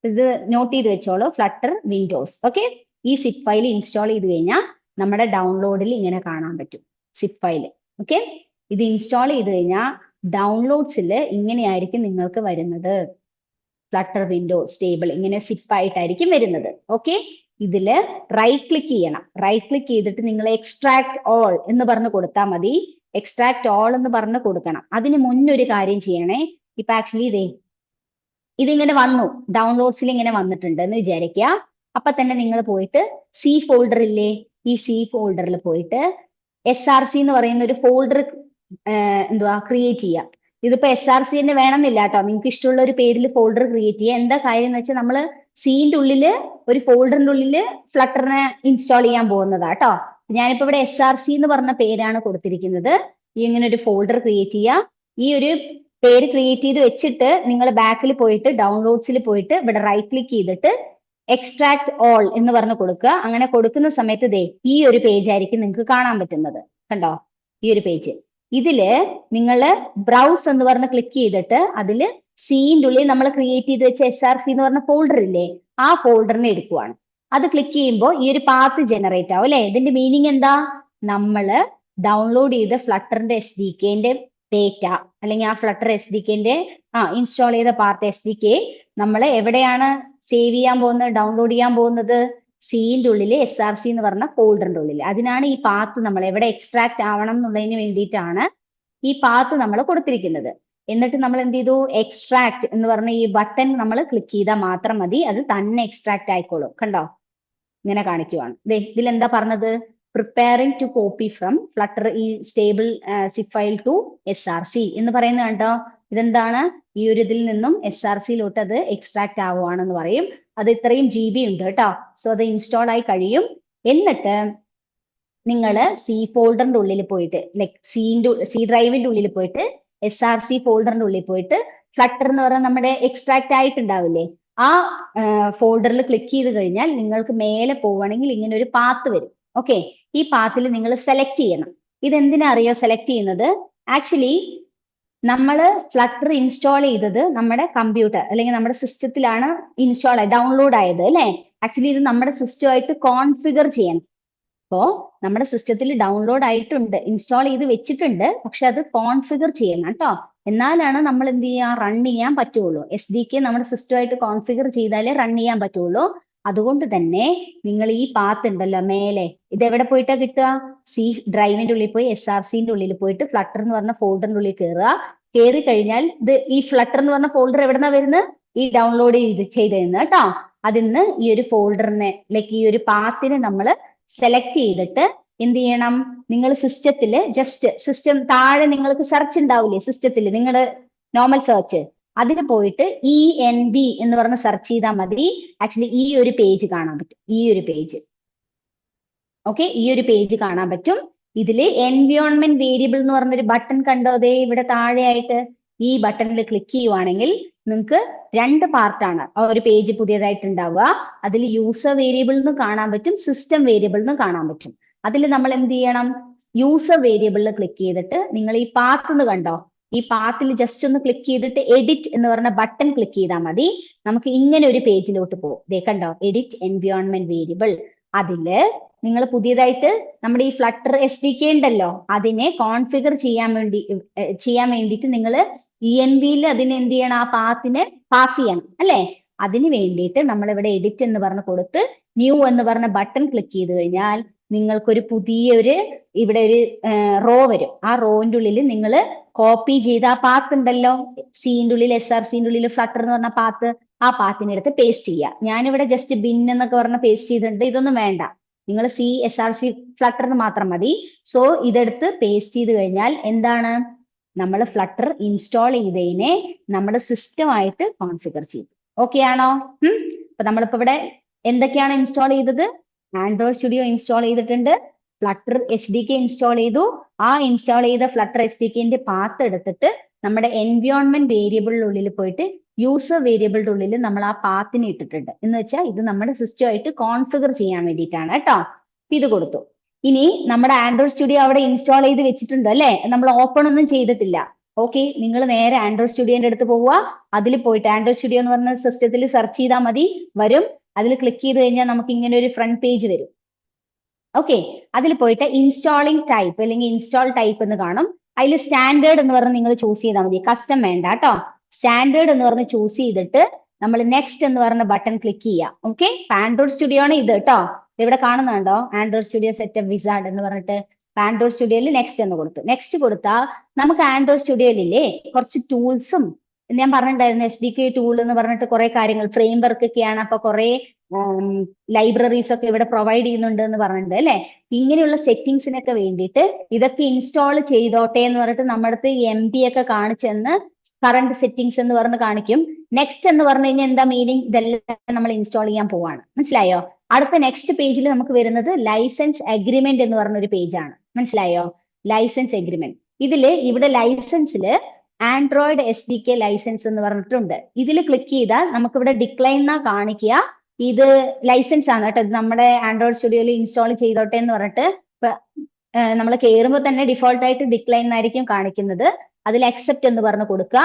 Speaker 1: ഇത് നോട്ട് ചെയ്ത് വെച്ചോളൂ, ഫ്ലട്ടർ വിൻഡോസ്. ഓക്കെ, ഈ സിപ്പ് ഫയൽ ഇൻസ്റ്റാൾ ചെയ്ത് കഴിഞ്ഞാൽ നമ്മുടെ ഡൗൺലോഡിൽ ഇങ്ങനെ കാണാൻ പറ്റും സിപ്പ് ഫയൽ. ഓക്കെ, ഇത് ഇൻസ്റ്റാൾ ചെയ്ത് കഴിഞ്ഞാൽ ഡൗൺലോഡ്സിൽ ഇങ്ങനെയായിരിക്കും നിങ്ങൾക്ക് വരുന്നത്. ഫ്ലട്ടർ വിൻഡോ സ്റ്റേബിൾ ഇങ്ങനെ സിപ്പ് ആയിട്ടായിരിക്കും വരുന്നത്. ഓക്കെ, ഇതില് റൈറ്റ് ക്ലിക്ക് ചെയ്യണം. റൈറ്റ് ക്ലിക്ക് ചെയ്തിട്ട് നിങ്ങൾ എക്സ്ട്രാക്ട് ഓൾ എന്ന് പറഞ്ഞ് കൊടുത്താൽ മതി. എക്സ്ട്രാക്ട് ഓൾ എന്ന് പറഞ്ഞ് കൊടുക്കണം. അതിന് മുന്നൊരു കാര്യം ചെയ്യണേ. ഇപ്പൊ ആക്ച്വലി ഇതിങ്ങനെ വന്നു, ഡൗൺലോഡ്സിൽ ഇങ്ങനെ വന്നിട്ടുണ്ട് എന്ന് വിചാരിക്കുക. അപ്പൊ തന്നെ നിങ്ങൾ പോയിട്ട് C ഫോൾഡർ ഇല്ലേ, ഈ C ഫോൾഡറിൽ പോയിട്ട് SRC എന്ന് പറയുന്ന ഒരു ഫോൾഡർ ക്രിയേറ്റ് ചെയ്യുക. ഇതിപ്പോ SRC തന്നെ വേണമെന്നില്ല കേട്ടോ, നിങ്ങൾക്ക് ഇഷ്ടമുള്ള ഒരു പേരിൽ ഫോൾഡർ ക്രിയേറ്റ് ചെയ്യുക. എന്താ കാര്യം എന്ന് വെച്ചാൽ നമ്മള് സീന്റെ ഉള്ളില് ഒരു ഫോൾഡറിന്റെ ഉള്ളില് ഫ്ലട്ടറിനെ ഇൻസ്റ്റാൾ ചെയ്യാൻ പോകുന്നതാ കേട്ടോ. ഞാനിപ്പോ ഇവിടെ SRC എന്ന് പറഞ്ഞ പേരാണ് കൊടുത്തിരിക്കുന്നത്. ഈ ഇങ്ങനെ ഒരു ഫോൾഡർ ക്രിയേറ്റ് ചെയ്യുക. ഈ ഒരു പേര് ക്രിയേറ്റ് ചെയ്ത് വെച്ചിട്ട് നിങ്ങൾ ബാക്കിൽ പോയിട്ട് ഡൗൺലോഡ്സിൽ പോയിട്ട് ഇവിടെ റൈറ്റ് ക്ലിക്ക് ചെയ്തിട്ട് എക്സ്ട്രാക്ട് ഓൾ എന്ന് പറഞ്ഞ് കൊടുക്കുക. അങ്ങനെ കൊടുക്കുന്ന സമയത്ത് ഈ ഒരു പേജ് ആയിരിക്കും നിങ്ങൾക്ക് കാണാൻ പറ്റുന്നത്. കണ്ടോ, ഈ ഒരു പേജ്. ഇതില് നിങ്ങൾ ബ്രൗസ് എന്ന് പറഞ്ഞ് ക്ലിക്ക് ചെയ്തിട്ട് അതില് സീന്റെ ഉള്ളിൽ നമ്മൾ ക്രിയേറ്റ് ചെയ്ത് വെച്ച SRC എന്ന് പറഞ്ഞ ഫോൾഡർ ഇല്ലേ, ആ ഫോൾഡറിനെ എടുക്കുവാണ്. അത് ക്ലിക്ക് ചെയ്യുമ്പോൾ ഈ ഒരു പാത്ത് ജനറേറ്റ് ആവും അല്ലെ. ഇതിന്റെ മീനിങ് എന്താ, നമ്മള് ഡൗൺലോഡ് ചെയ്ത ഫ്ലട്ടറിന്റെ SDKന്റെ ഡേറ്റ അല്ലെങ്കിൽ ആ ഫ്ലട്ടർ SDKന്റെ ഇൻസ്റ്റാൾ ചെയ്ത പാർട്ട് SDK നമ്മൾ എവിടെയാണ് സേവ് ചെയ്യാൻ പോകുന്നത്, ഡൗൺലോഡ് ചെയ്യാൻ പോകുന്നത്, സീന്റെ ഉള്ളിൽ SRC എന്ന് പറഞ്ഞ ഫോൾഡറിന്റെ ഉള്ളിൽ. അതിനാണ് ഈ പാത്ത് നമ്മൾ എവിടെ എക്സ്ട്രാക്ട് ആവണം എന്നുള്ളതിന് വേണ്ടിയിട്ടാണ് ഈ പാത്ത് നമ്മൾ കൊടുത്തിരിക്കുന്നത്. എന്നിട്ട് നമ്മൾ എന്ത് ചെയ്തു, എക്സ്ട്രാക്ട് എന്ന് പറഞ്ഞ ഈ ബട്ടൺ നമ്മൾ ക്ലിക്ക് ചെയ്താൽ മാത്രം മതി, അത് തന്നെ എക്സ്ട്രാക്ട് ആയിക്കോളും. കണ്ടോ, ഇങ്ങനെ കാണിക്കുവാണ്. ഇതിൽ എന്താ പറഞ്ഞത്, preparing to copy from Flutter ഈ stable zip file to SRC എന്ന് പറയുന്നത് കണ്ടോ. ഇതെന്താണ്, ഈ ഒരു ഇതിൽ നിന്നും SRCയിലോട്ട് അത് എക്സ്ട്രാക്ട് ആവുകയാണെന്ന് പറയും. അത് ഇത്രയും GB ഉണ്ട് കേട്ടോ. സോ അത് ഇൻസ്റ്റാൾ ആയി കഴിയും. എന്നിട്ട് നിങ്ങൾ C ഫോൾഡറിന്റെ ഉള്ളിൽ പോയിട്ട് ലൈക് C ഡ്രൈവിന്റെ ഉള്ളിൽ പോയിട്ട് SRC ഫോൾഡറിന്റെ ഉള്ളിൽ പോയിട്ട് ഫ്ലട്ടർ എന്ന് പറയുന്ന നമ്മുടെ എക്സ്ട്രാക്ട് ആയിട്ടുണ്ടാവില്ലേ, ആ ഫോൾഡറിൽ ക്ലിക്ക് ചെയ്ത് കഴിഞ്ഞാൽ നിങ്ങൾക്ക് മേലെ പോവുകയാണെങ്കിൽ ഇങ്ങനെ ഒരു പാത്ത് വരും. ഓക്കെ, ഈ പാത്തിൽ നിങ്ങൾ സെലക്ട് ചെയ്യണം. ഇതെന്തിനാ അറിയോ സെലക്ട് ചെയ്യുന്നത്, ആക്ച്വലി നമ്മൾ ഫ്ലട്ടർ ഇൻസ്റ്റാൾ ചെയ്തത് നമ്മുടെ കമ്പ്യൂട്ടർ അല്ലെങ്കിൽ നമ്മുടെ സിസ്റ്റത്തിലാണ് ഇൻസ്റ്റാൾ ഡൗൺലോഡ് ആയത് അല്ലെ. ആക്ച്വലി ഇത് നമ്മുടെ സിസ്റ്റമായിട്ട് കോൺഫിഗർ ചെയ്യണം. അപ്പോ നമ്മുടെ സിസ്റ്റത്തിൽ ഡൗൺലോഡ് ആയിട്ടുണ്ട്, ഇൻസ്റ്റാൾ ചെയ്ത് വെച്ചിട്ടുണ്ട്, പക്ഷെ അത് കോൺഫിഗർ ചെയ്യണം കേട്ടോ. എന്നാലാണ് നമ്മൾ എന്ത് ചെയ്യാൻ റൺ ചെയ്യാൻ പറ്റുള്ളൂ. SDK നമ്മുടെ സിസ്റ്റമായിട്ട് കോൺഫിഗർ ചെയ്താലേ റൺ ചെയ്യാൻ പറ്റുള്ളൂ. അതുകൊണ്ട് തന്നെ നിങ്ങൾ ഈ പാത്ത് ഉണ്ടല്ലോ മേലെ, ഇത് എവിടെ പോയിട്ടാ കിട്ടുക, C ഡ്രൈവിന്റെ ഉള്ളിൽ പോയി SRCന്റെ ഉള്ളിൽ പോയിട്ട് ഫ്ലട്ടർ എന്ന് പറഞ്ഞ ഫോൾഡറിന്റെ ഉള്ളിൽ കയറുക. കയറി കഴിഞ്ഞാൽ ഇത് ഈ ഫ്ലട്ടർ എന്ന് പറഞ്ഞ ഫോൾഡർ എവിടെന്നാ വരുന്നത്, ഈ ഡൗൺലോഡ് ചെയ്തിരുന്നത് കേട്ടോ. അതിന്ന് ഈ ഒരു ഫോൾഡറിനെ ലൈക്ക് ഈ ഒരു പാത്തിനെ നമ്മൾ സെലക്ട് ചെയ്തിട്ട് എന്ത് ചെയ്യണം? നിങ്ങൾ സിസ്റ്റത്തില് ജസ്റ്റ് സിസ്റ്റം താഴെ നിങ്ങൾക്ക് സെർച്ച് ഉണ്ടാവില്ലേ സിസ്റ്റത്തിൽ, നിങ്ങളുടെ നോർമൽ സെർച്ച്, അതിൽ പോയിട്ട് ENV എന്ന് പറഞ്ഞ് സെർച്ച് ചെയ്താൽ മതി. ആക്ച്വലി ഈ ഒരു പേജ് കാണാൻ പറ്റും, ഈ ഒരു പേജ്. ഓക്കെ, ഈ ഒരു പേജ് കാണാൻ പറ്റും. ഇതില് എൻവയോൺമെന്റ് വേരിയബിൾ എന്ന് പറഞ്ഞൊരു ബട്ടൺ കണ്ടോ? ദേ ഇവിടെ താഴെയായിട്ട് ഈ ബട്ടണിൽ ക്ലിക്ക് ചെയ്യുവാണെങ്കിൽ നിങ്ങൾക്ക് രണ്ട് പാർട്ടാണ് ആ ഒരു പേജ് പുതിയതായിട്ട് ഉണ്ടാവുക. അതിൽ യൂസർ വേരിയബിൾ എന്ന് കാണാൻ പറ്റും, സിസ്റ്റം വേരിയബിൾ എന്ന് കാണാൻ പറ്റും. അതിൽ നമ്മൾ എന്ത് ചെയ്യണം? യൂസർ വേരിയബിളിൽ ക്ലിക്ക് ചെയ്തിട്ട് നിങ്ങൾ ഈ പാത്ത് എന്ന് കണ്ടോ? ഈ പാത്തിൽ ജസ്റ്റ് ഒന്ന് ക്ലിക്ക് ചെയ്തിട്ട് എഡിറ്റ് എന്ന് പറഞ്ഞ ബട്ടൺ ക്ലിക്ക് ചെയ്താൽ മതി. നമുക്ക് ഇങ്ങനെ ഒരു പേജിലോട്ട് പോകും. ദേ കണ്ടോ? Edit environment variable. അതില് നിങ്ങൾ പുതിയതായിട്ട് നമ്മുടെ ഈ ഫ്ലട്ടർ SDK ഉണ്ടല്ലോ, അതിനെ കോൺഫിഗർ ചെയ്യാൻ വേണ്ടിയിട്ട് നിങ്ങൾ ENVയിൽ അതിനെ എന്ത് ചെയ്യണം? ആ പാത്തിനെ പാസ് ചെയ്യണം അല്ലേ? അതിന് വേണ്ടിയിട്ട് നമ്മൾ ഇവിടെ എഡിറ്റ് എന്ന് പറഞ്ഞ് കൊടുത്ത് ന്യൂ എന്ന് പറഞ്ഞ ബട്ടൺ ക്ലിക്ക് ചെയ്ത് കഴിഞ്ഞാൽ നിങ്ങൾക്കൊരു പുതിയൊരു ഇവിടെ ഒരു റോ വരും. ആ റോന്റെ ഉള്ളിൽ നിങ്ങൾ കോപ്പി ചെയ്ത ആ പാത്ത് ഉണ്ടല്ലോ, സിന്റെ ഉള്ളിൽ SRCന്റെ ഉള്ളിൽ ഫ്ലട്ടർ എന്ന് പറഞ്ഞ പാത്ത്, ആ പാത്തിനെ എടുത്ത് പേസ്റ്റ് ചെയ്യുക. ഞാനിവിടെ ജസ്റ്റ് ബിൻ എന്നൊക്കെ പറഞ്ഞ പേസ്റ്റ് ചെയ്തിട്ടുണ്ട്. ഇതൊന്നും വേണ്ട, നിങ്ങൾ SRC ഫ്ലട്ടറിന് മാത്രം മതി. സോ ഇതെടുത്ത് പേസ്റ്റ് ചെയ്ത് കഴിഞ്ഞാൽ എന്താണ്? നമ്മൾ ഫ്ലട്ടർ ഇൻസ്റ്റാൾ ചെയ്തതിനെ നമ്മുടെ സിസ്റ്റം ആയിട്ട് കോൺഫിഗർ ചെയ്തു. ഓക്കെ ആണോ? അപ്പൊ നമ്മളിപ്പോ ഇവിടെ എന്തൊക്കെയാണ് ഇൻസ്റ്റാൾ ചെയ്തത്? ആൻഡ്രോയിഡ് സ്റ്റുഡിയോ ഇൻസ്റ്റാൾ ചെയ്തിട്ടുണ്ട്, ഫ്ലട്ടർ SDK ഇൻസ്റ്റാൾ ചെയ്തു. ആ ഇൻസ്റ്റാൾ ചെയ്ത ഫ്ലട്ടർ SDKന്റെ പാത്ത് എടുത്തിട്ട് നമ്മുടെ എൻവയോൺമെന്റ് വേരിയബിളിനുള്ളിൽ പോയിട്ട് യൂസർ വേരിയബിളിന്റെ ഉള്ളിൽ നമ്മൾ ആ പാത്തിനെ ഇട്ടിട്ടുണ്ട്. എന്ന് വെച്ചാൽ ഇത് നമ്മുടെ സിസ്റ്റം ആയിട്ട് കോൺഫിഗർ ചെയ്യാൻ വേണ്ടിയിട്ടാണ് കേട്ടോ. ഇത് കൊടുത്തു. ഇനി നമ്മുടെ ആൻഡ്രോയിഡ് സ്റ്റുഡിയോ അവിടെ ഇൻസ്റ്റാൾ ചെയ്ത് വെച്ചിട്ടുണ്ട് അല്ലെ, നമ്മൾ ഓപ്പൺ ഒന്നും ചെയ്തിട്ടില്ല. ഓക്കെ, നിങ്ങൾ നേരെ ആൻഡ്രോയിഡ് സ്റ്റുഡിയോന്റെ അടുത്ത് പോവുക. അതിൽ പോയിട്ട് ആൻഡ്രോയിഡ് സ്റ്റുഡിയോ എന്ന് പറഞ്ഞ സിസ്റ്റത്തിൽ സെർച്ച് ചെയ്താൽ മതി, വരും. അതിൽ ക്ലിക്ക് ചെയ്ത് കഴിഞ്ഞാൽ നമുക്ക് ഇങ്ങനെ ഒരു ഫ്രണ്ട് പേജ് വരും. ഓക്കെ, അതിൽ പോയിട്ട് ഇൻസ്റ്റാളിംഗ് ടൈപ്പ് അല്ലെങ്കിൽ ഇൻസ്റ്റാൾ ടൈപ്പ് എന്ന് കാണും. അതിൽ സ്റ്റാൻഡേർഡ് എന്ന് പറഞ്ഞ് നിങ്ങൾ ചൂസ് ചെയ്താൽ മതി, കസ്റ്റം വേണ്ട കേട്ടോ. സ്റ്റാൻഡേർഡ് എന്ന് പറഞ്ഞ് ചൂസ് ചെയ്തിട്ട് നമ്മൾ നെക്സ്റ്റ് എന്ന് പറഞ്ഞ ബട്ടൺ ക്ലിക്ക് ചെയ്യാം. ഓക്കെ, ആൻഡ്രോയിഡ് സ്റ്റുഡിയോ ആണ് ഇത് കേട്ടോ. ഇവിടെ കാണുന്നുണ്ടോ? ആൻഡ്രോയിഡ് സ്റ്റുഡിയോ സെറ്റപ്പ് വിസാർഡ് എന്ന് പറഞ്ഞിട്ട് ആൻഡ്രോയിഡ് സ്റ്റുഡിയോയിൽ നെക്സ്റ്റ് എന്ന് കൊടുത്തു. നെക്സ്റ്റ് കൊടുത്താൽ നമുക്ക് ആൻഡ്രോയിഡ് സ്റ്റുഡിയോയിലില്ലേ കുറച്ച് ടൂൾസും ഞാൻ പറഞ്ഞിട്ടുണ്ടായിരുന്നു, SDK ടൂൾ എന്ന് പറഞ്ഞിട്ട് കുറെ കാര്യങ്ങൾ, ഫ്രെയിം വർക്ക് ഒക്കെയാണ്. അപ്പൊ കുറെ ലൈബ്രറീസ് ഒക്കെ ഇവിടെ പ്രൊവൈഡ് ചെയ്യുന്നുണ്ട് എന്ന് പറഞ്ഞിട്ടുണ്ട് അല്ലെ. ഇങ്ങനെയുള്ള സെറ്റിംഗ്സിനൊക്കെ വേണ്ടിയിട്ട് ഇതൊക്കെ ഇൻസ്റ്റാൾ ചെയ്തോട്ടെ എന്ന് പറഞ്ഞിട്ട് നമ്മുടെ അടുത്ത് MB ഒക്കെ കാണിച്ചെന്ന് കറണ്ട് സെറ്റിംഗ്സ് എന്ന് പറഞ്ഞ് കാണിക്കും. നെക്സ്റ്റ് എന്ന് പറഞ്ഞു കഴിഞ്ഞാൽ എന്താ മീനിങ്? ഇതെല്ലാം നമ്മൾ ഇൻസ്റ്റാൾ ചെയ്യാൻ പോവാണ്. മനസ്സിലായോ? അടുത്ത നെക്സ്റ്റ് പേജിൽ നമുക്ക് വരുന്നത് ലൈസൻസ് അഗ്രിമെന്റ് എന്ന് പറഞ്ഞൊരു പേജാണ്. മനസ്സിലായോ? Licence agreement. ഇവിടെ ലൈസൻസിൽ ആൻഡ്രോയിഡ് SDK ലൈസൻസ് എന്ന് പറഞ്ഞിട്ടുണ്ട്. ഇതിൽ ക്ലിക്ക് ചെയ്താൽ നമുക്ക് ഇവിടെ ഡിക്ലൈൻ എന്നാ കാണിക്കുക. ഇത് ലൈസൻസ് ആണ് കേട്ടോ. ഇത് നമ്മുടെ ആൻഡ്രോയിഡ് സ്റ്റുഡിയോയിൽ ഇൻസ്റ്റാൾ ചെയ്തോട്ടെ എന്ന് പറഞ്ഞിട്ട് നമ്മൾ കയറുമ്പോൾ തന്നെ ഡിഫോൾട്ട് ആയിട്ട് ഡിക്ലൈൻ എന്നായിരിക്കും കാണിക്കുന്നത്. അതിൽ അക്സെപ്റ്റ് എന്ന് പറഞ്ഞ് കൊടുക്കുക.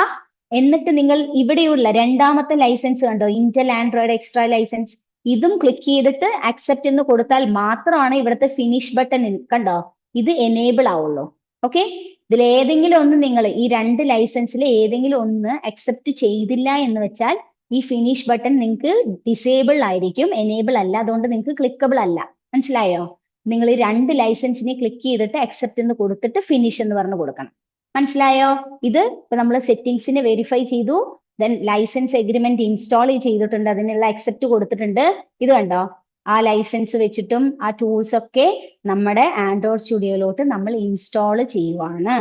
Speaker 1: എന്നിട്ട് നിങ്ങൾ ഇവിടെയുള്ള രണ്ടാമത്തെ ലൈസൻസ് കണ്ടോ, ഇന്റൽ ആൻഡ്രോയിഡ് എക്സ്ട്രാ ലൈസൻസ്, ഇതും ക്ലിക്ക് ചെയ്തിട്ട് അക്സെപ്റ്റ് എന്ന് കൊടുത്താൽ മാത്രമാണ് ഇവിടുത്തെ ഫിനിഷ് ബട്ടൺ കണ്ടോ ഇത് എനേബിൾ ആവുള്ളൂ. ഓക്കെ, ഇതിൽ ഏതെങ്കിലും ഒന്ന് നിങ്ങൾ ഈ രണ്ട് ലൈസൻസിൽ ഏതെങ്കിലും ഒന്ന് അക്സെപ്റ്റ് ചെയ്തില്ല എന്ന് വെച്ചാൽ ഈ ഫിനിഷ് ബട്ടൺ നിങ്ങൾക്ക് ഡിസേബിൾ ആയിരിക്കും, എനേബിൾ അല്ല. അതുകൊണ്ട് നിങ്ങൾക്ക് ക്ലിക്കബിൾ അല്ല. മനസ്സിലായോ? നിങ്ങൾ ഈ രണ്ട് ലൈസൻസിനെ ക്ലിക്ക് ചെയ്തിട്ട് അക്സെപ്റ്റ് എന്ന് കൊടുത്തിട്ട് ഫിനിഷ് എന്ന് പറഞ്ഞു കൊടുക്കണം. മനസ്സിലായോ? ഇത് ഇപ്പൊ നമ്മൾ സെറ്റിംഗ്സിനെ വെരിഫൈ ചെയ്തു, ദെൻ ലൈസൻസ് എഗ്രിമെന്റ് ഇൻസ്റ്റാൾ ചെയ്തിട്ടുണ്ട്, അതിനുള്ള അക്സെപ്റ്റ് കൊടുത്തിട്ടുണ്ട്. ഇത് കണ്ടോ, ആ ലൈസൻസ് വെച്ചിട്ടും ആ ടൂൾസ് ഒക്കെ നമ്മുടെ ആൻഡ്രോയിഡ് സ്റ്റുഡിയോയിലോട്ട് നമ്മൾ ഇൻസ്റ്റാൾ ചെയ്യുവാണ്.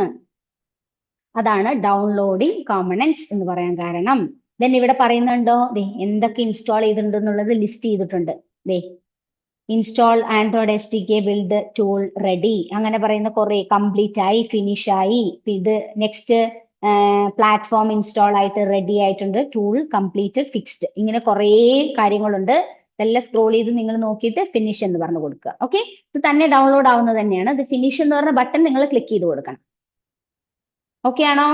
Speaker 1: അതാണ് ഡൗൺലോഡിങ് കോമ്പണൻസ് എന്ന് പറയാൻ കാരണം. ദെൻ ഇവിടെ പറയുന്നുണ്ടോ എന്തൊക്കെ ഇൻസ്റ്റാൾ ചെയ്തിട്ടുണ്ട് എന്നുള്ളത് ലിസ്റ്റ് ചെയ്തിട്ടുണ്ട്. Install Android SDK build tool ready, അങ്ങനെ പറയുന്ന കുറെ കംപ്ലീറ്റ് ആയി, ഫിനിഷ് ആയി. ഇത് നെക്സ്റ്റ് പ്ലാറ്റ്ഫോം ഇൻസ്റ്റാൾ ആയിട്ട് റെഡി ആയിട്ടുണ്ട്, ടൂൾ കംപ്ലീറ്റഡ് ഫിക്സ്ഡ്, ഇങ്ങനെ കുറെ കാര്യങ്ങളുണ്ട്. ഇതെല്ലാം സ്ക്രോൾ ചെയ്ത് നിങ്ങൾ നോക്കിയിട്ട് ഫിനിഷ് എന്ന് പറഞ്ഞു കൊടുക്കുക. ഓക്കെ, ഇത് തന്നെ ഡൗൺലോഡ് ആവുന്നത് തന്നെയാണ്. ഇത് ഫിനിഷ് എന്ന് പറഞ്ഞ ബട്ടൺ നിങ്ങൾ ക്ലിക്ക് ചെയ്ത് കൊടുക്കണം. ഓക്കെ ആണോ?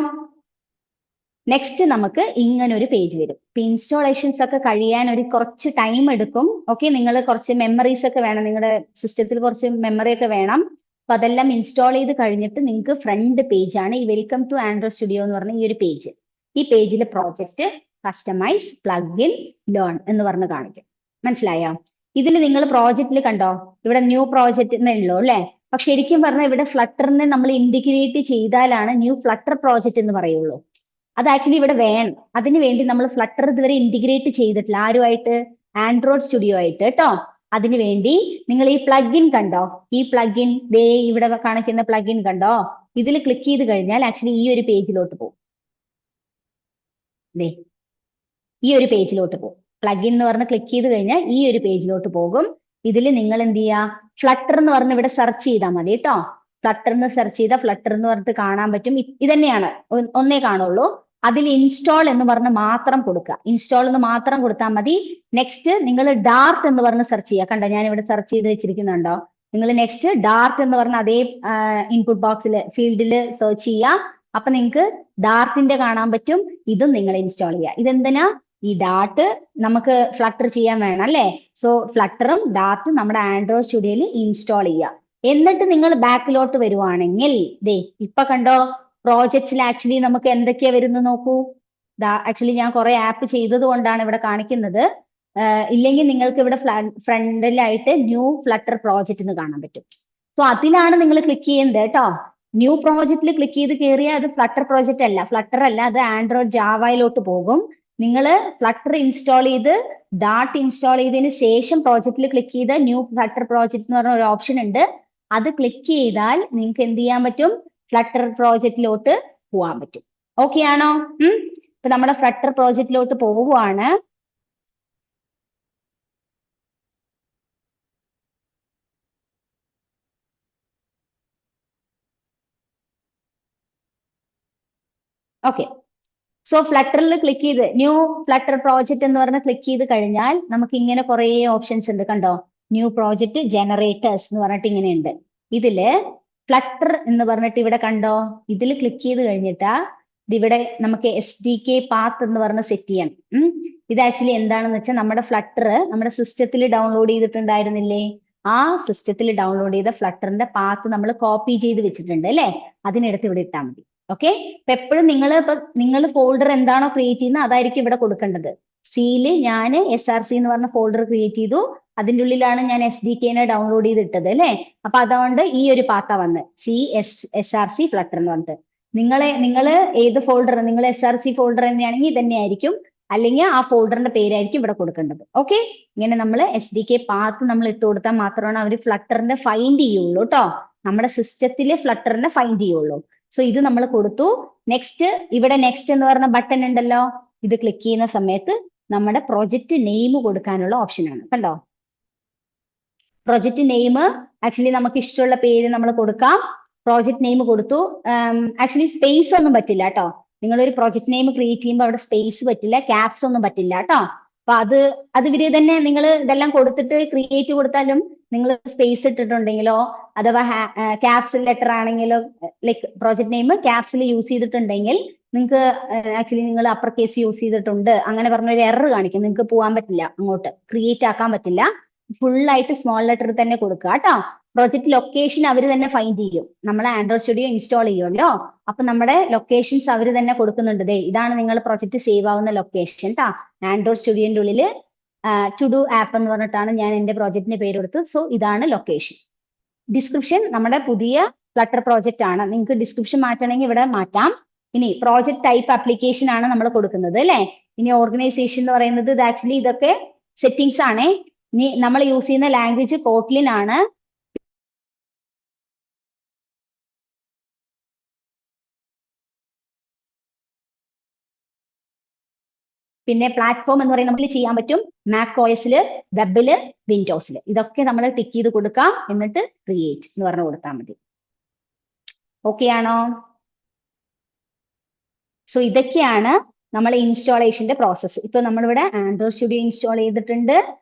Speaker 1: നെക്സ്റ്റ് നമുക്ക് ഇങ്ങനെ ഒരു പേജ് വരും. ഇപ്പൊ ഇൻസ്റ്റാളേഷൻസ് ഒക്കെ കഴിയാൻ കുറച്ച് ടൈം എടുക്കും. ഓക്കെ, നിങ്ങൾ കുറച്ച് മെമ്മറീസ് ഒക്കെ വേണം, നിങ്ങളുടെ സിസ്റ്റത്തിൽ കുറച്ച് മെമ്മറി ഒക്കെ വേണം. അപ്പൊ അതെല്ലാം ഇൻസ്റ്റാൾ ചെയ്ത് കഴിഞ്ഞിട്ട് നിങ്ങൾക്ക് ഫ്രണ്ട് പേജ് ആണ് ഈ വെൽക്കം ടു ആൻഡ്രോയിഡ് സ്റ്റുഡിയോ എന്ന് പറഞ്ഞ ഈ ഒരു പേജ്. ഈ പേജിൽ project, customise, plug in, learn എന്ന് പറഞ്ഞ് കാണിക്കും. മനസ്സിലായോ? ഇതിൽ നിങ്ങൾ പ്രോജക്റ്റിൽ കണ്ടോ ഇവിടെ ന്യൂ പ്രോജക്റ്റ് എന്നുള്ളൂ അല്ലെ. പക്ഷെ ശരിക്കും പറഞ്ഞാൽ ഇവിടെ ഫ്ലട്ടറിനെ നമ്മൾ ഇന്റഗ്രേറ്റ് ചെയ്താലാണ് ന്യൂ ഫ്ലട്ടർ പ്രോജക്റ്റ് എന്ന് പറയുള്ളൂ. അത് ആക്ച്വലി ഇവിടെ വേണം. അതിന് വേണ്ടി നമ്മൾ ഫ്ലട്ടർ ഇതുവരെ ഇന്റഗ്രേറ്റ് ചെയ്തിട്ടില്ല. ആരുമായിട്ട്? ആൻഡ്രോയിഡ് സ്റ്റുഡിയോ ആയിട്ട് കേട്ടോ. അതിനുവേണ്ടി നിങ്ങൾ ഈ പ്ലഗിൻ കണ്ടോ? ഈ പ്ലഗിൻ ദേ ഇവിടെ കാണിക്കുന്ന പ്ലഗിൻ കണ്ടോ? ഇതിൽ ക്ലിക്ക് ചെയ്ത് കഴിഞ്ഞാൽ ആക്ച്വലി ഈ ഒരു പേജിലോട്ട് പോകും. ദേ ഈ ഒരു പേജിലോട്ട് പോകും. പ്ലഗിൻ എന്ന് പറഞ്ഞ് ക്ലിക്ക് ചെയ്ത് കഴിഞ്ഞാൽ ഈ ഒരു പേജിലോട്ട് പോകും. ഇതിൽ നിങ്ങൾ എന്ത് ചെയ്യുക? ഫ്ലട്ടർ എന്ന് പറഞ്ഞ് ഇവിടെ സെർച്ച് ചെയ്താൽ മതി കേട്ടോ. ഫ്ലട്ടർ എന്ന് സെർച്ച് ചെയ്താൽ ഫ്ലട്ടർ എന്ന് പറഞ്ഞിട്ട് കാണാൻ പറ്റും. ഇതന്നെയാണ്, ഒന്നേ കാണുള്ളൂ. അതിൽ ഇൻസ്റ്റാൾ എന്ന് പറഞ്ഞ് മാത്രം കൊടുക്കുക. ഇൻസ്റ്റാൾ എന്ന് മാത്രം കൊടുത്താൽ മതി. നെക്സ്റ്റ് നിങ്ങൾ ഡാർട്ട് എന്ന് പറഞ്ഞ് സെർച്ച് ചെയ്യുക. കണ്ടോ, ഞാൻ ഇവിടെ സെർച്ച് ചെയ്ത് വെച്ചിരിക്കുന്നുണ്ടോ? നിങ്ങൾ നെക്സ്റ്റ് ഡാർട്ട് എന്ന് പറഞ്ഞ അതേ ഇൻപുട്ട് ബോക്സിൽ ഫീൽഡിൽ സെർച്ച് ചെയ്യുക. അപ്പൊ നിങ്ങൾക്ക് ഡാർട്ടിന്റെ കാണാൻ പറ്റും. ഇതും നിങ്ങൾ ഇൻസ്റ്റാൾ ചെയ്യുക. ഇതെന്തിനാ? ഈ ഡാർട്ട് നമുക്ക് ഫ്ലട്ടർ ചെയ്യാൻ വേണം അല്ലേ? സോ ഫ്ലട്ടറും ഡാർട്ടും നമ്മുടെ ആൻഡ്രോയിഡ് സ്റ്റുഡിയോയിൽ ഇൻസ്റ്റാൾ ചെയ്യുക. എന്നിട്ട് നിങ്ങൾ ബാക്കിലോട്ട് വരുവാണെങ്കിൽ ദേ ഇപ്പൊ കണ്ടോ, പ്രോജക്ട്സിൽ ആക്ച്വലി നമുക്ക് എന്തൊക്കെയാ വരുന്നത് നോക്കൂ. ആക്ച്വലി ഞാൻ കുറെ ആപ്പ് ചെയ്തത് കൊണ്ടാണ് ഇവിടെ കാണിക്കുന്നത്. ഇല്ലെങ്കിൽ നിങ്ങൾക്ക് ഇവിടെ ഫ്രണ്ടിലായിട്ട് ന്യൂ ഫ്ലട്ടർ പ്രോജക്റ്റ് എന്ന് കാണാൻ പറ്റും. സോ അതിലാണ് നിങ്ങൾ ക്ലിക്ക് ചെയ്യുന്നത് കേട്ടോ. ന്യൂ പ്രോജക്റ്റിൽ ക്ലിക്ക് ചെയ്ത് കയറിയാൽ അത് ഫ്ലട്ടർ പ്രോജക്റ്റ് അല്ല, ഫ്ലട്ടർ അല്ല, അത് ആൻഡ്രോയിഡ് ജാവയിലോട്ട് പോകും. നിങ്ങൾ ഫ്ലട്ടർ ഇൻസ്റ്റാൾ ചെയ്ത് ഡാർട്ട് ഇൻസ്റ്റാൾ ചെയ്തതിന് ശേഷം പ്രോജക്റ്റിൽ ക്ലിക്ക് ചെയ്ത് ന്യൂ ഫ്ലട്ടർ പ്രോജക്റ്റ് എന്ന് പറഞ്ഞ ഒരു ഓപ്ഷൻ ഉണ്ട്. അത് ക്ലിക്ക് ചെയ്താൽ നിങ്ങൾക്ക് എന്ത് ചെയ്യാൻ പറ്റും? ഫ്ലട്ടർ പ്രോജക്റ്റിലോട്ട് പോകാൻ പറ്റും. ഓക്കെ ആണോ? ഇപ്പൊ നമ്മുടെ ഫ്ലട്ടർ പ്രോജക്റ്റിലോട്ട് പോവുകയാണ്. ഓക്കെ, സോ ഫ്ലട്ടറിൽ ക്ലിക്ക് ചെയ്ത് ന്യൂ ഫ്ലട്ടർ പ്രോജക്റ്റ് എന്ന് പറഞ്ഞ് ക്ലിക്ക് ചെയ്ത് കഴിഞ്ഞാൽ നമുക്ക് ഇങ്ങനെ കുറെ ഓപ്ഷൻസ് ഉണ്ട്. കണ്ടോ, ന്യൂ പ്രോജക്റ്റ് ജനറേറ്റേഴ്സ് എന്ന് പറഞ്ഞിട്ട് ഇങ്ങനെ ഉണ്ട്. ഇതില് ഫ്ലട്ടർ എന്ന് പറഞ്ഞിട്ട് ഇവിടെ കണ്ടോ, ഇതിൽ ക്ലിക്ക് ചെയ്ത് കഴിഞ്ഞിട്ട് ഇവിടെ നമുക്ക് SDK പാത്ത് എന്ന് പറഞ്ഞ് സെറ്റ് ചെയ്യാം. ഇത് ആക്ച്വലി എന്താണെന്ന് വെച്ചാൽ നമ്മുടെ ഫ്ലട്ടർ നമ്മുടെ സിസ്റ്റത്തിൽ ഡൗൺലോഡ് ചെയ്തിട്ടുണ്ടായിരുന്നില്ലേ? ആ സിസ്റ്റത്തിൽ ഡൗൺലോഡ് ചെയ്ത ഫ്ലട്ടറിന്റെ പാത്ത് നമ്മൾ കോപ്പി ചെയ്ത് വെച്ചിട്ടുണ്ട് അല്ലേ? അതിനെടുത്ത് ഇവിടെ ഇട്ടാൽ മതി. ഓക്കെ, ഇപ്പൊ എപ്പോഴും നിങ്ങൾ ഫോൾഡർ എന്താണോ ക്രിയേറ്റ് ചെയ്യുന്നത് അതായിരിക്കും ഇവിടെ കൊടുക്കേണ്ടത്. സിയില് ഞാൻ SRC എന്ന് പറഞ്ഞ ഫോൾഡർ ക്രിയേറ്റ് ചെയ്തു. അതിൻ്റെ ഉള്ളിലാണ് ഞാൻ SDKനെ ഡൗൺലോഡ് ചെയ്തിട്ടത് അല്ലേ? അപ്പൊ അതുകൊണ്ട് ഈ ഒരു പാത്ത വന്ന് SRC ഫ്ലട്ടർ എന്ന് പറഞ്ഞിട്ട്. നിങ്ങൾ ഏത് ഫോൾഡർ, നിങ്ങൾ SRC ഫോൾഡർ തന്നെയാണെങ്കിൽ ഇത് തന്നെയായിരിക്കും, അല്ലെങ്കിൽ ആ ഫോൾഡറിന്റെ പേരായിരിക്കും ഇവിടെ കൊടുക്കേണ്ടത്. ഓക്കെ, ഇങ്ങനെ നമ്മൾ SDK പാത്ത് നമ്മൾ ഇട്ട് കൊടുത്താൽ മാത്രമാണ് അവർ ഫ്ലട്ടറിന്റെ ഫൈൻഡ് ചെയ്യുള്ളൂ കേട്ടോ. നമ്മുടെ സിസ്റ്റത്തിലെ ഫ്ലട്ടറിന്റെ ഫൈൻഡ് ചെയ്യുള്ളൂ. സോ ഇത് നമ്മൾ കൊടുത്തു. നെക്സ്റ്റ്, ഇവിടെ നെക്സ്റ്റ് എന്ന് പറഞ്ഞ ബട്ടൺ ഉണ്ടല്ലോ, ഇത് ക്ലിക്ക് ചെയ്യുന്ന സമയത്ത് നമ്മുടെ പ്രൊജക്റ്റ് നെയിം കൊടുക്കാനുള്ള ഓപ്ഷൻ ആണ്. കണ്ടോ, പ്രൊജക്റ്റ് നെയിം ആക്ച്വലി നമുക്ക് ഇഷ്ടമുള്ള പേര് നമ്മൾ കൊടുക്കാം. പ്രോജക്റ്റ് നെയിം കൊടുത്തു. ആക്ച്വലി സ്പേസ് ഒന്നും പറ്റില്ല കേട്ടോ. നിങ്ങളൊരു പ്രൊജക്റ്റ് നെയിം ക്രിയേറ്റ് ചെയ്യുമ്പോൾ അവിടെ സ്പേസ് പറ്റില്ല, ക്യാപ്സ് ഒന്നും പറ്റില്ല കേട്ടോ. അപ്പൊ അത് ഇവര് തന്നെ നിങ്ങൾ ഇതെല്ലാം കൊടുത്തിട്ട് ക്രിയേറ്റ് കൊടുത്താലും നിങ്ങൾ സ്പേസ് ഇട്ടിട്ടുണ്ടെങ്കിലോ അഥവാ ക്യാപ്സ് ലെറ്റർ ആണെങ്കിലോ, ലൈക്ക് പ്രോജക്റ്റ് നെയിം ക്യാപ്സിൽ യൂസ് ചെയ്തിട്ടുണ്ടെങ്കിൽ നിങ്ങൾക്ക് ആക്ച്വലി നിങ്ങൾ അപ്പർ കേസ് യൂസ് ചെയ്തിട്ടുണ്ട് അങ്ങനെ പറഞ്ഞൊരു എറർ കാണിക്കും. നിങ്ങൾക്ക് പോകാൻ പറ്റില്ല, അങ്ങോട്ട് ക്രിയേറ്റ് ആക്കാൻ പറ്റില്ല. ഫുൾ ആയിട്ട് സ്മോൾ ലെറ്റർ തന്നെ കൊടുക്കുക കേട്ടോ. പ്രൊജക്ട് ലൊക്കേഷൻ അവർ തന്നെ ഫൈൻഡ് ചെയ്യും. നമ്മൾ ആൻഡ്രോയിഡ് സ്റ്റുഡിയോ ഇൻസ്റ്റാൾ ചെയ്യുമല്ലോ, അപ്പൊ നമ്മുടെ ലൊക്കേഷൻസ് അവർ തന്നെ കൊടുക്കുന്നുണ്ട്. ദേ ഇതാണ് നിങ്ങൾ പ്രൊജക്ട് സേവ് ആവുന്ന ലൊക്കേഷൻ ട്ടാ. ആൻഡ്രോയിഡ് സ്റ്റുഡിയോന്റെ ഉള്ളിൽ ടു ഡു ആപ്പ് എന്ന് പറഞ്ഞിട്ടാണ് ഞാൻ എന്റെ പ്രോജക്റ്റിന്റെ പേര് കൊടുത്തത്. സോ ഇതാണ് ലൊക്കേഷൻ. ഡിസ്ക്രിപ്ഷൻ നമ്മുടെ പുതിയ ഫ്ലട്ടർ പ്രോജക്റ്റ് ആണ്. നിങ്ങൾക്ക് ഡിസ്ക്രിപ്ഷൻ മാറ്റണമെങ്കിൽ ഇവിടെ മാറ്റാം. ഇനി പ്രോജക്റ്റ് ടൈപ്പ് ആപ്ലിക്കേഷൻ ആണ് നമ്മൾ കൊടുക്കുന്നത് അല്ലേ? ഇനി ഓർഗനൈസേഷൻ എന്ന് പറയുന്നത് ഇത് ആക്ച്വലി ഇതൊക്കെ സെറ്റിംഗ്സ് ആണ്. ഇനി നമ്മൾ യൂസ് ചെയ്യുന്ന ലാംഗ്വേജ് കോട്ട്ലിൻ ആണ്. പിന്നെ പ്ലാറ്റ്ഫോം എന്ന് പറയുന്നത് നമുക്ക് ചെയ്യാൻ പറ്റും മാക് OSല്, വെബില്, വിൻഡോസില്. ഇതൊക്കെ നമ്മൾ ടിക്ക് ചെയ്ത് കൊടുക്കാം. എന്നിട്ട് ക്രിയേറ്റ് എന്ന് പറഞ്ഞു കൊടുത്താൽ മതി. ഓക്കെ ആണോ? സോ ഇതൊക്കെയാണ് നമ്മൾ ഇൻസ്റ്റാളേഷന്റെ പ്രോസസ്സ്. ഇപ്പൊ നമ്മളിവിടെ ആൻഡ്രോയിഡ് സ്റ്റുഡിയോ ഇൻസ്റ്റാൾ ചെയ്തിട്ടുണ്ട്,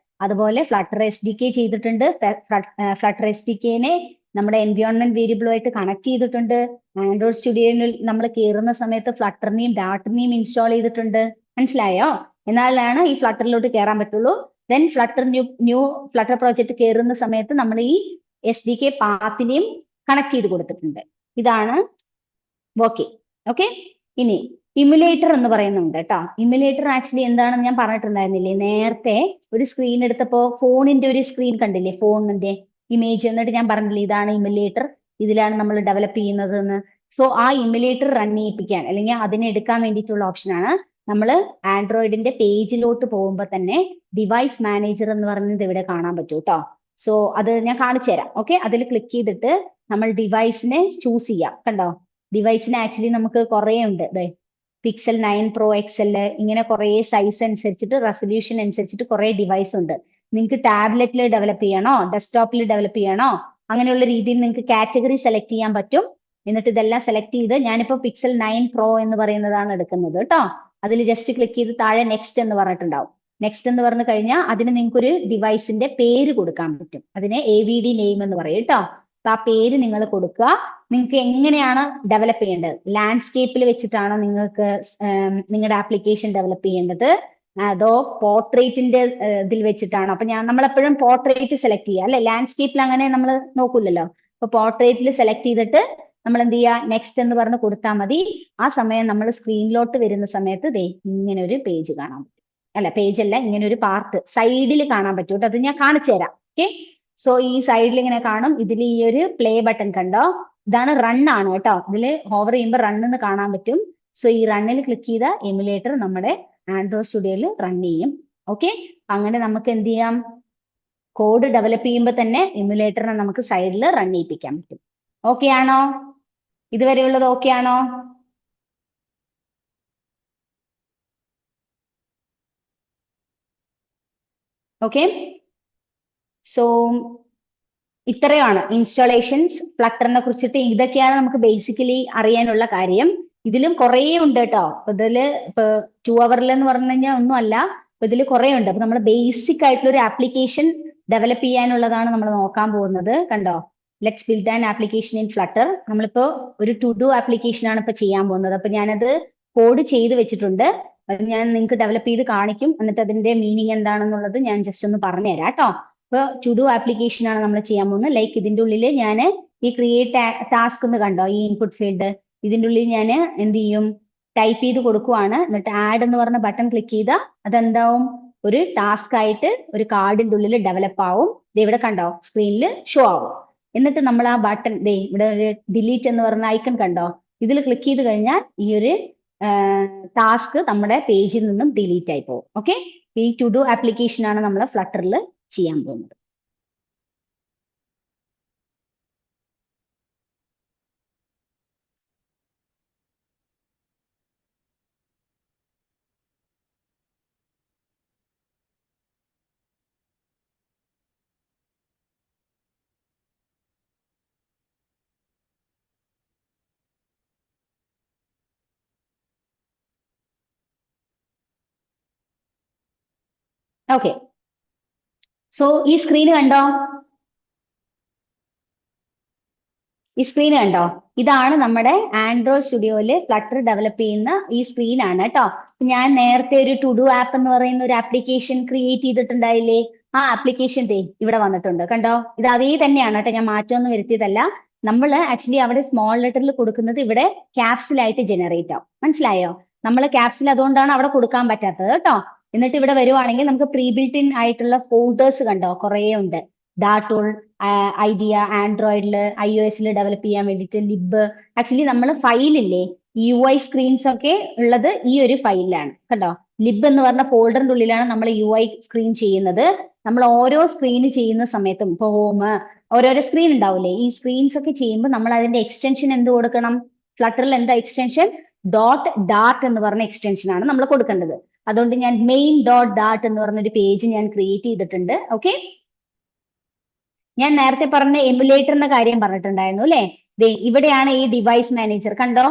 Speaker 1: അതുപോലെ ഫ്ലട്ടർ SDK ചെയ്തിട്ടുണ്ട്. ഫ്ലട്ടർ SDKനെ നമ്മുടെ എൻവയോൺമെന്റ് വേരിയബിളുമായിട്ട് കണക്ട് ചെയ്തിട്ടുണ്ട്. ആൻഡ്രോയിഡ് സ്റ്റുഡിയോയിൽ നമ്മൾ കയറുന്ന സമയത്ത് ഫ്ലട്ടറിനെയും ഡാർട്ടിനെയും ഇൻസ്റ്റാൾ ചെയ്തിട്ടുണ്ട്. മനസ്സിലായോ? എന്നാലാണ് ഈ ഫ്ലട്ടറിലോട്ട് കയറാൻ പറ്റുള്ളൂ. Then flutter new flutter project കയറുന്ന സമയത്ത് നമ്മൾ ഈ SDK പാത്തിനെയും കണക്ട് ചെയ്ത് കൊടുത്തിട്ടുണ്ട്. ഇതാണ് വർക്കിംഗ്. ഓക്കെ, ഇനി ഇമുലേറ്റർ എന്ന് പറയുന്നുണ്ട് കേട്ടോ. ഇമുലേറ്റർ ആക്ച്വലി എന്താണെന്ന് ഞാൻ പറഞ്ഞിട്ടുണ്ടായിരുന്നില്ലേ നേരത്തെ? ഒരു സ്ക്രീൻ എടുത്തപ്പോ ഫോണിന്റെ ഒരു സ്ക്രീൻ കണ്ടില്ലേ, ഫോണിന്റെ ഇമേജ്. എന്നിട്ട് ഞാൻ പറഞ്ഞില്ലേ ഇതാണ് ഇമുലേറ്റർ, ഇതിലാണ് നമ്മൾ ഡെവലപ്പ് ചെയ്യുന്നത് എന്ന്. സോ ആ ഇമുലേറ്റർ റൺ ചെയ്യിപ്പിക്കാൻ അല്ലെങ്കിൽ അതിനെ എടുക്കാൻ വേണ്ടിയിട്ടുള്ള ഓപ്ഷനാണ് നമ്മൾ ആൻഡ്രോയിഡിന്റെ പേജിലോട്ട് പോകുമ്പോൾ തന്നെ ഡിവൈസ് മാനേജർ എന്ന് പറയുന്നത് ഇവിടെ കാണാൻ പറ്റും കേട്ടോ. സോ അത് ഞാൻ കാണിച്ചു തരാം. ഓക്കെ, അതിൽ ക്ലിക്ക് ചെയ്തിട്ട് നമ്മൾ ഡിവൈസിനെ ചൂസ് ചെയ്യാം. കണ്ടോ, ഡിവൈസിന് ആക്ച്വലി നമുക്ക് കുറേ ഉണ്ട്. പിക്സൽ 9 Pro XL ഇങ്ങനെ കുറേ സൈസ് അനുസരിച്ചിട്ട് റെസൊല്യൂഷൻ അനുസരിച്ചിട്ട് കുറേ ഡിവൈസ് ഉണ്ട്. നിങ്ങൾക്ക് ടാബ്ലറ്റിൽ ഡെവലപ്പ് ചെയ്യണോ, ഡെസ്ക്ടോപ്പിൽ ഡെവലപ്പ് ചെയ്യണോ, അങ്ങനെയുള്ള രീതിയിൽ നിങ്ങൾക്ക് കാറ്റഗറി സെലക്ട് ചെയ്യാൻ പറ്റും. എന്നിട്ട് ഇതെല്ലാം സെലക്ട് ചെയ്ത് ഞാനിപ്പോൾ പിക്സൽ 9 Pro എന്ന് പറയുന്നതാണ് എടുക്കുന്നത് കേട്ടോ. അതിൽ ജസ്റ്റ് ക്ലിക്ക് ചെയ്ത് താഴെ നെക്സ്റ്റ് എന്ന് പറഞ്ഞിട്ടുണ്ടാവും. നെക്സ്റ്റ് എന്ന് പറഞ്ഞു കഴിഞ്ഞാൽ അതിന് നിങ്ങൾക്ക് ഒരു ഡിവൈസിന്റെ പേര് കൊടുക്കാൻ പറ്റും. അതിനെ AVD നെയിം എന്ന് പറയും കേട്ടോ. അപ്പൊ ആ പേര് നിങ്ങൾ കൊടുക്കുക. നിങ്ങൾക്ക് എങ്ങനെയാണ് ഡെവലപ്പ് ചെയ്യേണ്ടത്, ലാൻഡ്സ്കേപ്പിൽ വെച്ചിട്ടാണോ നിങ്ങൾക്ക് നിങ്ങളുടെ ആപ്ലിക്കേഷൻ ഡെവലപ്പ് ചെയ്യേണ്ടത്, അതോ പോർട്രേറ്റിന്റെ ഇതിൽ വെച്ചിട്ടാണോ? അപ്പൊ നമ്മളെപ്പോഴും പോർട്രേറ്റ് സെലക്ട് ചെയ്യുക അല്ലെ, ലാൻഡ്സ്കേപ്പിൽ അങ്ങനെ നമ്മൾ നോക്കൂലല്ലോ. അപ്പൊ പോർട്രേറ്റിൽ സെലക്ട് ചെയ്തിട്ട് നമ്മൾ എന്ത് ചെയ്യുക, നെക്സ്റ്റ് എന്ന് പറഞ്ഞ് കൊടുത്താൽ മതി. ആ സമയം നമ്മൾ സ്ക്രീനിലോട്ട് വരുന്ന സമയത്ത് ഇങ്ങനെ ഒരു പേജ് കാണാൻ പറ്റും. അല്ല, പേജ് അല്ല, ഇങ്ങനെ ഒരു പാർട്ട് സൈഡിൽ കാണാൻ പറ്റും കേട്ടോ. അത് ഞാൻ കാണിച്ചു തരാം. ഓക്കെ, സോ ഈ സൈഡിൽ ഇങ്ങനെ കാണും. ഇതിൽ ഈ ഒരു പ്ലേ ബട്ടൺ കണ്ടോ, ഇതാണ് റൺ ആണ് കേട്ടോ. ഇതിൽ ഹോവർ ചെയ്യുമ്പോൾ റൺ എന്ന് കാണാൻ പറ്റും. സോ ഈ റണ്ണിൽ ക്ലിക്ക് ചെയ്ത എമുലേറ്റർ നമ്മുടെ ആൻഡ്രോയിഡ് സ്റ്റുഡിയോയിൽ റൺ ചെയ്യും. ഓക്കെ, അങ്ങനെ നമുക്ക് എന്ത് ചെയ്യാം, കോഡ് ഡെവലപ്പ് ചെയ്യുമ്പോൾ തന്നെ എമുലേറ്ററിനെ നമുക്ക് സൈഡിൽ റൺ ചെയ്യിപ്പിക്കാൻ പറ്റും. ഓക്കെ ആണോ? ഇതുവരെയുള്ളത് ഓക്കെ ആണോ? ഓക്കെ, സോ ഇത്രയാണ് ഇൻസ്റ്റാളേഷൻസ് ഫ്ലട്ടറിനെ കുറിച്ചിട്ട്. ഇതൊക്കെയാണ് നമുക്ക് ബേസിക്കലി അറിയാനുള്ള കാര്യം. ഇതിലും കുറേ ഉണ്ട് കേട്ടോ. ഇതില് ഇപ്പൊ 2 hour എന്ന് പറഞ്ഞു കഴിഞ്ഞാൽ ഒന്നും അല്ല. ഇതിൽ കുറേ ഉണ്ട്. അപ്പൊ നമ്മൾ ബേസിക് ആയിട്ടുള്ള ഒരു ആപ്ലിക്കേഷൻ ഡെവലപ്പ് ചെയ്യാനുള്ളതാണ് നമ്മൾ നോക്കാൻ പോകുന്നത്. കണ്ടോ, let's build an application in flutter. നമ്മളിപ്പോ ഒരു ടു ഡു ആപ്ലിക്കേഷൻ ആണ് ഇപ്പൊ ചെയ്യാൻ പോകുന്നത്. അപ്പൊ ഞാനത് കോഡ് ചെയ്ത് വെച്ചിട്ടുണ്ട്. അത് ഞാൻ നിങ്ങൾക്ക് ഡെവലപ്പ് ചെയ്ത് കാണിക്കും. എന്നിട്ട് അതിന്റെ മീനിങ് എന്താണെന്നുള്ളത് ഞാൻ ജസ്റ്റ് ഒന്ന് പറഞ്ഞു തരാം കേട്ടോ. ഇപ്പൊ ടു ഡു ആപ്ലിക്കേഷൻ ആണ് നമ്മൾ ചെയ്യാൻ പോകുന്നത്. ലൈക്ക് ഇതിന്റെ ഉള്ളിൽ ഞാൻ ഈ ക്രിയേറ്റ് ടാസ്ക് എന്ന് കണ്ടോ, ഈ ഇൻപുട്ട് ഫീൽഡ്, ഇതിന്റെ ഉള്ളിൽ ഞാൻ എന്ത് ചെയ്യും, ടൈപ്പ് ചെയ്ത് കൊടുക്കുവാണ്. എന്നിട്ട് ആഡ് എന്ന് പറഞ്ഞ ബട്ടൺ ക്ലിക്ക് ചെയ്താൽ അതെന്താവും, ഒരു ടാസ്ക് ആയിട്ട് ഒരു കാർഡിന്റെ ഉള്ളിൽ ഡെവലപ്പ് ആവും. ഇവിടെ കണ്ടോ, സ്ക്രീനിൽ ഷോ ആവും. എന്നിട്ട് നമ്മൾ ആ ബട്ടൺ ഇവിടെ ഒരു ഡിലീറ്റ് എന്ന് പറഞ്ഞ ഐക്കൺ കണ്ടോ, ഇതിൽ ക്ലിക്ക് ചെയ്ത് കഴിഞ്ഞാൽ ഈ ഒരു ടാസ്ക് നമ്മുടെ പേജിൽ നിന്നും ഡിലീറ്റ് ആയി പോകും. ഓക്കെ, ഈ ടു ഡു ആപ്ലിക്കേഷൻ ആണ് നമ്മൾ ഫ്ലട്ടറിൽ ചെയ്യാൻ പോകുന്നത്. ഓക്കെ, സോ ഈ സ്ക്രീൻ കണ്ടോ, ഈ സ്ക്രീൻ കണ്ടോ, ഇതാണ് നമ്മുടെ ആൻഡ്രോയിഡ് സ്റ്റുഡിയോയിൽ ഫ്ലട്ടർ ഡെവലപ്പ് ചെയ്യുന്ന ഈ സ്ക്രീൻ ആണ് കേട്ടോ. ഞാൻ നേരത്തെ ഒരു ടു ഡു ആപ്പ് എന്ന് പറയുന്ന ഒരു ആപ്ലിക്കേഷൻ ക്രിയേറ്റ് ചെയ്തിട്ടുണ്ടായില്ലേ, ആ ആപ്ലിക്കേഷൻ ഇവിടെ വന്നിട്ടുണ്ട് കണ്ടോ. ഇത് അതേ തന്നെയാണ് കേട്ടോ, ഞാൻ മാറ്റമൊന്നും വരുത്തിയതല്ല. നമ്മൾ ആക്ച്വലി അവിടെ സ്മോൾ ലെറ്ററിൽ കൊടുക്കുന്നത് ഇവിടെ ക്യാപ്സിലായിട്ട് ജനറേറ്റ് ആവും. മനസ്സിലായോ? നമ്മൾ ക്യാപ്സിൽ അതുകൊണ്ടാണ് അവിടെ കൊടുക്കാൻ പറ്റാത്തത് കേട്ടോ. എന്നിട്ട് ഇവിടെ വരുവാണെങ്കിൽ നമുക്ക് പ്രീ ബിൽറ്റ് ഇൻ ആയിട്ടുള്ള ഫോൾഡേഴ്സ് കണ്ടോ, കുറേ ഉണ്ട്. ഡാറ്റൂൾ, ഐഡിയ, ആൻഡ്രോയിഡിൽ, iOS ഡെവലപ്പ് ചെയ്യാൻ വേണ്ടിയിട്ട് ലിബ്. ആക്ച്വലി നമ്മൾ ഫയലില്ലേ, UI സ്ക്രീൻസ് ഒക്കെ ഉള്ളത് ഈ ഒരു ഫയലിലാണ് കണ്ടോ. ലിബ് എന്ന് പറഞ്ഞ ഫോൾഡറിന്റെ ഉള്ളിലാണ് നമ്മൾ UI സ്ക്രീൻ ചെയ്യുന്നത്. നമ്മൾ ഓരോ സ്ക്രീൻ ചെയ്യുന്ന സമയത്തും ഇപ്പൊ ഹോം, ഓരോരോ സ്ക്രീൻ ഉണ്ടാവില്ലേ, ഈ സ്ക്രീൻസ് ഒക്കെ ചെയ്യുമ്പോൾ നമ്മൾ അതിന്റെ എക്സ്റ്റൻഷൻ എന്ത് കൊടുക്കണം, ഫ്ലട്ടറിൽ എന്താ എക്സ്റ്റൻഷൻ, .dart എന്ന് പറഞ്ഞ എക്സ്റ്റൻഷൻ ആണ് നമ്മൾ കൊടുക്കേണ്ടത്. അതുകൊണ്ട് ഞാൻ main.dart എന്ന് പറഞ്ഞൊരു പേജ് ഞാൻ ക്രിയേറ്റ് ചെയ്തിട്ടുണ്ട്. ഓക്കെ, ഞാൻ നേരത്തെ പറഞ്ഞ എമുലേറ്ററിന്റെ കാര്യം പറഞ്ഞിട്ടുണ്ടായിരുന്നു അല്ലെ. ഇവിടെയാണ് ഈ ഡിവൈസ് മാനേജർ കണ്ടോ,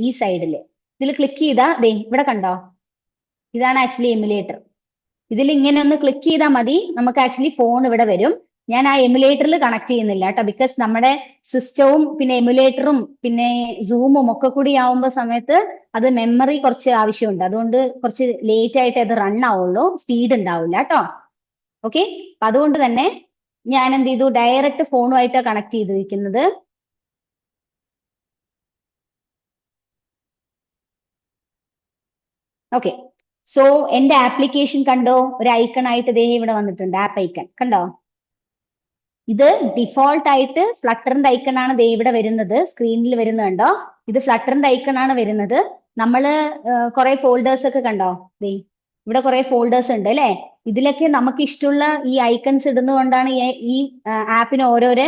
Speaker 1: ഈ സൈഡില് ഇതിൽ ക്ലിക്ക് ചെയ്താ ഇവിടെ കണ്ടോ, ഇതാണ് ആക്ച്വലി എമുലേറ്റർ. ഇതിൽ ഇങ്ങനെ ഒന്ന് ക്ലിക്ക് ചെയ്താൽ മതി, നമുക്ക് ആക്ച്വലി ഫോൺ ഇവിടെ വരും. ഞാൻ ആ എമുലേറ്ററിൽ കണക്ട് ചെയ്യുന്നില്ല കേട്ടോ, ബിക്കോസ് നമ്മുടെ സിസ്റ്റവും പിന്നെ എമുലേറ്ററും പിന്നെ സൂമും ഒക്കെ കൂടി ആവുമ്പോൾ സമയത്ത് അത് മെമ്മറി കുറച്ച് ആവശ്യമുണ്ട്. അതുകൊണ്ട് കുറച്ച് ലേറ്റ് ആയിട്ട് അത് റൺ ആവുള്ളൂ, സ്പീഡ് ഉണ്ടാവില്ല കേട്ടോ. ഓക്കെ, അതുകൊണ്ട് തന്നെ ഞാൻ എന്ത് ചെയ്തു, ഡയറക്റ്റ് ഫോണുമായിട്ടാണ് കണക്ട് ചെയ്തിരിക്കുന്നത്. ഓക്കെ, സോ എന്റെ ആപ്ലിക്കേഷൻ കണ്ടോ, ഒരു ഐക്കൺ ആയിട്ട് ഇവിടെ വന്നിട്ടുണ്ട്, ആപ്പ് ഐക്കൺ കണ്ടോ. ഇത് ഡിഫോൾട്ട് ആയിട്ട് ഫ്ലട്ടറിന്റെ ഐക്കൺ ആണ് ഇവിടെ വരുന്നത്, സ്ക്രീനിൽ വരുന്നത് കണ്ടോ. ഇത് ഫ്ലട്ടറിന്റെ ഐക്കൺ ആണ് വരുന്നത്. നമ്മള് കുറെ ഫോൾഡേഴ്സ് ഒക്കെ കണ്ടോ? ദേ ഇവിടെ കുറെ ഫോൾഡേഴ്സ് ഉണ്ട് അല്ലെ? ഇതിലൊക്കെ നമുക്ക് ഇഷ്ടമുള്ള ഈ ഐക്കൺസ് ഇടുന്നതുകൊണ്ടാണ് ഈ ആപ്പിന് ഓരോരോ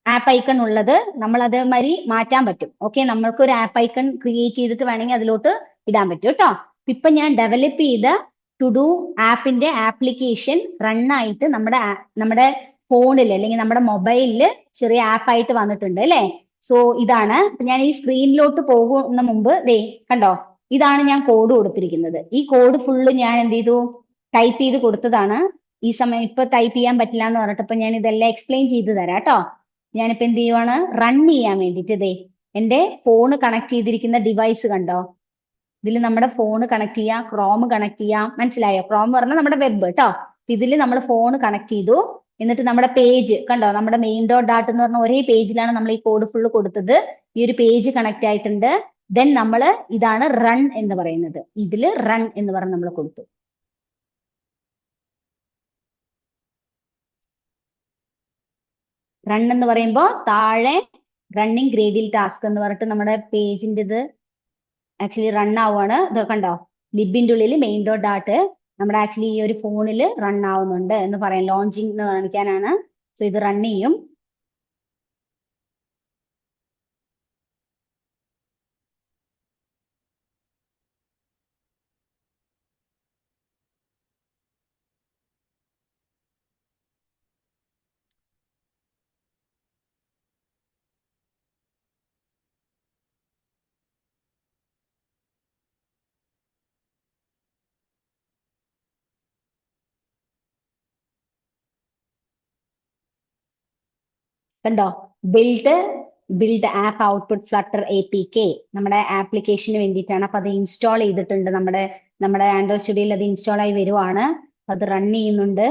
Speaker 1: ആപ്പ് ഐക്കൺ ഉള്ളത്. നമ്മൾ അതേമാതിരി മാറ്റാൻ പറ്റും. ഓക്കെ, നമ്മൾക്ക് ഒരു ആപ്പ് ഐക്കൺ ക്രിയേറ്റ് ചെയ്തിട്ട് വേണമെങ്കിൽ അതിലോട്ട് ഇടാൻ പറ്റും കേട്ടോ. ഇപ്പൊ ഞാൻ ഡെവലപ്പ് ചെയ്ത ടു ഡു ആപ്പിന്റെ ആപ്ലിക്കേഷൻ റൺ ആയിട്ട് നമ്മുടെ ഫോണിൽ അല്ലെങ്കിൽ നമ്മുടെ മൊബൈലിൽ ചെറിയ ആപ്പ് ആയിട്ട് വന്നിട്ടുണ്ട് അല്ലെ? സോ ഇതാണ് ഞാൻ ഈ സ്ക്രീനിലോട്ട് പോകുന്ന മുമ്പ് ദേ കണ്ടോ, ഇതാണ് ഞാൻ കോഡ് കൊടുത്തിരിക്കുന്നത്. ഈ കോഡ് ഫുള്ള് ഞാൻ എന്ത് ചെയ്തു, ടൈപ്പ് ചെയ്ത് കൊടുത്തതാണ്. ഈ സമയം ഇപ്പൊ ടൈപ്പ് ചെയ്യാൻ പറ്റില്ല എന്ന് പറഞ്ഞിട്ട് ഞാൻ ഇതെല്ലാം എക്സ്പ്ലെയിൻ ചെയ്ത് തരാം കേട്ടോ. ഞാനിപ്പോ എന്ത് ചെയ്യുവാണ്, റൺ ചെയ്യാൻ വേണ്ടിയിട്ട് ദേ എന്റെ ഫോൺ കണക്ട് ചെയ്തിരിക്കുന്ന ഡിവൈസ് കണ്ടോ? ഇതിൽ നമ്മുടെ ഫോൺ കണക്ട് ചെയ്യാം, ക്രോം കണക്ട് ചെയ്യാം. മനസ്സിലായോ? ക്രോം പറഞ്ഞാൽ നമ്മുടെ വെബ് കേട്ടോ. ഇതിൽ നമ്മൾ ഫോൺ കണക്ട് ചെയ്തു. എന്നിട്ട് നമ്മുടെ പേജ് കണ്ടോ, നമ്മുടെ മെയിൻ ഡോട്ട് ഡാട്ട് എന്ന് പറഞ്ഞ ഒരേ പേജിലാണ് നമ്മൾ ഈ കോഡ് ഫുള്ള് കൊടുത്തത്. ഈ ഒരു പേജ് കണക്ട് ആയിട്ടുണ്ട്. ദെൻ നമ്മൾ ഇതാണ് റൺ എന്ന് പറയുന്നത്. ഇതിൽ റൺ എന്ന് പറഞ്ഞ് നമ്മൾ കൊടുത്തു. റൺ എന്ന് പറയുമ്പോൾ താഴെ റണ്ണിങ് ഗ്രേഡിൽ ടാസ്ക് എന്ന് പറഞ്ഞിട്ട് നമ്മുടെ പേജിന്റെ ഇത് ആക്ച്വലി റൺ ആവുകയാണ്. ഇത് കണ്ടോ, ലിബിന്റെ ഉള്ളിൽ മെയിൻ ഡോട്ട് ഡാട്ട് നമ്മുടെ ആക്ച്വലി ഈ ഒരു ഫോണിൽ റൺ ആവുന്നുണ്ട് എന്ന് പറയാം. ലോഞ്ചിങ് എന്ന് കാണിക്കാനാണ്. സോ ഇത് റൺ ചെയ്യും. കണ്ടോ, build app output flutter APK നമ്മുടെ ആപ്ലിക്കേഷന് വേണ്ടിയിട്ടാണ്. അപ്പൊ അത് ഇൻസ്റ്റാൾ ചെയ്തിട്ടുണ്ട്. നമ്മുടെ ആൻഡ്രോയിഡ് സ്റ്റുഡിയോയിൽ അത് ഇൻസ്റ്റാൾ ആയി വരുവാണ്. അത് റൺ ചെയ്യുന്നുണ്ട്.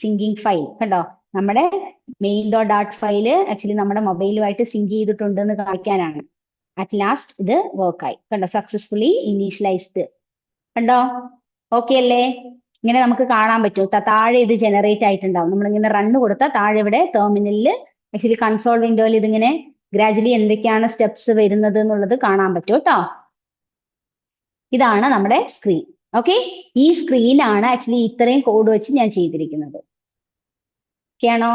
Speaker 1: സിങ്കിങ് ഫയൽ കണ്ടോ, നമ്മുടെ main dot dot file actually നമ്മുടെ മൊബൈലുമായിട്ട് സിങ്ക് ചെയ്തിട്ടുണ്ട് എന്ന് കാണിക്കാനാണ്. അറ്റ് ലാസ്റ്റ് ഇത് വർക്കായി കണ്ടോ, സക്സസ്ഫുള്ളി ഇനീഷ്യലൈസ്ഡ്. കണ്ടോ, ഓക്കെ അല്ലേ? ഇങ്ങനെ നമുക്ക് കാണാൻ പറ്റും. താഴെ ഇത് ജനറേറ്റ് ആയിട്ടുണ്ടാവും. നമ്മളിങ്ങനെ റണ്ണ് കൊടുത്താൽ താഴെ ഇവിടെ ടെർമിനലിൽ ആക്ച്വലി കൺസോൾ വിൻഡോയിൽ ഇതിങ്ങനെ ഗ്രാജുവലി എന്തൊക്കെയാണ് സ്റ്റെപ്സ് വരുന്നത് എന്നുള്ളത് കാണാൻ പറ്റും കേട്ടോ. ഇതാണ് നമ്മുടെ സ്ക്രീൻ. ഓക്കെ, ഈ സ്ക്രീനാണ് ആക്ച്വലി ഇത്രയും കോഡ് വെച്ച് ഞാൻ ചെയ്തിരിക്കുന്നത്. ഓക്കെ ആണോ?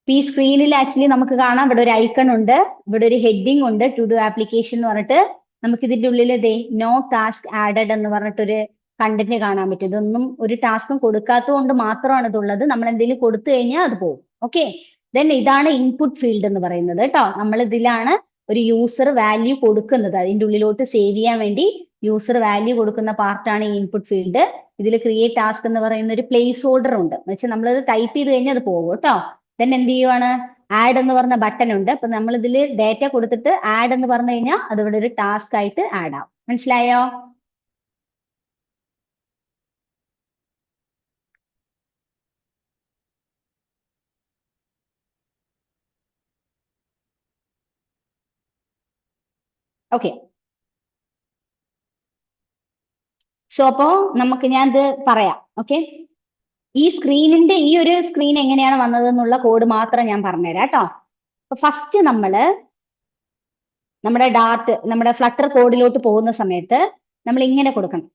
Speaker 1: ഈ സ്ക്രീനിൽ ആക്ച്വലി നമുക്ക് കാണാം, ഇവിടെ ഒരു ഐക്കൺ ഉണ്ട്, ഇവിടെ ഒരു ഹെഡിങ് ഉണ്ട്, ടു ഡു ആപ്ലിക്കേഷൻ എന്ന് പറഞ്ഞിട്ട്. നമുക്ക് ഇതിന്റെ ഉള്ളിൽ ദേ നോ ടാസ്ക് ആഡഡ് എന്ന് പറഞ്ഞിട്ടൊരു കണ്ടന്റ് കാണാൻ പറ്റും. ഇതൊന്നും ഒരു ടാസ്കും കൊടുക്കാത്തത് കൊണ്ട് മാത്രമാണ് ഇതുള്ളത്. നമ്മൾ എന്തെങ്കിലും കൊടുത്തു കഴിഞ്ഞാൽ അത് പോകും. ഓക്കെ, ദെൻ ഇതാണ് ഇൻപുട്ട് ഫീൽഡ് എന്ന് പറയുന്നത് കേട്ടോ. നമ്മൾ ഇതിലാണ് ഒരു യൂസർ വാല്യൂ കൊടുക്കുന്നത്. അതിന്റെ ഉള്ളിലോട്ട് സേവ് ചെയ്യാൻ വേണ്ടി യൂസർ വാല്യൂ കൊടുക്കുന്ന പാർട്ടാണ് ഈ ഇൻപുട്ട് ഫീൽഡ്. ഇതിൽ ക്രിയേറ്റ് ടാസ്ക് എന്ന് പറയുന്ന ഒരു പ്ലേസ് ഹോൾഡർ ഉണ്ട്. എന്ന് വെച്ചാൽ നമ്മളത് ടൈപ്പ് ചെയ്ത് കഴിഞ്ഞാൽ അത് പോകും കേട്ടോ. ദെൻ എന്ത് ചെയ്യുവാണ്, ആഡ് എന്ന് പറഞ്ഞ ബട്ടൺ ഉണ്ട്. അപ്പൊ നമ്മൾ ഇതിൽ ഡേറ്റ കൊടുത്തിട്ട് ആഡ് എന്ന് പറഞ്ഞു കഴിഞ്ഞാൽ അത് ഇവിടെ ഒരു ടാസ്ക് ആയിട്ട് ആഡ് ആവും. മനസ്സിലായോ? ഓക്കെ, സോ അപ്പോ ഞാൻ ഇത് പറയാം. ഓക്കെ, ഈ സ്ക്രീനിന്റെ ഈ ഒരു സ്ക്രീൻ എങ്ങനെയാണ് വന്നത് എന്നുള്ള കോഡ് മാത്രം ഞാൻ പറഞ്ഞുതരാം കേട്ടോ. അപ്പൊ ഫസ്റ്റ് നമ്മുടെ ഫ്ലട്ടർ കോഡിലോട്ട് പോകുന്ന സമയത്ത് നമ്മൾ ഇങ്ങനെ കൊടുക്കണം,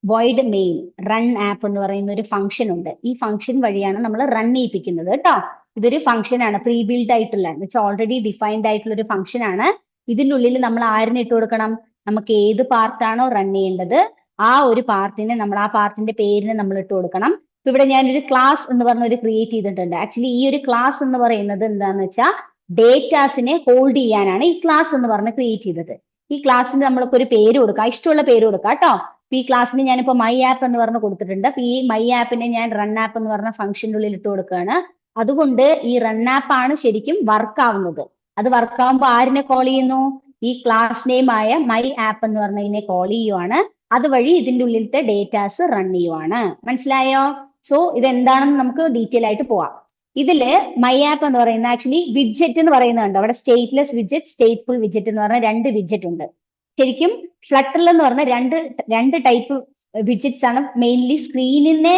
Speaker 1: വോയിഡ് മെയിൻ റൺ ആപ്പ് എന്ന് പറയുന്ന ഒരു ഫംഗ്ഷൻ ഉണ്ട്. ഈ ഫംഗ്ഷൻ വഴിയാണ് നമ്മൾ റൺ ചെയ്യിപ്പിക്കുന്നത് കേട്ടോ. ഇതൊരു ഫംഗ്ഷൻ ആണ്, പ്രീ ബിൽഡ് ആയിട്ടുള്ള, ഓൾറെഡി ഡിഫൈൻഡ് ആയിട്ടുള്ള ഒരു ഫംഗ്ഷൻ ആണ്. ഇതിൻ്റെ ഉള്ളിൽ നമ്മൾ ആരിന് ഇട്ട് കൊടുക്കണം, നമുക്ക് ഏത് പാർട്ടാണോ റൺ ചെയ്യേണ്ടത് ആ ഒരു പാർട്ടിന് നമ്മൾ ആ പാർട്ടിന്റെ പേരിന് നമ്മൾ ഇട്ട് കൊടുക്കണം. ഇപ്പൊ ഇവിടെ ഞാനൊരു ക്ലാസ് എന്ന് പറഞ്ഞ ഒരു ക്രിയേറ്റ് ചെയ്തിട്ടുണ്ട്. ആക്ച്വലി ഈ ഒരു ക്ലാസ് എന്ന് പറയുന്നത് എന്താന്ന് വെച്ചാൽ ഡേറ്റാസിനെ ഹോൾഡ് ചെയ്യാനാണ് ഈ ക്ലാസ് എന്ന് പറഞ്ഞ് ക്രിയേറ്റ് ചെയ്തത്. ഈ ക്ലാസ്സിന് നമ്മൾക്ക് ഒരു പേര് കൊടുക്കാം, ഇഷ്ടമുള്ള പേര് കൊടുക്കാം കേട്ടോ. ഈ ക്ലാസ്സിന് ഞാനിപ്പോ മൈ ആപ്പ് എന്ന് പറഞ്ഞ് കൊടുത്തിട്ടുണ്ട്. അപ്പൊ ഈ മൈ ആപ്പിനെ ഞാൻ റൺ ആപ്പ് എന്ന് പറഞ്ഞ ഫംഗ്ഷന്റെ ഉള്ളിൽ ഇട്ട് കൊടുക്കുകയാണ്. അതുകൊണ്ട് ഈ റൺ ആപ്പ് ആണ് ശരിക്കും വർക്ക് ആവുന്നത്. അത് വർക്ക് ആവുമ്പോൾ ആരിനെ കോൾ ചെയ്യുന്നു, ഈ ക്ലാസ് നെയിം ആയ മൈ ആപ്പ് എന്ന് പറഞ്ഞതിനെ കോൾ ചെയ്യുവാണ്. അതുവഴി ഇതിന്റെ ഉള്ളിലത്തെ ഡേറ്റാസ് റൺ ചെയ്യുവാണ്. മനസ്സിലായോ? സോ ഇതെന്താണെന്ന് നമുക്ക് ഡീറ്റെയിൽ ആയിട്ട് പോവാം. ഇതില് മൈ ആപ്പ് എന്ന് പറയുന്ന ആക്ച്വലി വിഡ്ജറ്റ് എന്ന് പറയുന്നുണ്ട്. അവിടെ സ്റ്റേറ്റ്ലെസ് വിഡ്ജറ്റ്, സ്റ്റേറ്റ്ഫുൾ വിഡ്ജറ്റ് എന്ന് പറഞ്ഞ രണ്ട് വിഡ്ജറ്റ് ഉണ്ട്. ശരിക്കും ഫ്ലട്ടറിൽ എന്ന് പറഞ്ഞ രണ്ട് ടൈപ്പ് വിഡ്ജറ്റ്സ് ആണ് മെയിൻലി സ്ക്രീനിനെ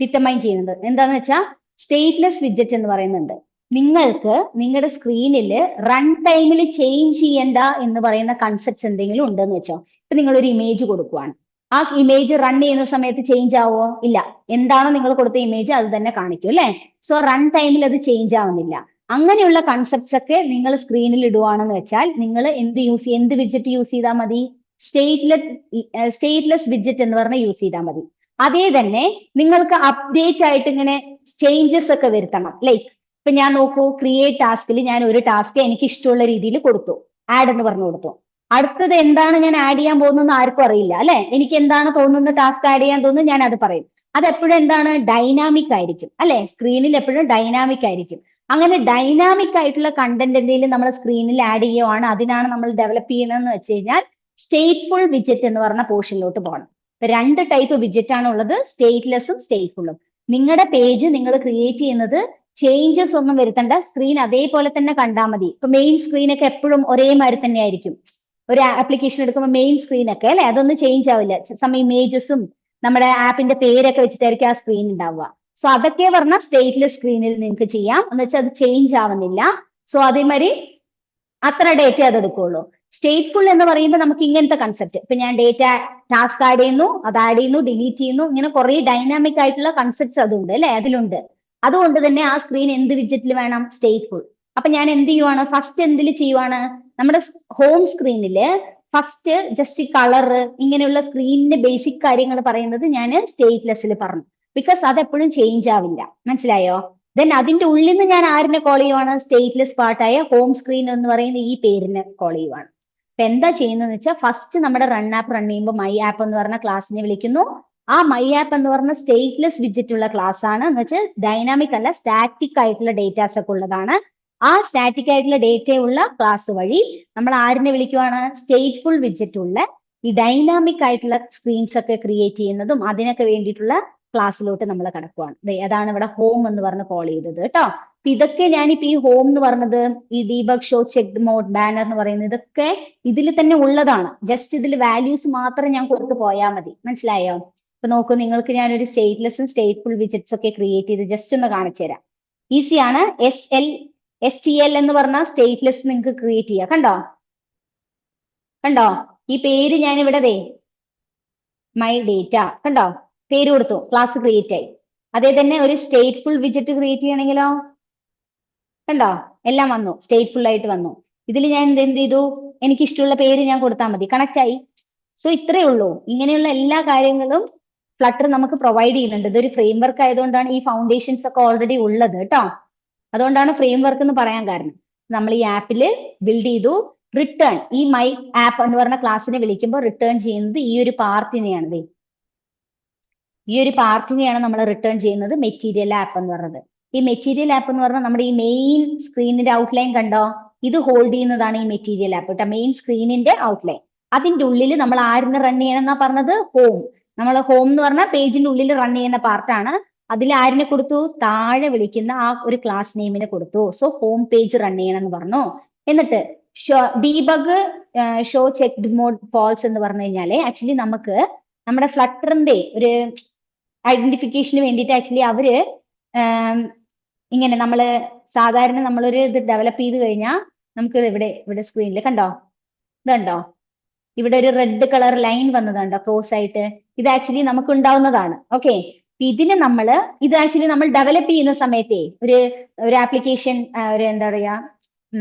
Speaker 1: ഡിറ്റർമൈൻ ചെയ്യുന്നത്. എന്താന്ന് വെച്ചാൽ സ്റ്റേറ്റ്ലെസ് വിഡ്ജറ്റ് എന്ന് പറയുന്നുണ്ട്. നിങ്ങൾക്ക് നിങ്ങളുടെ സ്ക്രീനിൽ റൺ ടൈമിൽ ചേഞ്ച് ചെയ്യേണ്ട എന്ന് പറയുന്ന കൺസെപ്റ്റ്സ് എന്തെങ്കിലും ഉണ്ടെന്ന് വെച്ചോ. ഇപ്പൊ നിങ്ങൾ ഒരു ഇമേജ് കൊടുക്കുവാണ്, ആ ഇമേജ് റൺ ചെയ്യുന്ന സമയത്ത് ചേഞ്ച് ആവോ? ഇല്ല. എന്താണോ നിങ്ങൾ കൊടുത്ത ഇമേജ് അത് തന്നെ കാണിക്കും അല്ലെ. സോ റൺ ടൈമിൽ അത് ചേഞ്ച് ആവുന്നില്ല. അങ്ങനെയുള്ള കൺസെപ്റ്റ്സ് ഒക്കെ നിങ്ങൾ സ്ക്രീനിൽ ഇടുവാണെന്ന് വെച്ചാൽ നിങ്ങൾ എന്ത് വിഡ്ജറ്റ് യൂസ് ചെയ്താൽ മതി? സ്റ്റേറ്റ്ലെസ് വിഡ്ജറ്റ് എന്ന് പറഞ്ഞ യൂസ് ചെയ്താൽ മതി. അതേ തന്നെ നിങ്ങൾക്ക് അപ്ഡേറ്റ് ആയിട്ട് ഇങ്ങനെ ചേഞ്ചസ് ഒക്കെ വരുത്തണം. ലൈക്ക് ഇപ്പൊ ഞാൻ നോക്കൂ, ക്രിയേറ്റ് ടാസ്കിൽ ഞാൻ ഒരു ടാസ്ക് എനിക്ക് ഇഷ്ടമുള്ള രീതിയിൽ കൊടുത്തു, ആഡ് എന്ന് പറഞ്ഞു കൊടുത്തു. അടുത്തത് എന്താണ് ഞാൻ ആഡ് ചെയ്യാൻ പോകുന്നത് ആർക്കും അറിയില്ല അല്ലെ. എനിക്ക് എന്താണ് തോന്നുന്നത് ടാസ്ക് ആഡ് ചെയ്യാൻ തോന്നുന്നു, ഞാൻ അത് പറയും. അത് എപ്പോഴും എന്താണ്? ഡൈനാമിക് ആയിരിക്കും അല്ലെ. സ്ക്രീനിൽ എപ്പോഴും ഡൈനാമിക് ആയിരിക്കും. അങ്ങനെ ഡൈനാമിക് ആയിട്ടുള്ള കണ്ടന്റ് എന്തെങ്കിലും നമ്മൾ സ്ക്രീനിൽ ആഡ് ചെയ്യുവാണ്, അതിനാണ് നമ്മൾ ഡെവലപ്പ് ചെയ്യുന്നതെന്ന് വെച്ച് കഴിഞ്ഞാൽ സ്റ്റേറ്റ്ഫുൾ വിഡ്ജറ്റ് എന്ന് പറഞ്ഞ പോർഷനിലോട്ട് പോകണം. രണ്ട് ടൈപ്പ് വിഡ്ജറ്റ് ആണ് ഉള്ളത്, സ്റ്റേറ്റ്ലെസ്സും സ്റ്റേറ്റ്ഫുള്ളും. നിങ്ങളുടെ പേജ് നിങ്ങൾ ക്രിയേറ്റ് ചെയ്യുന്നത് ചേഞ്ചസ് ഒന്നും വരുത്തണ്ട, സ്ക്രീൻ അതേപോലെ തന്നെ കണ്ടാൽ മതി. ഇപ്പൊ മെയിൻ സ്ക്രീൻ ഒക്കെ എപ്പോഴും ഒരേമാതിരി തന്നെ ആയിരിക്കും. ഒരു ആപ്ലിക്കേഷൻ എടുക്കുമ്പോൾ മെയിൻ സ്ക്രീൻ ഒക്കെ അല്ലെ, അതൊന്നും ചേഞ്ച് ആവില്ല. സമയം ഇമേജസും നമ്മുടെ ആപ്പിന്റെ പേരൊക്കെ വെച്ചിട്ടായിരിക്കും ആ സ്ക്രീൻ ഉണ്ടാവുക. സോ അതൊക്കെ പറഞ്ഞാൽ സ്റ്റേറ്റ്ലെസ് സ്ക്രീനിൽ നിങ്ങൾക്ക് ചെയ്യാം, എന്ന് വെച്ചാൽ അത് ചേഞ്ച് ആവുന്നില്ല. സോ അതേമാതിരി അത്ര ഡേറ്റ അത് എടുക്കുള്ളൂ. സ്റ്റേറ്റ്ഫുൾ എന്ന് പറയുമ്പോൾ നമുക്ക് ഇങ്ങനത്തെ കൺസെപ്റ്റ്, ഇപ്പൊ ഞാൻ ഡേറ്റ ടാസ്ക് ആഡ് ചെയ്യുന്നു, അത് ആഡ് ചെയ്യുന്നു, ഡിലീറ്റ് ചെയ്യുന്നു, ഇങ്ങനെ കുറെ ഡൈനാമിക് ആയിട്ടുള്ള കൺസെപ്റ്റ്സ് അതുണ്ട് അല്ലെ, അതിലുണ്ട്. അതുകൊണ്ട് തന്നെ ആ സ്ക്രീൻ എന്ത് വിഡ്ജറ്റിൽ വേണം? സ്റ്റേറ്റ്ഫുൾ. അപ്പൊ ഞാൻ എന്ത് ചെയ്യുവാണ്? ഫസ്റ്റ് എന്തിൽ ചെയ്യുവാണ്? നമ്മുടെ ഹോം സ്ക്രീനില് ഫസ്റ്റ് ജസ്റ്റ് കളർ ഇങ്ങനെയുള്ള സ്ക്രീനിന്റെ ബേസിക് കാര്യങ്ങൾ പറയുന്നത് ഞാൻ സ്റ്റേറ്റ്ലെസ്സിൽ പറഞ്ഞു. ബിക്കോസ് അത് എപ്പോഴും ചേഞ്ച് ആവില്ല. മനസ്സിലായോ? ദെൻ അതിന്റെ ഉള്ളിൽ നിന്ന് ഞാൻ ആരിനെ കോൾ ചെയ്യുവാണ്? സ്റ്റേറ്റ്ലെസ് പാർട്ടായ ഹോം സ്ക്രീൻ എന്ന് പറയുന്ന ഈ പേരിനെ കോൾ ചെയ്യുവാണ്. അപ്പൊ എന്താ ചെയ്യുന്നതെന്ന് വെച്ചാൽ ഫസ്റ്റ് നമ്മുടെ റൺ ആപ്പ് റൺ ചെയ്യുമ്പോൾ മൈ ആപ്പ് എന്ന് പറഞ്ഞ ക്ലാസ്സിനെ വിളിക്കുന്നു. ആ മൈ ആപ്പ് എന്ന് പറഞ്ഞ സ്റ്റേറ്റ്ലെസ് വിഡ്ജറ്റ് ഉള്ള ക്ലാസ് ആണ്, എന്ന് വെച്ചാൽ ഡൈനാമിക് അല്ല, സ്റ്റാറ്റിക് ആയിട്ടുള്ള ഡേറ്റാസ് ഒക്കെ ഉള്ളതാണ്. ആ സ്റ്റാറ്റിക് ആയിട്ടുള്ള ഡേറ്റ ഉള്ള ക്ലാസ് വഴി നമ്മൾ ആരിനെ വിളിക്കുവാണ്? സ്റ്റേറ്റ്ഫുൾ വിഡ്ജറ്റ് ഉള്ള ഈ ഡൈനാമിക് ആയിട്ടുള്ള സ്ക്രീൻസ് ഒക്കെ ക്രിയേറ്റ് ചെയ്യുന്നതും അതിനൊക്കെ വേണ്ടിയിട്ടുള്ള ക്ലാസ്സിലോട്ട് നമ്മൾ കടക്കുവാണ്. അതാണ് ഇവിടെ ഹോം എന്ന് പറഞ്ഞ് കോൾ ചെയ്തത് കേട്ടോ. ഇതൊക്കെ ഞാനിപ്പോ ഈ ഹോം എന്ന് പറഞ്ഞത്, ഈ debug show check mode banner എന്ന് പറയുന്നത്, ഇതൊക്കെ ഇതിൽ തന്നെ ഉള്ളതാണ്. ജസ്റ്റ് ഇതിൽ വാല്യൂസ് മാത്രം ഞാൻ കൊടുത്തു പോയാൽ മതി. മനസ്സിലായോ? ഇപ്പൊ നോക്കൂ, നിങ്ങൾക്ക് ഞാനൊരു സ്റ്റേറ്റ്ലെസ്സും സ്റ്റേറ്റ്ഫുൾ വിഡ്ജറ്റ്സ് ഒക്കെ ക്രിയേറ്റ് ചെയ്ത് ജസ്റ്റ് ഒന്ന് കാണിച്ചു തരാം. ഈസിയാണ്. STL എന്ന് പറഞ്ഞാൽ സ്റ്റേറ്റ്ലെസ് നിങ്ങൾക്ക് ക്രിയേറ്റ് ചെയ്യാം. കണ്ടോ കണ്ടോ ഈ പേര് ഞാൻ ഇവിടെ മൈ ഡേറ്റ കണ്ടോ പേര് കൊടുത്തു, ക്ലാസ് ക്രിയേറ്റ് ആയി. അതേ തന്നെ ഒരു സ്റ്റേറ്റ്ഫുൾ വിഡ്ജറ്റ് ക്രിയേറ്റ് ചെയ്യണമെങ്കിലോ കണ്ടോ എല്ലാം വന്നു, സ്റ്റേറ്റ്ഫുൾ ആയിട്ട് വന്നു. ഇതിൽ ഞാൻ എന്ത് ചെയ്തു? എനിക്ക് ഇഷ്ടമുള്ള പേര് ഞാൻ കൊടുത്താൽ മതി, കണക്ട് ആയി. സോ ഇത്രയേ ഉള്ളൂ. ഇങ്ങനെയുള്ള എല്ലാ കാര്യങ്ങളും ഫ്ലട്ടർ നമുക്ക് പ്രൊവൈഡ് ചെയ്യുന്നുണ്ട്. ഇതൊരു ഫ്രെയിം വർക്ക് ആയതുകൊണ്ടാണ് ഈ ഫൗണ്ടേഷൻസ് ഒക്കെ ഓൾറെഡി ഉള്ളത് കേട്ടോ. അതുകൊണ്ടാണ് ഫ്രെയിം വർക്ക് എന്ന് പറയാൻ കാരണം. നമ്മൾ ഈ ആപ്പിൽ ബിൽഡ് ചെയ്തു. റിട്ടേൺ ഈ മൈ ആപ്പ് എന്ന് പറഞ്ഞ ക്ലാസ്സിനെ വിളിക്കുമ്പോൾ റിട്ടേൺ ചെയ്യുന്നത് ഈ ഒരു പാർട്ടിനെയാണ്. ഈ ഒരു പാർട്ടിനെയാണ് നമ്മൾ റിട്ടേൺ ചെയ്യുന്നത് മെറ്റീരിയൽ ആപ്പ് എന്ന് പറയുന്നത്. ഈ മെറ്റീരിയൽ ആപ്പ് എന്ന് പറഞ്ഞാൽ നമ്മുടെ ഈ മെയിൻ സ്ക്രീനിന്റെ ഔട്ട്ലൈൻ കണ്ടോ, ഇത് ഹോൾഡ് ചെയ്യുന്നതാണ് ഈ മെറ്റീരിയൽ ആപ്പ് കേട്ടോ, മെയിൻ സ്ക്രീനിന്റെ ഔട്ട്ലൈൻ. അതിന്റെ ഉള്ളിൽ നമ്മൾ ആരിനെ റൺ ചെയ്യണം എന്നാ പറഞ്ഞത്? ഹോം. നമ്മൾ ഹോം എന്ന് പറഞ്ഞാൽ പേജിന്റെ ഉള്ളിൽ റൺ ചെയ്യുന്ന പാർട്ടാണ്. അതിൽ ആരിനെ കൊടുത്തു? താഴെ വിളിക്കുന്ന ആ ഒരു ക്ലാസ് നെയിമിനെ കൊടുത്തു. സോ ഹോം പേജ് റൺ ചെയ്യണം എന്ന് പറഞ്ഞു. എന്നിട്ട് debug show check mode false എന്ന് പറഞ്ഞു കഴിഞ്ഞാല് ആക്ച്വലി നമുക്ക് നമ്മുടെ ഫ്ലട്ടറിന്റെ ഒരു ഐഡന്റിഫിക്കേഷന് വേണ്ടിയിട്ട് ആക്ച്വലി അവര് ഇങ്ങനെ നമ്മള് സാധാരണ നമ്മളൊരു ഇത് ഡെവലപ്പ് ചെയ്ത് കഴിഞ്ഞാൽ നമുക്ക് ഇവിടെ സ്ക്രീനിൽ കണ്ടോ, ഇതുണ്ടോ, ഇവിടെ ഒരു റെഡ് കളർ ലൈൻ വന്നതുണ്ടോ ക്രോസ് ആയിട്ട്? ഇത് ആക്ച്വലി നമുക്ക് ഉണ്ടാവുന്നതാണ്. ഓക്കെ, ഇതിന് ഇത് ആക്ച്വലി നമ്മൾ ഡെവലപ്പ് ചെയ്യുന്ന സമയത്തെ ഒരു ആപ്ലിക്കേഷൻ ഒരു എന്താ പറയാ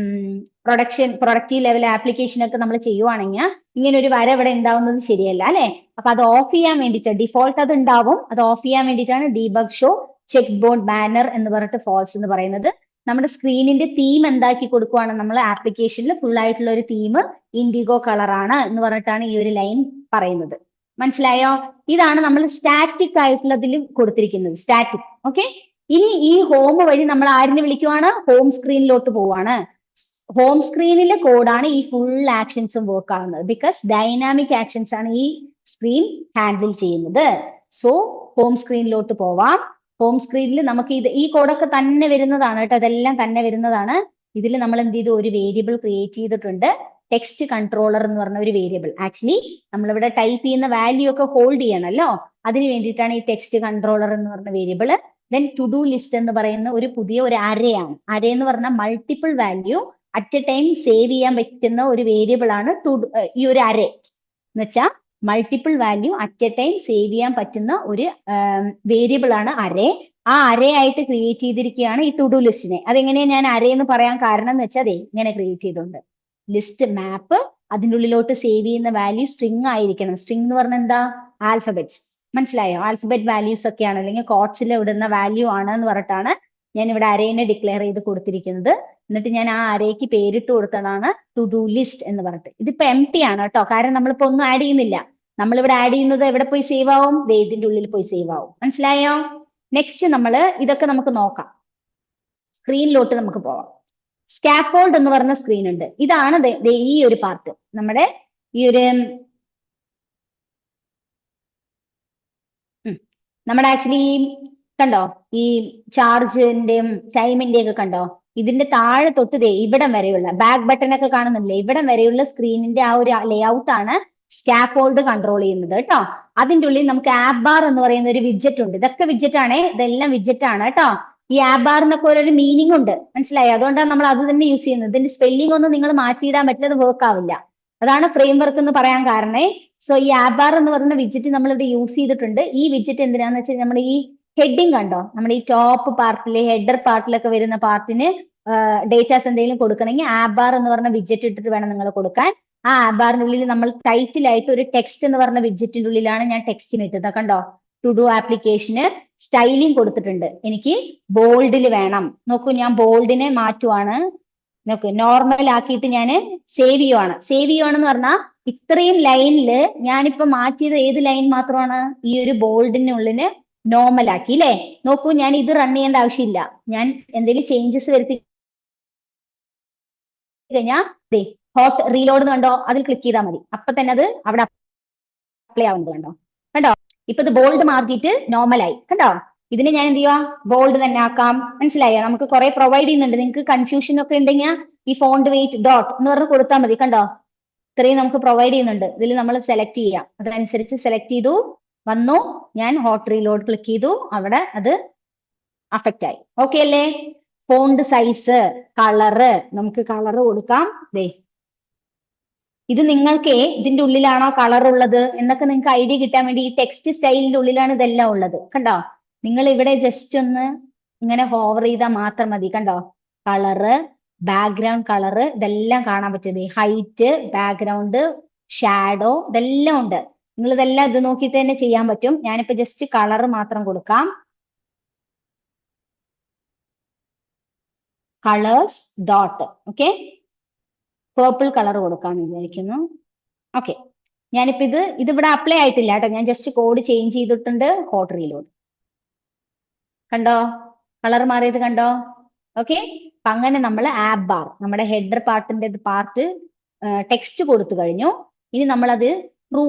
Speaker 1: പ്രൊഡക്റ്റീവ് ലെവൽ ആപ്ലിക്കേഷൻ ഒക്കെ നമ്മൾ ചെയ്യുവാണെങ്കിൽ ഇങ്ങനെ ഒരു വര ഇവിടെ ഉണ്ടാവുന്നത് ശരിയല്ല അല്ലെ. അപ്പൊ അത് ഓഫ് ചെയ്യാൻ വേണ്ടിയിട്ട് ഡിഫോൾട്ട് അത് ഉണ്ടാവും. അത് ഓഫ് ചെയ്യാൻ വേണ്ടിയിട്ടാണ് debug show check board banner എന്ന് പറഞ്ഞിട്ട് ഫോൾസ് എന്ന് പറയുന്നത്. നമ്മുടെ സ്ക്രീനിന്റെ തീം എന്താക്കി കൊടുക്കുവാണ് നമ്മൾ ആപ്ലിക്കേഷനിൽ ഫുൾ ആയിട്ടുള്ള ഒരു തീം ഇൻഡിഗോ കളറാണ് എന്ന് പറഞ്ഞിട്ടാണ് ഈ ഒരു ലൈൻ പറയുന്നത്. മനസ്സിലായോ? ഇതാണ് നമ്മൾ സ്റ്റാറ്റിക് ആയിട്ടുള്ളതിൽ കൊടുത്തിരിക്കുന്നത്, സ്റ്റാറ്റിക്. ഓക്കെ, ഇനി ഈ ഹോം വഴി നമ്മൾ ആരിനെ വിളിക്കുവാണ്? ഹോം സ്ക്രീനിലോട്ട് പോവാണ്. ഹോം സ്ക്രീനിലെ കോഡാണ് ഈ ഫുൾ ആക്ഷൻസും വർക്ക് ആവുന്നത്. ബിക്കോസ് ഡൈനാമിക് ആക്ഷൻസ് ആണ് ഈ സ്ക്രീൻ ഹാൻഡിൽ ചെയ്യുന്നത്. സോ ഹോം സ്ക്രീനിലോട്ട് പോവാം. ഹോം സ്ക്രീനിൽ നമുക്ക് ഈ കോഡൊക്കെ തന്നെ വരുന്നതാണ് കേട്ടോ, അതെല്ലാം തന്നെ വരുന്നതാണ്. ഇതിൽ നമ്മൾ എന്ത് ചെയ്തു? ഒരു വേരിയബിൾ ക്രിയേറ്റ് ചെയ്തിട്ടുണ്ട്, ടെക്സ്റ്റ് കൺട്രോളർ എന്ന് പറഞ്ഞ ഒരു വേരിയബിൾ. ആക്ച്വലി നമ്മളിവിടെ ടൈപ്പ് ചെയ്യുന്ന വാല്യൂ ഒക്കെ ഹോൾഡ് ചെയ്യണമല്ലോ, അതിന് വേണ്ടിയിട്ടാണ് ഈ ടെക്സ്റ്റ് കൺട്രോളർ എന്ന് പറഞ്ഞ variable then to do list എന്ന് പറയുന്ന ഒരു പുതിയ ഒരു അരയാണ്. അര എന്ന് പറഞ്ഞാൽ multiple value at a time save ചെയ്യാൻ പറ്റുന്ന ഒരു വേരിയബിൾ ആണ് ഈ ഒരു അര എന്ന് വെച്ചാൽ multiple value at a time save ചെയ്യാൻ പറ്റുന്ന ഒരു വേരിയബിൾ ആണ് അരേ. ആ അരയായിട്ട് ക്രിയേറ്റ് ചെയ്തിരിക്കുകയാണ് ഈ ടു ഡു ലിസ്റ്റിനെ. അതെങ്ങനെയാ ഞാൻ അരയെന്ന് പറയാൻ കാരണം എന്ന് വെച്ചാൽ അതെ ഇങ്ങനെ ക്രിയേറ്റ് ചെയ്തിട്ടുണ്ട്. ലിസ്റ്റ് മാപ്പ് അതിൻ്റെ ഉള്ളിലോട്ട് സേവ് ചെയ്യുന്ന വാല്യൂ സ്ട്രിങ് ആയിരിക്കണം. സ്ട്രിങ് എന്ന് പറഞ്ഞാൽ എന്താ? ആൽഫബറ്റ്സ്. മനസ്സിലായോ? ആൽഫബറ്റ് വാല്യൂസ് ഒക്കെയാണ്, അല്ലെങ്കിൽ കോട്സിൽ ഇടുന്ന വാല്യൂ ആണ് എന്ന് പറഞ്ഞിട്ടാണ് ഞാൻ ഇവിടെ അരേനെ ഡിക്ലെയർ ചെയ്ത് കൊടുത്തിരിക്കുന്നത്. എന്നിട്ട് ഞാൻ ആ അരയ്ക്ക് പേരിട്ട് കൊടുത്തതാണ് ടു ഡു ലിസ്റ്റ് എന്ന് പറഞ്ഞിട്ട്. ഇതിപ്പോ എം ടി ആണ് കേട്ടോ, കാരണം നമ്മളിപ്പോ ഒന്നും ആഡ് ചെയ്യുന്നില്ല. നമ്മളിവിടെ ആഡ് ചെയ്യുന്നത് എവിടെ പോയി സേവ് ആവും? ഇതിന്റെ ഉള്ളിൽ പോയി സേവ് ആവും. മനസ്സിലായോ? നെക്സ്റ്റ് നമ്മൾ ഇതൊക്കെ നമുക്ക് നോക്കാം. സ്ക്രീനിലോട്ട് നമുക്ക് പോവാം. സ്കാഫോൾഡ് എന്ന് പറഞ്ഞ സ്ക്രീൻ ഉണ്ട്. ഇതാണ് ഈ ഒരു പാർട്ട്. നമ്മുടെ ഈ ഒരു നമ്മുടെ ആക്ച്വലി കണ്ടോ ഈ ചാർജിന്റെയും ടൈമിന്റെയും ഒക്കെ കണ്ടോ? ഇതിന്റെ താഴെ തൊട്ട് ഇവിടം വരെയുള്ള ബാക്ക് ബട്ടൺ ഒക്കെ കാണുന്നില്ലേ? ഇവിടം വരെയുള്ള സ്ക്രീനിന്റെ ആ ഒരു ലേഔട്ട് ആണ് സ്കാഫോൾഡ് കൺട്രോൾ ചെയ്യുന്നത് കേട്ടോ. അതിന്റെ ഉള്ളിൽ നമുക്ക് ആപ്പ് ബാർ എന്ന് പറയുന്ന ഒരു വിഡ്ജറ്റ് ഉണ്ട്. ഇതൊക്കെ വിഡ്ജറ്റ് ആണ്, ഇതെല്ലാം വിഡ്ജറ്റ് ആണ് കേട്ടോ. ഈ ആപ്പ് ബാറിനൊക്കെ ഓരോ മീനിങ് ഉണ്ട്, മനസ്സിലായോ? അതുകൊണ്ടാണ് നമ്മൾ അത് തന്നെ യൂസ് ചെയ്യുന്നത്. ഇതിന്റെ സ്പെല്ലിംഗ് ഒന്നും നിങ്ങൾ മാറ്റിയിടാൻ പറ്റില്ല, അത് വർക്ക് ആവില്ല. അതാണ് ഫ്രെയിം വർക്ക് എന്ന് പറയാൻ കാരണേ. സോ ഈ ആപ്പ് ബാർ എന്ന് പറയുന്ന വിഡ്ജറ്റ് നമ്മൾ ഇവിടെ യൂസ് ചെയ്തിട്ടുണ്ട്. ഈ വിഡ്ജറ്റ് എന്തിനാന്ന് വെച്ചാൽ നമ്മൾ ഈ ഹെഡിങ് കണ്ടോ, നമ്മുടെ ഈ ടോപ്പ് പാർട്ടിലെ ഹെഡർ പാർട്ടിലൊക്കെ വരുന്ന പാർട്ടിന് ഡേറ്റാസ് എന്തെങ്കിലും കൊടുക്കണമെങ്കിൽ ആപ്പ് ബാർ എന്ന് പറഞ്ഞ വിഡ്ജറ്റ് ഇട്ടിട്ട് വേണം നിങ്ങൾ കൊടുക്കാൻ. ആ ആപ്പ് ബാറിന്റെ ഉള്ളിൽ നമ്മൾ ടൈറ്റിലായിട്ട് ഒരു ടെക്സ്റ്റ് എന്ന് പറഞ്ഞ വിഡ്ജറ്റിന്റെ ഉള്ളിലാണ് ഞാൻ ടെക്സ്റ്റിന് ഇട്ടത്. കണ്ടോ, ടു ഡു ആപ്ലിക്കേഷന് സ്റ്റൈലിംഗ് കൊടുത്തിട്ടുണ്ട്. എനിക്ക് ബോൾഡിൽ വേണം. നോക്കൂ, ഞാൻ ബോൾഡിനെ മാറ്റുവാണ്. നോക്ക്, നോർമൽ ആക്കിയിട്ട് ഞാൻ സേവ് ചെയ്യുവാണ്. സേവ് ചെയ്യുവാണെന്ന് പറഞ്ഞാൽ ഇത്രയും ലൈനില് ഞാനിപ്പോ മാറ്റിയത് ഏത് ലൈൻ മാത്രമാണ്? ഈ ഒരു ബോൾഡിനുള്ളിന് നോർമൽ ആക്കി അല്ലേ? നോക്കൂ, ഞാൻ ഇത് റൺ ചെയ്യേണ്ട ആവശ്യമില്ല. ഞാൻ എന്തെങ്കിലും ചേഞ്ചസ് വരുത്തി കഴിഞ്ഞാൽ ഹോട്ട് റീലോഡ് കണ്ടോ, അതിൽ ക്ലിക്ക് ചെയ്താൽ മതി. അപ്പൊ തന്നെ അത് അവിടെ അപ്ലൈ ആവുന്നത് കണ്ടോ. കണ്ടോ, ഇപ്പൊ ഇത് ബോൾഡ് മാറ്റിയിട്ട് നോർമലായി. കണ്ടോ, ഇതിന് ഞാൻ എന്ത് ചെയ്യുക? ബോൾഡ് തന്നെ ആക്കാം. മനസ്സിലായോ? നമുക്ക് കുറെ പ്രൊവൈഡ് ചെയ്യുന്നുണ്ട്. നിങ്ങൾക്ക് കൺഫ്യൂഷൻ ഒക്കെ ഉണ്ടെങ്കിൽ ഈ ഫോണ്ട് വെയിറ്റ് ഡോട്ട് എന്ന് പറഞ്ഞ് കൊടുത്താൽ മതി. കണ്ടോ, ഇത്രയും നമുക്ക് പ്രൊവൈഡ് ചെയ്യുന്നുണ്ട്. ഇതിൽ നമ്മൾ സെലക്ട് ചെയ്യാം. അതനുസരിച്ച് സെലക്ട് ചെയ്തു, വന്നു, ഞാൻ ഹോട്ട് റീലോഡ് ക്ലിക്ക് ചെയ്തു, അവിടെ അത് അഫക്റ്റ് ആയി. ഓക്കെ അല്ലേ? ഫോണ്ട് സൈസ്, കളറ്, നമുക്ക് കളറ് കൊടുക്കാം. ഇത് നിങ്ങൾക്ക് ഇതിന്റെ ഉള്ളിലാണോ കളർ ഉള്ളത് എന്നൊക്കെ നിങ്ങൾക്ക് ഐഡിയ കിട്ടാൻ വേണ്ടി ഈ ടെക്സ്റ്റ് സ്റ്റൈലിന്റെ ഉള്ളിലാണ് ഇതെല്ലാം ഉള്ളത്. കണ്ടോ, നിങ്ങൾ ഇവിടെ ജസ്റ്റ് ഒന്ന് ഇങ്ങനെ ഹോവർ ചെയ്താൽ മാത്രം മതി. കണ്ടോ, കളറ്, ബാക്ക്ഗ്രൗണ്ട് കളറ്, ഇതെല്ലാം കാണാൻ പറ്റുന്നത്. ഹൈറ്റ്, ബാക്ക്ഗ്രൗണ്ട്, ഷാഡോ, ഇതെല്ലാം ഉണ്ട്. നിങ്ങൾ ഇതെല്ലാം ഇത് നോക്കിയിട്ട് തന്നെ ചെയ്യാൻ പറ്റും. ഞാനിപ്പോ ജസ്റ്റ് കളർ മാത്രം കൊടുക്കാം. Colours dot, okay, purple colour കൊടുക്കാന്ന് വിചാരിക്കുന്നു. ഓക്കെ, ഞാനിപ്പോ ഇത് ഇവിടെ അപ്ലൈ ആയിട്ടില്ല കേട്ടോ. ഞാൻ ജസ്റ്റ് കോഡ് ചേഞ്ച് ചെയ്തിട്ടുണ്ട്. ഹോട്ട് റീലോഡ് കണ്ടോ, കളർ മാറിയത് കണ്ടോ. ഓക്കെ, അപ്പൊ അങ്ങനെ നമ്മൾ ആപ്പ് ബാർ, നമ്മുടെ ഹെഡർ പാർട്ടിന്റെ പാർട്ട് ടെക്സ്റ്റ് കൊടുത്തു കഴിഞ്ഞു. ഇനി നമ്മളത് ട്രൂ,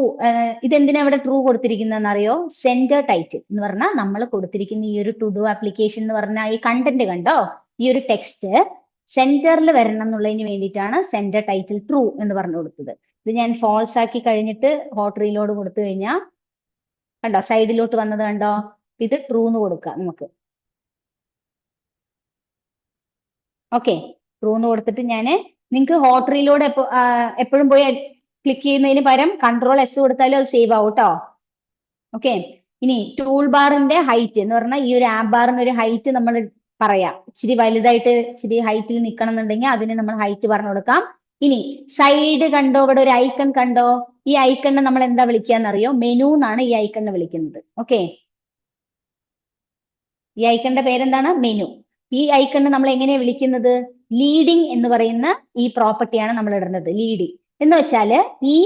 Speaker 1: ഇതെന്തിനാ ഇവിടെ ട്രൂ കൊടുത്തിരിക്കുന്നതെന്ന് അറിയോ? സെന്റർ ടൈറ്റിൽ എന്ന് പറഞ്ഞാൽ നമ്മൾ കൊടുത്തിരിക്കുന്ന ഈ ഒരു ടു ഡു ആപ്ലിക്കേഷൻ എന്ന് പറഞ്ഞാൽ ഈ കണ്ടന്റ് കണ്ടോ, ഈ ഒരു ടെക്സ്റ്റ് സെന്ററിൽ വരണം എന്നുള്ളതിന് വേണ്ടിയിട്ടാണ് സെന്റർ ടൈറ്റിൽ ട്രൂ എന്ന് പറഞ്ഞു കൊടുത്തത്. ഇത് ഞാൻ ഫോൾസ് ആക്കി കഴിഞ്ഞിട്ട് ഹോട്ട് റീലോഡ് കൊടുത്തു കഴിഞ്ഞാൽ കണ്ടോ സൈഡിലോട്ട് വന്നത് കണ്ടോ. ഇത് ട്രൂ എന്ന് കൊടുക്കാം നമുക്ക്. ഓക്കെ, ട്രൂ എന്ന് കൊടുത്തിട്ട് ഞാൻ നിങ്ങൾക്ക് ഹോട്ട് റീലോഡ് എപ്പോഴും പോയി ക്ലിക്ക് ചെയ്യുന്നതിന് പകരം കൺട്രോൾ എസ് കൊടുത്താലും അത് സേവ് ആവും കേട്ടോ. ഓക്കെ, ഇനി ടൂൾ ബാറിന്റെ ഹൈറ്റ് എന്ന് പറഞ്ഞാൽ ഈ ഒരു ആപ്പ് ബാറിന് ഒരു ഹൈറ്റ് നമ്മൾ പറയാം. ഇച്ചിരി വലുതായിട്ട് ഇച്ചിരി ഹൈറ്റിൽ നിൽക്കണം എന്നുണ്ടെങ്കിൽ അതിന് നമ്മൾ ഹൈറ്റ് പറഞ്ഞു കൊടുക്കാം. ഇനി സൈഡ് കണ്ടോ, ഇവിടെ ഒരു ഐക്കൺ കണ്ടോ, ഈ ഐക്കണിനെ നമ്മൾ എന്താ വിളിക്കാന്നറിയോ? മെനു എന്നാണ് ഈ ഐക്കണിനെ വിളിക്കുന്നത്. ഓക്കെ, ഈ ഐക്കണിന്റെ പേരെന്താണ്? മെനു. ഈ ഐക്കണിനെ നമ്മൾ എങ്ങനെയാ വിളിക്കുന്നത്? ലീഡിംഗ് എന്ന് പറയുന്ന ഈ പ്രോപ്പർട്ടിയാണ് നമ്മൾ ഇടുന്നത്. ലീഡിംഗ് എന്ന് വെച്ചാല് ഈ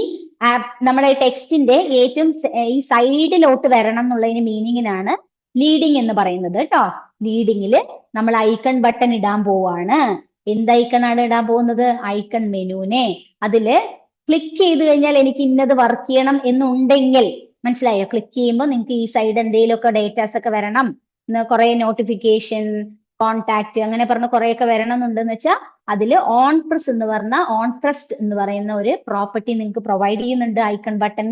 Speaker 1: നമ്മുടെ ടെക്സ്റ്റിന്റെ ഏറ്റവും ഈ സൈഡിലോട്ട് വരണം എന്നുള്ളതിന് മീനിങ്ങിനാണ് ലീഡിംഗ് എന്ന് പറയുന്നത് കേട്ടോ. ലീഡിങ്ങില് നമ്മൾ ഐക്കൺ ബട്ടൺ ഇടാൻ പോവാണ്. എന്ത് ഐക്കണാണ് ഇടാൻ പോകുന്നത്? ഐക്കൺ മെനുവിനെ. അതില് ക്ലിക്ക് ചെയ്ത് കഴിഞ്ഞാൽ എനിക്ക് ഇന്നത് വർക്ക് ചെയ്യണം എന്നുണ്ടെങ്കിൽ, മനസ്സിലായോ? ക്ലിക്ക് ചെയ്യുമ്പോൾ നിങ്ങൾക്ക് ഈ സൈഡ് എന്തെങ്കിലുമൊക്കെ ഡേറ്റാസ് ഒക്കെ വരണം, കുറെ നോട്ടിഫിക്കേഷൻ, കോൺടാക്ട്, അങ്ങനെ പറഞ്ഞ കുറെയൊക്കെ വരണം എന്നുണ്ടെന്ന് വെച്ചാൽ അതിൽ ഓൺ പ്രസ് എന്ന് പറഞ്ഞ ഓൺ പ്രസ്ഡ് എന്ന് പറയുന്ന ഒരു പ്രോപ്പർട്ടി നിങ്ങൾക്ക് പ്രൊവൈഡ് ചെയ്യുന്നുണ്ട് ഐക്കൺ ബട്ടൺ.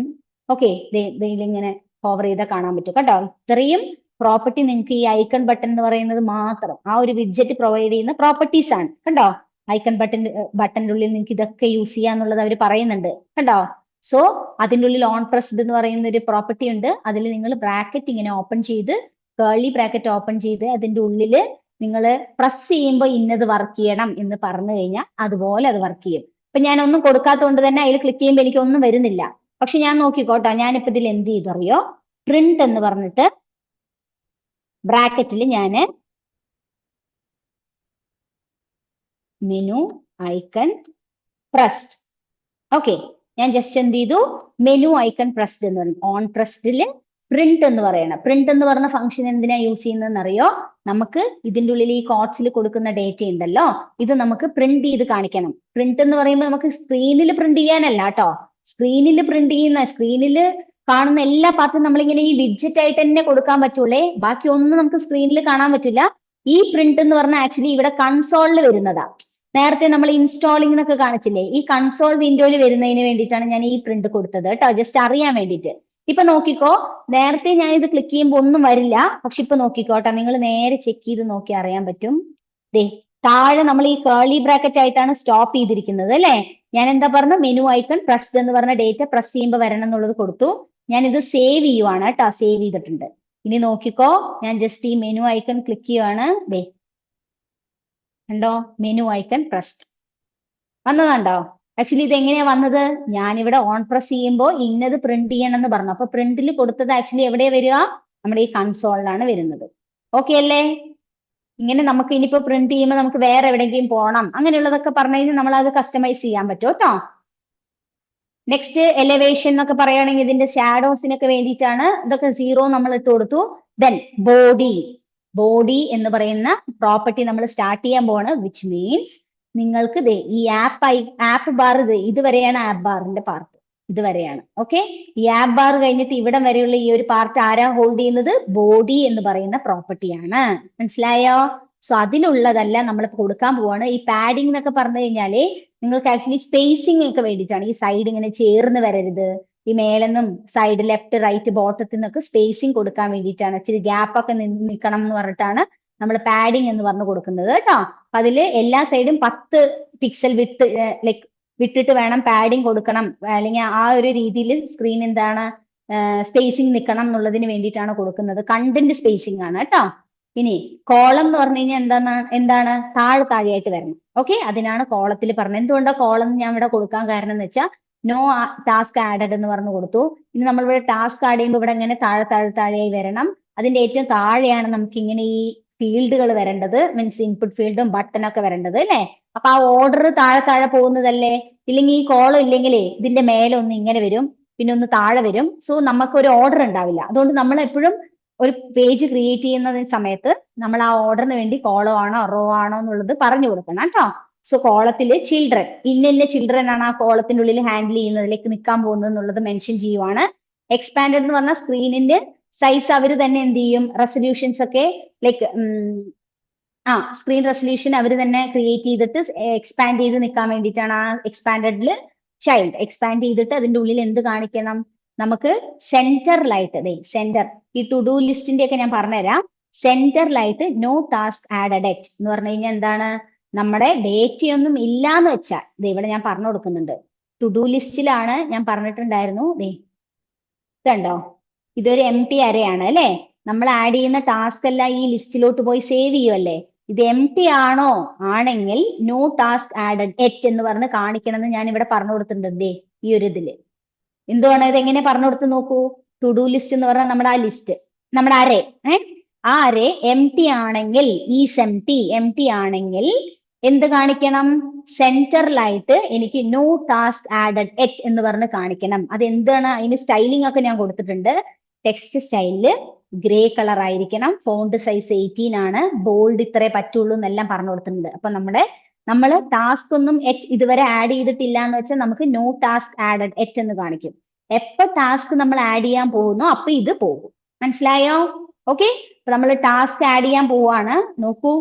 Speaker 1: ഓക്കെ, ഇതിലിങ്ങനെ ഹോവർ ചെയ്താൽ കാണാൻ പറ്റും കേട്ടോ. ഇത്രയും പ്രോപ്പർട്ടി നിങ്ങൾക്ക് ഈ ഐക്കൺ ബട്ടൺ എന്ന് പറയുന്നത് മാത്രം ആ ഒരു വിഡ്ജറ്റ് പ്രൊവൈഡ് ചെയ്യുന്ന പ്രോപ്പർട്ടീസ് ആണ്. കണ്ടോ? ഐക്കൺ ബട്ടന്റെ ഉള്ളിൽ നിങ്ങൾക്ക് ഇതൊക്കെ യൂസ് ചെയ്യാന്നുള്ളത് അവർ പറയുന്നുണ്ട്. കണ്ടോ? സോ അതിൻ്റെ ഉള്ളിൽ ഓൺ പ്രസ്ഡ് എന്ന് പറയുന്ന ഒരു പ്രോപ്പർട്ടി ഉണ്ട്. അതിൽ നിങ്ങൾ ബ്രാക്കറ്റ് ഇങ്ങനെ ഓപ്പൺ ചെയ്ത് കേളി ബ്രാക്കറ്റ് ഓപ്പൺ ചെയ്ത് അതിന്റെ ഉള്ളിൽ നിങ്ങൾ പ്രസ് ചെയ്യുമ്പോൾ ഇന്നത് വർക്ക് ചെയ്യണം എന്ന് പറഞ്ഞു കഴിഞ്ഞാൽ അതുപോലെ അത് വർക്ക് ചെയ്യും. ഇപ്പൊ ഞാൻ ഒന്നും കൊടുക്കാത്തതുകൊണ്ട് തന്നെ അതിൽ ക്ലിക്ക് ചെയ്യുമ്പോൾ എനിക്ക് ഒന്നും വരുന്നില്ല. പക്ഷെ ഞാൻ നോക്കിക്കോട്ടോ, ഞാനിപ്പോ ഇതിൽ എന്ത് ചെയ്തറിയോ, പ്രിന്റ് എന്ന് പറഞ്ഞിട്ട് ബ്രാക്കറ്റിൽ ഞാൻ മെനു ഐക്കൺ പ്രസ്ഡ്. ഓക്കെ, ഞാൻ ജസ്റ്റ് എന്ത് ചെയ്തു, മെനു ഐക്കൺ പ്രസ്ഡ് എന്ന് പറഞ്ഞു. ഓൺ പ്രസ്ഡില് പ്രിന്റ് എന്ന് പറയണം. പ്രിന്റ് എന്ന് പറഞ്ഞ ഫംഗ്ഷൻ എന്തിനാ യൂസ് ചെയ്യുന്നതെന്ന് അറിയോ? നമുക്ക് ഇതിന്റെ ഉള്ളിൽ ഈ കോട്സിൽ കൊടുക്കുന്ന ഡേറ്റ ഉണ്ടല്ലോ, ഇത് നമുക്ക് പ്രിന്റ് ചെയ്ത് കാണിക്കണം. പ്രിന്റ് എന്ന് പറയുമ്പോൾ നമുക്ക് സ്ക്രീനിൽ പ്രിന്റ് ചെയ്യാനല്ല കേട്ടോ. സ്ക്രീനിൽ പ്രിന്റ് ചെയ്യുന്ന, സ്ക്രീനിൽ കാണുന്ന എല്ലാ പാർട്ടും നമ്മളിങ്ങനെ ഈ വിഡ്ജറ്റ് ആയിട്ട് തന്നെ കൊടുക്കാൻ പറ്റൂലേ, ബാക്കി ഒന്നും നമുക്ക് സ്ക്രീനിൽ കാണാൻ പറ്റില്ല. ഈ പ്രിന്റ് എന്ന് പറഞ്ഞാൽ ആക്ച്വലി ഇവിടെ കൺസോളിൽ വരുന്നതാ. നേരത്തെ നമ്മൾ ഇൻസ്റ്റാളിംഗ് എന്നൊക്കെ കാണിച്ചില്ലേ, ഈ കൺസോൾ വിൻഡോയിൽ വരുന്നതിന് വേണ്ടിയിട്ടാണ് ഞാൻ ഈ പ്രിന്റ് കൊടുത്തത് കേട്ടോ, ജസ്റ്റ് അറിയാൻ വേണ്ടിയിട്ട്. ഇപ്പൊ നോക്കിക്കോ, നേരത്തെ ഞാൻ ഇത് ക്ലിക്ക് ചെയ്യുമ്പോൾ ഒന്നും വരില്ല. പക്ഷെ ഇപ്പൊ നോക്കിക്കോട്ടെ, നിങ്ങൾ നേരെ ചെക്ക് ചെയ്ത് നോക്കി അറിയാൻ പറ്റും. ദേ താഴെ നമ്മൾ ഈ കേളി ബ്രാക്കറ്റ് ആയിട്ടാണ് സ്റ്റോപ്പ് ചെയ്തിരിക്കുന്നത് അല്ലെ. ഞാൻ എന്താ പറഞ്ഞ, മെനു ഐക്കൺ പ്രസ്ഡ് എന്ന് പറഞ്ഞ ഡേറ്റ പ്രസ് ചെയ്യുമ്പോൾ വരണം എന്നുള്ളത് കൊടുത്തു. ഞാൻ ഇത് സേവ് ചെയ്യുവാണ് കേട്ടോ, സേവ് ചെയ്തിട്ടുണ്ട്. ഇനി നോക്കിക്കോ, ഞാൻ ജസ്റ്റ് ഈ മെനു ഐക്കൺ ക്ലിക്ക് ചെയ്യുവാണ്. ദേ കണ്ടോ, മെനു ഐക്കൺ പ്രസ്ഡ് വന്നതുണ്ടോ? ആക്ച്വലി ഇത് എങ്ങനെയാ വന്നത്, ഞാനിവിടെ ഓൺ പ്രസ് ചെയ്യുമ്പോൾ ഇന്നത് പ്രിന്റ് ചെയ്യണം എന്ന് പറഞ്ഞു. അപ്പൊ പ്രിന്റിൽ കൊടുത്തത് ആക്ച്വലി എവിടെയാ വരിക, നമ്മുടെ ഈ കൺസോളിലാണ് വരുന്നത്. ഓക്കെ അല്ലേ? ഇങ്ങനെ നമുക്ക് ഇനിയിപ്പോ പ്രിന്റ് ചെയ്യുമ്പോൾ നമുക്ക് വേറെ എവിടെയെങ്കിലും പോകണം അങ്ങനെയുള്ളതൊക്കെ പറഞ്ഞു കഴിഞ്ഞാൽ നമ്മൾ അത് കസ്റ്റമൈസ് ചെയ്യാൻ പറ്റും കേട്ടോ. നെക്സ്റ്റ് എലവേഷൻ എന്നൊക്കെ പറയുകയാണെങ്കിൽ ഇതിന്റെ ഷാഡോസിനൊക്കെ വേണ്ടിയിട്ടാണ്. ഇതൊക്കെ 0 നമ്മൾ ഇട്ട് കൊടുത്തു. ദെൻ ബോഡി എന്ന് പറയുന്ന പ്രോപ്പർട്ടി നമ്മൾ സ്റ്റാർട്ട് ചെയ്യാൻ പോവാണ്. വിച്ച് മീൻസ് നിങ്ങൾക്ക് ഈ ആപ്പ് ബാർ ഇതുവരെയാണ് ആപ്പ് ബാറിന്റെ പാർട്ട്, ഇതുവരെയാണ്. ഓക്കെ, ഈ ആപ്പ് ബാർ കഴിഞ്ഞിട്ട് ഇവിടം വരെയുള്ള ഈ ഒരു പാർട്ട് ആരാ ഹോൾഡ് ചെയ്യുന്നത്, ബോഡി എന്ന് പറയുന്ന പ്രോപ്പർട്ടിയാണ്. മനസ്സിലായോ? സോ അതിലുള്ളതല്ല നമ്മൾ കൊടുക്കാൻ പോവാണ്. ഈ പാഡിംഗ് എന്നൊക്കെ പറഞ്ഞു കഴിഞ്ഞാല് നിങ്ങൾക്ക് ആക്ച്വലി സ്പേസിംഗ് ഒക്കെ വേണ്ടിയിട്ടാണ്. ഈ സൈഡ് ഇങ്ങനെ ചേർന്ന് വരരുത്, ഈ മേലെന്നും സൈഡ് ലെഫ്റ്റ് റൈറ്റ് ബോട്ടത്തിൽ നിന്നൊക്കെ സ്പേസിംഗ് കൊടുക്കാൻ വേണ്ടിയിട്ടാണ്. ഇച്ചിരി ഗ്യാപ്പ് ഒക്കെ നിൽക്കണം എന്ന് പറഞ്ഞിട്ടാണ് നമ്മൾ പാഡിംഗ് എന്ന് പറഞ്ഞു കൊടുക്കുന്നത് കേട്ടോ. അപ്പൊ അതില് എല്ലാ സൈഡും 10 പിക്സൽ വിട്ടിട്ട് വേണം പാഡിംഗ് കൊടുക്കണം, അല്ലെങ്കിൽ ആ ഒരു രീതിയിൽ സ്ക്രീൻ എന്താണ് സ്പേസിംഗ് നിൽക്കണം എന്നുള്ളതിന് വേണ്ടിയിട്ടാണ് കൊടുക്കുന്നത്. കണ്ടന്റ് സ്പേസിംഗ് ആണ് കേട്ടോ. ഇനി കോളം എന്ന് പറഞ്ഞു കഴിഞ്ഞാൽ എന്താണ് താഴെയായിട്ട് വരണം. ഓക്കെ, അതിനാണ് കോളത്തിൽ പറഞ്ഞത്. എന്തുകൊണ്ടാണ് കോളം ഞാൻ ഇവിടെ കൊടുക്കാൻ കാരണം എന്ന് വെച്ചാൽ നോ ടാസ്ക് ആഡഡ് എന്ന് പറഞ്ഞു കൊടുത്തു. ഇനി നമ്മൾ ഇവിടെ ടാസ്ക് ആഡ് ചെയ്യുമ്പോൾ ഇവിടെ ഇങ്ങനെ താഴെയായി വരണം. അതിന്റെ ഏറ്റവും താഴെയാണ് നമുക്ക് ഇങ്ങനെ ഈ ഫീൽഡുകൾ വരേണ്ടത്, മീൻസ് ഇൻപുട്ട് ഫീൽഡും ബട്ടണൊക്കെ വരേണ്ടത് അല്ലേ. അപ്പൊ ആ ഓർഡർ താഴെ പോകുന്നതല്ലേ. ഇല്ലെങ്കിൽ ഈ കോളം ഇല്ലെങ്കിലേ ഇതിന്റെ മേലെ ഒന്ന് ഇങ്ങനെ വരും, പിന്നെ ഒന്ന് താഴെ വരും. സോ നമുക്ക് ഒരു ഓർഡർ ഉണ്ടാവില്ല. അതുകൊണ്ട് നമ്മൾ എപ്പോഴും ഒരു പേജ് ക്രിയേറ്റ് ചെയ്യുന്ന സമയത്ത് നമ്മൾ ആ ഓർഡറിന് വേണ്ടി കോളം ആണോ റോ ആണോ എന്നുള്ളത് പറഞ്ഞു കൊടുക്കണം കേട്ടോ. സോ കോളത്തില് ചിൽഡ്രൻ, ഇന്ന ചിൽഡ്രൻ ആണ് ആ കോളത്തിന്റെ ഉള്ളിൽ ഹാൻഡിൽ ചെയ്യുന്നതിലേക്ക് നിൽക്കാൻ പോകുന്നത് എന്നുള്ളത് മെൻഷൻ ചെയ്യുവാണ്. എക്സ്പാൻഡഡ് എന്ന് പറഞ്ഞാൽ സ്ക്രീനിന്റെ സൈസ് അവർ തന്നെ എന്ത് ചെയ്യും, റെസൊല്യൂഷൻസ് ഒക്കെ സ്ക്രീൻ റെസൊല്യൂഷൻ അവർ തന്നെ ക്രിയേറ്റ് ചെയ്തിട്ട് എക്സ്പാൻഡ് ചെയ്ത് നിൽക്കാൻ വേണ്ടിയിട്ടാണ് ആ എക്സ്പാൻഡഡില് ചൈൽഡ് എക്സ്പാൻഡ് ചെയ്തിട്ട് അതിന്റെ ഉള്ളിൽ എന്ത് കാണിക്കണം, നമുക്ക് സെന്ററിലായിട്ട് സെന്റർ ഈ ടു ഡു ലിസ്റ്റിന്റെ ഒക്കെ ഞാൻ പറഞ്ഞുതരാം. സെന്ററിലായിട്ട് നോ ടാസ്ക് ആഡഡ് എറ്റ് എന്ന് പറഞ്ഞു കഴിഞ്ഞാൽ എന്താണ്, നമ്മുടെ ഡേറ്റയൊന്നും ഇല്ലാന്ന് വെച്ചാൽ ഇവിടെ ഞാൻ പറഞ്ഞു കൊടുക്കുന്നുണ്ട്. ടു ഡു ലിസ്റ്റിലാണ് ഞാൻ പറഞ്ഞിട്ടുണ്ടായിരുന്നു. ഇതുണ്ടോ, ഇതൊരു എം ടി അരയാണ് അല്ലെ. നമ്മൾ ആഡ് ചെയ്യുന്ന ടാസ്ക് എല്ലാം ഈ ലിസ്റ്റിലോട്ട് പോയി സേവ് ചെയ്യുമല്ലേ. ഇത് എം ടി ആണോ, ആണെങ്കിൽ നോ ടാസ്ക് ആഡഡ് എറ്റ് എന്ന് പറഞ്ഞ് കാണിക്കണം എന്ന് ഞാൻ ഇവിടെ പറഞ്ഞു കൊടുത്തിട്ടുണ്ട്. ഈ ഒരു ഇതില് എന്തുവാണ്, ഇത് എങ്ങനെ പറഞ്ഞു കൊടുത്ത് നോക്കൂ. ടു ഡു ലിസ്റ്റ് എന്ന് പറഞ്ഞാൽ നമ്മുടെ ആ ലിസ്റ്റ്, നമ്മുടെ അരേ ആ അരേ എം ടി ആണെങ്കിൽ, ഈസ് എം ടി ആണെങ്കിൽ എന്ത് കാണിക്കണം, സെന്ററിലായിട്ട് എനിക്ക് നോ ടാസ്ക് ആഡഡ് എറ്റ് എന്ന് പറഞ്ഞ് കാണിക്കണം. അത് എന്താണ്, അതിന് സ്റ്റൈലിംഗ് ഒക്കെ ഞാൻ കൊടുത്തിട്ടുണ്ട്. ടെക്സ്റ്റ് സ്റ്റൈലില് ഗ്രേ കളർ ആയിരിക്കണം, ഫോണ്ട് സൈസ് 18 ആണ്, ബോൾഡ് ഇത്രേ പറ്റുള്ളൂ എന്നെല്ലാം പറഞ്ഞു കൊടുത്തിട്ടുണ്ട്. അപ്പൊ നമ്മൾ ടാസ്ക് ഒന്നും ഇതുവരെ ആഡ് ചെയ്തിട്ടില്ല എന്ന് വെച്ചാൽ നമുക്ക് നോ ടാസ്ക് ആഡഡ് എറ്റ് എന്ന് കാണിക്കും. എപ്പോ ടാസ്ക് നമ്മൾ ആഡ് ചെയ്യാൻ പോകുന്നു അപ്പൊ ഇത് പോകും. മനസ്സിലായോ? ഓക്കെ, അപ്പൊ നമ്മൾ ടാസ്ക് ആഡ് ചെയ്യാൻ പോവാണ്. നോക്കൂ,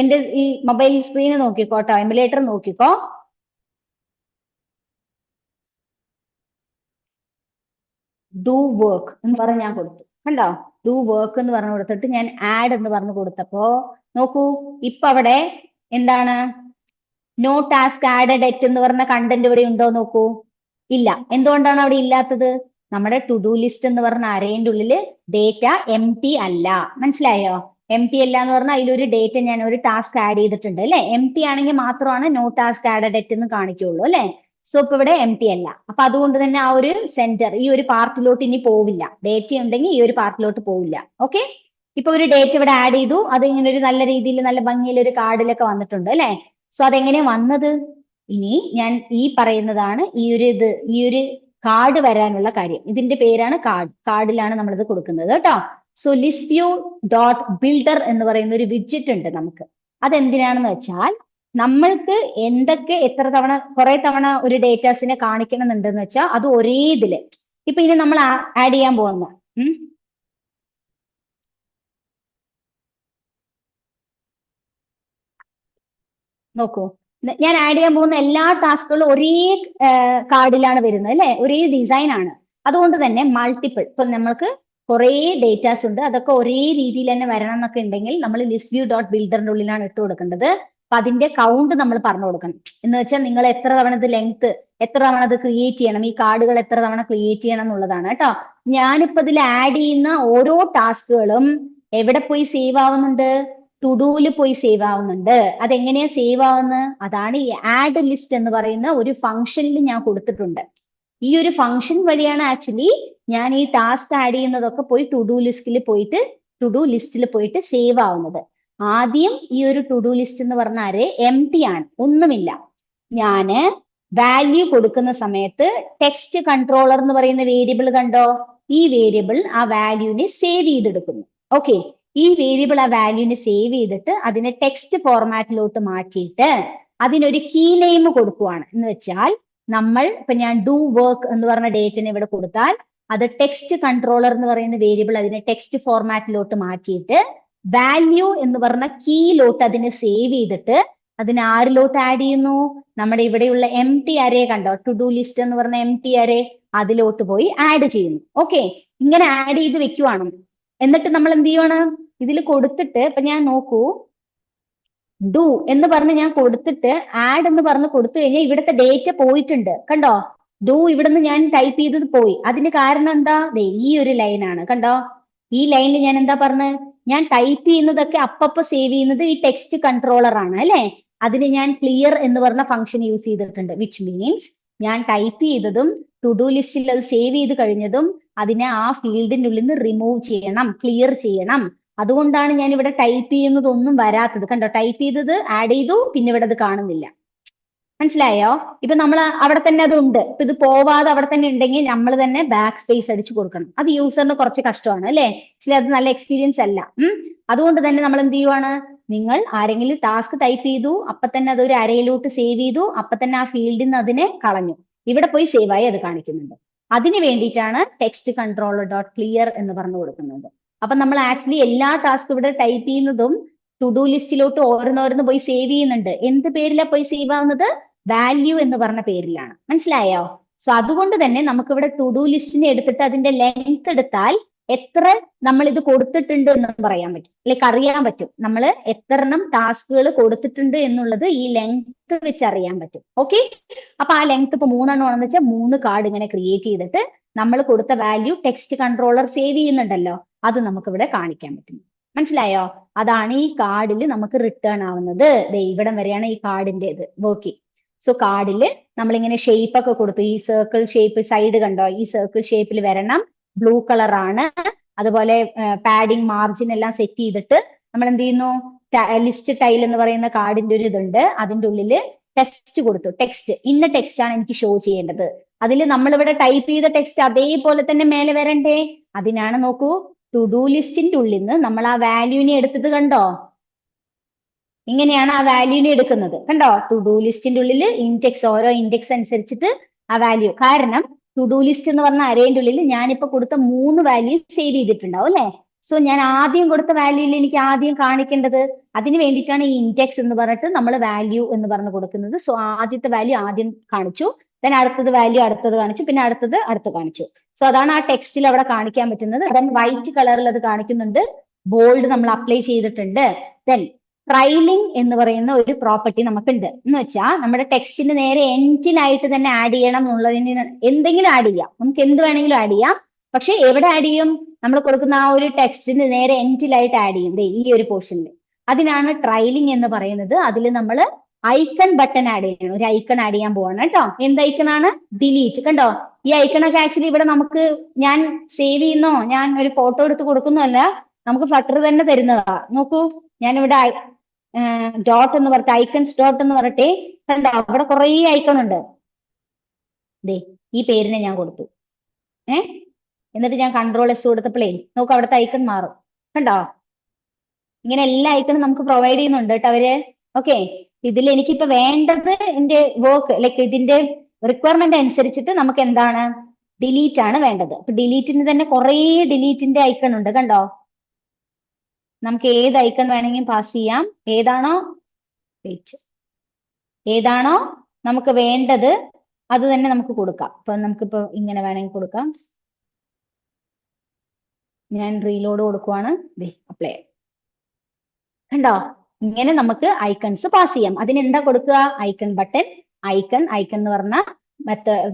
Speaker 1: എന്റെ ഈ മൊബൈൽ സ്ക്രീൻ നോക്കിക്കോട്ടോ, എമുലേറ്റർ നോക്കിക്കോ. ഡു വർക്ക് എന്ന് പറഞ്ഞ് ഞാൻ കൊടുത്തു. കണ്ടോ? ഡു വർക്ക് എന്ന് പറഞ്ഞു കൊടുത്തിട്ട് ഞാൻ ആഡ് എന്ന് പറഞ്ഞു കൊടുത്തപ്പോ നോക്കൂ, ഇപ്പൊ അവിടെ എന്താണ് നോ ടാസ്ക് ആഡഡ് എറ്റ് എന്ന് പറഞ്ഞ കണ്ടന്റ് ഇവിടെ ഉണ്ടോ നോക്കൂ. ഇല്ല. എന്തുകൊണ്ടാണ് അവിടെ ഇല്ലാത്തത്? നമ്മുടെ ടു ഡു ലിസ്റ്റ് എന്ന് പറഞ്ഞ അറേന്റെ ഉള്ളില് ഡേറ്റ എം ടി അല്ല. മനസ്സിലായോ? എം ടി അല്ല എന്ന് പറഞ്ഞാൽ അതിലൊരു ഡേറ്റ ഞാൻ ഒരു ടാസ്ക് ആഡ് ചെയ്തിട്ടുണ്ട് അല്ലെ. എം ടി ആണെങ്കിൽ മാത്രമാണ് നോ ടാസ്ക് ആഡഡ് എറ്റ് എന്ന് കാണിക്കുള്ളൂ അല്ലെ. സോ ഇപ്പൊ ഇവിടെ എം ടി അല്ല. അപ്പൊ അതുകൊണ്ട് തന്നെ ആ ഒരു സെന്റർ ഈ ഒരു പാർട്ടിലോട്ട് ഇനി പോവില്ല. ഡേറ്റ ഉണ്ടെങ്കിൽ ഈ ഒരു പാർട്ടിലോട്ട് പോവില്ല. ഓക്കെ. ഇപ്പൊ ഒരു ഡേറ്റ് ഇവിടെ ആഡ് ചെയ്തു. അത് ഇങ്ങനെ ഒരു നല്ല രീതിയിൽ നല്ല ഭംഗിയിൽ ഒരു കാർഡിലൊക്കെ വന്നിട്ടുണ്ട് അല്ലെ. സോ അതെങ്ങനെയാ വന്നത്? ഇനി ഞാൻ ഈ പറയുന്നതാണ് ഈ ഒരു കാർഡ് വരാനുള്ള കാര്യം. ഇതിന്റെ പേരാണ് കാർഡ്. കാർഡിലാണ് നമ്മൾ ഇത് കൊടുക്കുന്നത് കേട്ടോ. So list view dot builder എന്ന് പറയുന്ന ഒരു വിഡ്ജറ്റ് ഉണ്ട് നമുക്ക്. അതെന്തിനാണെന്ന് വെച്ചാൽ നമ്മൾക്ക് എന്തൊക്കെ എത്ര തവണ കുറെ തവണ ഒരു ഡേറ്റാസിനെ കാണിക്കണം എന്നുണ്ടെന്ന് വെച്ചാൽ അത് ഒരേ ഇതില് ഇപ്പൊ ഇനി നമ്മൾ ആഡ് ചെയ്യാൻ പോകുന്ന നോക്കൂ, ഞാൻ ആഡ് ചെയ്യാൻ പോകുന്ന എല്ലാ ടാസ്കുകളും ഒരേ കാർഡിലാണ് വരുന്നത് അല്ലെ, ഒരേ ഡിസൈൻ ആണ്. അതുകൊണ്ട് തന്നെ മൾട്ടിപ്പിൾ ഇപ്പൊ നമ്മൾക്ക് കുറെ ഡേറ്റാസ് ഉണ്ട്, അതൊക്കെ ഒരേ രീതിയിൽ തന്നെ വരണം എന്നൊക്കെ ഉണ്ടെങ്കിൽ നമ്മൾ ലിസ്റ്റ് വ്യൂ ഡോട്ട് ബിൽഡറിന്റെ ഉള്ളിലാണ് ഇട്ട് കൊടുക്കേണ്ടത്. അപ്പൊ അതിന്റെ കൗണ്ട് നമ്മൾ പറഞ്ഞു കൊടുക്കണം. എന്ന് വെച്ചാൽ നിങ്ങൾ എത്ര തവണ ഇത് ലെങ്ത് എത്ര തവണ അത് ക്രിയേറ്റ് ചെയ്യണം, ഈ കാർഡുകൾ എത്ര തവണ ക്രിയേറ്റ് ചെയ്യണം എന്നുള്ളതാണ് കേട്ടോ. ഞാനിപ്പോ ഇതിൽ ആഡ് ചെയ്യുന്ന ഓരോ ടാസ്കുകളും എവിടെ പോയി സേവ് ആവുന്നുണ്ട്? ടു ഡൂല് പോയി സേവ് ആവുന്നുണ്ട്. അതെങ്ങനെയാ സേവ് ആവുന്നത്? അതാണ് ഈ ആഡ് ലിസ്റ്റ് എന്ന് പറയുന്ന ഒരു ഫംഗ്ഷനിൽ ഞാൻ കൊടുത്തിട്ടുണ്ട്. ഈ ഒരു ഫംഗ്ഷൻ വഴിയാണ് ആക്ച്വലി ഞാൻ ഈ ടാസ്ക് ആഡ് ചെയ്യുന്നതൊക്കെ പോയി ടു ഡു ലിസ്റ്റിൽ പോയിട്ട് സേവ് ആവുന്നത്. ആദ്യം ഈ ഒരു ടു ഡു ലിസ്റ്റ് എന്ന് പറഞ്ഞാൽ എം ടി ആണ്, ഒന്നുമില്ല. ഞാന് വാല്യൂ കൊടുക്കുന്ന സമയത്ത് ടെക്സ്റ്റ് കൺട്രോളർ എന്ന് പറയുന്ന വേരിയബിൾ കണ്ടോ? ഈ വേരിയബിൾ ആ വാല്യൂവിനെ സേവ് ചെയ്തെടുക്കുന്നു. ഓക്കെ. ഈ വേരിയബിൾ ആ വാല്യൂവിനെ സേവ് ചെയ്തിട്ട് അതിനെ ടെക്സ്റ്റ് ഫോർമാറ്റിലോട്ട് മാറ്റിയിട്ട് അതിനൊരു കീ നെയിം കൊടുക്കുവാണ്. എന്ന് വെച്ചാൽ നമ്മൾ ഇപ്പൊ ഞാൻ ഡു വർക്ക് എന്ന് പറഞ്ഞ ഡേറ്റിനെ ഇവിടെ കൊടുത്താൽ അത് ടെക്സ്റ്റ് കൺട്രോളർ എന്ന് പറയുന്ന വേരിയബിൾ അതിനെ ടെക്സ്റ്റ് ഫോർമാറ്റിലോട്ട് മാറ്റിയിട്ട് വാല്യൂ എന്ന് പറഞ്ഞ കീയിലോട്ട് അതിനെ സേവ് ചെയ്തിട്ട് അതിനെ ആരിലോട്ട് ആഡ് ചെയ്യുന്നു? നമ്മുടെ ഇവിടെയുള്ള എം ടി അരേ കണ്ടോ, ടു ഡു ലിസ്റ്റ് എന്ന് പറഞ്ഞ എം ടി അരേ, അതിലോട്ട് പോയി ആഡ് ചെയ്യുന്നു. ഓക്കെ. ഇങ്ങനെ ആഡ് ചെയ്ത് വെക്കുവാണ്. എന്നിട്ട് നമ്മൾ എന്ത് ചെയ്യുവാണ്? ഇതിൽ കൊടുത്തിട്ട് ഇപ്പൊ ഞാൻ നോക്കൂ, ഡു എന്ന് പറഞ്ഞ് ഞാൻ കൊടുത്തിട്ട് ആഡ് എന്ന് പറഞ്ഞ് കൊടുത്തു കഴിഞ്ഞാൽ ഇവിടുത്തെ ഡേറ്റ പോയിട്ടുണ്ട് കണ്ടോ. ഡു ഇവിടുന്ന് ഞാൻ ടൈപ്പ് ചെയ്തത് പോയി. അതിന് കാരണം എന്താ? ഈ ഒരു ലൈനാണ് കണ്ടോ. ഈ ലൈനിൽ ഞാൻ എന്താ പറഞ്ഞത്? ഞാൻ ടൈപ്പ് ചെയ്യുന്നതൊക്കെ അപ്പപ്പോ സേവ് ചെയ്യുന്നത് ഈ ടെക്സ്റ്റ് കൺട്രോളർ ആണ് അല്ലെ. അതിന് ഞാൻ ക്ലിയർ എന്ന് പറഞ്ഞ ഫംഗ്ഷൻ യൂസ് ചെയ്തിട്ടുണ്ട്. വിച്ച് മീൻസ് ഞാൻ ടൈപ്പ് ചെയ്തതും ടു ഡു ലിസ്റ്റിൽ അത് സേവ് ചെയ്ത് കഴിഞ്ഞതും അതിനെ ആ ഫീൽഡിന്റെ ഉള്ളിൽ നിന്ന് റിമൂവ് ചെയ്യണം, ക്ലിയർ ചെയ്യണം. അതുകൊണ്ടാണ് ഞാൻ ഇവിടെ ടൈപ്പ് ചെയ്യുന്നതൊന്നും വരാത്തത് കണ്ടോ. ടൈപ്പ് ചെയ്തത് ആഡ് ചെയ്തു, പിന്നെ ഇവിടെ അത് കാണുന്നില്ല. മനസ്സിലായോ? ഇപ്പൊ നമ്മൾ അവിടെ തന്നെ അതുണ്ട്. ഇപ്പൊ ഇത് പോവാതെ അവിടെ തന്നെ ഉണ്ടെങ്കിൽ നമ്മൾ തന്നെ ബാക്ക് സ്പേസ് അടിച്ചു കൊടുക്കണം. അത് യൂസറിന് കുറച്ച് കഷ്ടമാണ് അല്ലെ. പക്ഷേ അത് നല്ല എക്സ്പീരിയൻസ് അല്ല. അതുകൊണ്ട് തന്നെ നമ്മൾ എന്ത് ചെയ്യുവാണ്? നിങ്ങൾ ആരെങ്കിലും ടാസ്ക് ടൈപ്പ് ചെയ്തു, അപ്പൊ തന്നെ അതൊരു അരയിലോട്ട് സേവ് ചെയ്തു, അപ്പൊ തന്നെ ആ ഫീൽഡിൽ നിന്ന് അതിനെ കളഞ്ഞു. ഇവിടെ പോയി സേവ് ആയി അത് കാണിക്കുന്നുണ്ട്. അതിന് വേണ്ടിയിട്ടാണ് ടെക്സ്റ്റ് കൺട്രോളർ ഡോട്ട് ക്ലിയർ എന്ന് പറഞ്ഞു കൊടുക്കുന്നത്. അപ്പൊ നമ്മൾ ആക്ച്വലി എല്ലാ ടാസ്ക് ഇവിടെ ടൈപ്പ് ചെയ്യുന്നതും ടു ഡു ലിസ്റ്റിലോട്ട് ഓരോന്നോരോന്ന് പോയി സേവ് ചെയ്യുന്നുണ്ട്. എന്ത് പേരിലാണ് പോയി സേവ് ആവുന്നത്? വാല്യൂ എന്ന് പറഞ്ഞ പേരിലാണ്. മനസ്സിലായോ? സോ അതുകൊണ്ട് തന്നെ നമുക്ക് ഇവിടെ ടു ഡു ലിസ്റ്റിനെ എടുത്തിട്ട് അതിന്റെ ലെങ്ത് എടുത്താൽ എത്ര നമ്മൾ ഇത് കൊടുത്തിട്ടുണ്ട് എന്ന് പറയാൻ പറ്റും, ലൈക്ക് അറിയാൻ പറ്റും. നമ്മൾ എത്രണ്ണം ടാസ്കുകൾ കൊടുത്തിട്ടുണ്ട് എന്നുള്ളത് ഈ ലെങ്ത് വെച്ച് അറിയാൻ പറ്റും. ഓക്കെ. അപ്പൊ ആ ലെങ്ത് ഇപ്പൊ 3 ആണെന്ന് വെച്ചാൽ 3 കാർഡ് ഇങ്ങനെ ക്രിയേറ്റ് ചെയ്തിട്ട് നമ്മൾ കൊടുത്ത വാല്യൂ ടെക്സ്റ്റ് കൺട്രോളർ സേവ് ചെയ്യുന്നുണ്ടല്ലോ, അത് നമുക്ക് ഇവിടെ കാണിക്കാൻ പറ്റും. മനസ്സിലായോ? അതാണ് ഈ കാർഡിൽ നമുക്ക് റിട്ടേൺ ആവുന്നത്. ഇവിടം വരെയാണ് ഈ കാർഡിന്റെ ഇത് വർക്കിംഗ്. സോ കാർഡിൽ നമ്മളിങ്ങനെ ഷേപ്പ് ഒക്കെ കൊടുത്തു. ഈ സർക്കിൾ ഷേപ്പ് സൈഡ് കണ്ടോ, ഈ സർക്കിൾ ഷേപ്പിൽ വരണം, ബ്ലൂ കളർ ആണ്. അതുപോലെ പാഡിങ് മാർജിൻ എല്ലാം സെറ്റ് ചെയ്തിട്ട് നമ്മൾ എന്ത് ചെയ്യുന്നു? ലിസ്റ്റ് ടൈൽ എന്ന് പറയുന്ന കാർഡിന്റെ ഒരു ഇതുണ്ട്, അതിന്റെ ഉള്ളിൽ ടെക്സ്റ്റ് കൊടുത്തു. ടെക്സ്റ്റ് ഇന്ന ടെക്സ്റ്റ് ആണ് എനിക്ക് ഷോ ചെയ്യേണ്ടത്. അതിൽ നമ്മളിവിടെ ടൈപ്പ് ചെയ്ത ടെക്സ്റ്റ് അതേപോലെ തന്നെ മേലെ വരണ്ടേ? അതിനാണ് നോക്കൂ, ടു ഡു ലിസ്റ്റിന്റെ ഉള്ളിൽ നിന്ന് നമ്മൾ ആ വാല്യൂവിനെ എടുത്തത് കണ്ടോ. ഇങ്ങനെയാണ് ആ വാല്യൂവിനെ എടുക്കുന്നത് കണ്ടോ. ടു ഡു ലിസ്റ്റിന്റെ ഉള്ളിൽ ഇൻഡെക്സ്, ഓരോ ഇൻഡെക്സ് അനുസരിച്ചിട്ട് ആ വാല്യൂ. കാരണം ടു ഡു ലിസ്റ്റ് എന്ന് പറഞ്ഞ അരേന്റെ ഉള്ളിൽ ഞാനിപ്പോ കൊടുത്ത 3 വാല്യൂ സേവ് ചെയ്തിട്ടുണ്ടാവും അല്ലെ. സോ ഞാൻ ആദ്യം കൊടുത്ത വാല്യൂയിൽ എനിക്ക് ആദ്യം കാണിക്കേണ്ടത്, അതിന് വേണ്ടിയിട്ടാണ് ഈ ഇൻഡെക്സ് എന്ന് പറഞ്ഞിട്ട് നമ്മൾ വാല്യൂ എന്ന് പറഞ്ഞു കൊടുക്കുന്നത്. സോ ആദ്യത്തെ വാല്യൂ ആദ്യം കാണിച്ചു, ദെൻ അടുത്തത് വാല്യൂ അടുത്തത് കാണിച്ചു, പിന്നെ അടുത്ത് കാണിച്ചു. സോ അതാണ് ആ ടെക്സ്റ്റിൽ അവിടെ കാണിക്കാൻ പറ്റുന്നത്. ദെൻ വൈറ്റ് കളറിൽ അത് കാണിക്കുന്നുണ്ട്, ബോൾഡ് നമ്മൾ അപ്ലൈ ചെയ്തിട്ടുണ്ട്. ദെൻ ട്രൈലിംഗ് എന്ന് പറയുന്ന ഒരു പ്രോപ്പർട്ടി നമുക്കുണ്ട്. എന്ന് വെച്ചാൽ നമ്മുടെ ടെക്സ്റ്റിന് നേരെ എൻഡിലായിട്ട് തന്നെ ആഡ് ചെയ്യണം എന്നുള്ളതിന് എന്തെങ്കിലും ആഡ് ചെയ്യാം, നമുക്ക് എന്ത് വേണമെങ്കിലും ആഡ് ചെയ്യാം. പക്ഷെ എവിടെ ആഡ് ചെയ്യും? നമ്മൾ കൊടുക്കുന്ന ആ ഒരു ടെക്സ്റ്റിന് നേരെ എൻഡിലായിട്ട് ആഡ് ചെയ്യും, ദേ ഈ ഒരു പോർഷനിൽ. അതിനാണ് ട്രൈലിംഗ് എന്ന് പറയുന്നത്. അതിൽ നമ്മൾ ഐക്കൺ ബട്ടൺ ആഡ് ചെയ്യണം. ഒരു ഐക്കൺ ആഡ് ചെയ്യാൻ പോവാണ് കേട്ടോ. എന്ത് ഐക്കൺ ആണ്? ഡിലീറ്റ്. കണ്ടോ, ഈ ഐക്കണൊക്കെ ആക്ച്വലി ഇവിടെ നമുക്ക് ഞാൻ സേവ് ചെയ്യുന്നോ ഞാൻ ഒരു ഫോട്ടോ എടുത്ത് കൊടുക്കുന്നല്ല, നമുക്ക് ഫ്ലട്ടർ തന്നെ തരുന്നതാ. നോക്കൂ, ഞാനിവിടെ ഡോട്ട് എന്ന് പറഞ്ഞിട്ട് ഐക്കൺസ് ഡോട്ട് എന്ന് പറഞ്ഞിട്ടേ, കണ്ടോ അവിടെ കുറേ ഐക്കൺ ഉണ്ട്. ദേ ഈ പേരിനെ ഞാൻ കൊടുത്തു, എന്നിട്ട് ഞാൻ കൺട്രോൾ എസ് കൊടുത്തപ്പോഴേ നോക്ക് അവിടുത്തെ ഐക്കൺ മാറും. കണ്ടോ, ഇങ്ങനെ എല്ലാ ഐക്കണും നമുക്ക് പ്രൊവൈഡ് ചെയ്യുന്നുണ്ട് കേട്ടോ അവര്. ഓക്കെ, ഇതിൽ എനിക്കിപ്പോ വേണ്ടത് എന്റെ വർക്ക് ലൈക്ക് ഇതിന്റെ റിക്വയർമെന്റ് അനുസരിച്ചിട്ട് നമുക്ക് എന്താണ്, ഡിലീറ്റ് ആണ് വേണ്ടത്. അപ്പൊ ഡിലീറ്റിന് തന്നെ കുറേ ഡിലീറ്റിന്റെ ഐക്കൺ ഉണ്ട്. കണ്ടോ, നമുക്ക് ഏത് ഐക്കൺ വേണമെങ്കിലും പാസ് ചെയ്യാം. ഏതാണോ നമുക്ക് വേണ്ടത് അത് തന്നെ നമുക്ക് കൊടുക്കാം. ഇപ്പൊ നമുക്കിപ്പോ ഇങ്ങനെ വേണമെങ്കിൽ കൊടുക്കാം. ഞാൻ റീലോഡ് കൊടുക്കുവാണ്, അപ്ലൈ. കണ്ടോ, ഇങ്ങനെ നമുക്ക് ഐക്കൺസ് പാസ് ചെയ്യാം. അതിനെന്താ കൊടുക്കുക? Icon button. ഐക്കൺ എന്ന് പറഞ്ഞ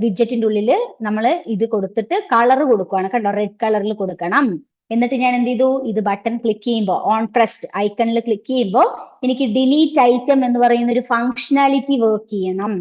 Speaker 1: വിഡ്ജറ്റിന്റെ ഉള്ളിൽ നമ്മൾ ഇത് കൊടുത്തിട്ട് കളർ കൊടുക്കുവാണ്. കണ്ടോ, റെഡ് കളറിൽ കൊടുക്കണം. എന്നിട്ട് ഞാൻ എന്ത് ചെയ്തു? ഇത് ബട്ടൺ ക്ലിക്ക് ചെയ്യുമ്പോൾ, ഓൺ പ്രസ്ഡ് ഐക്കണിൽ ക്ലിക്ക് ചെയ്യുമ്പോൾ എനിക്ക് ഡിലീറ്റ് ഐറ്റം എന്ന് പറയുന്ന ഒരു ഫങ്ഷനാലിറ്റി വർക്ക് ചെയ്യണം.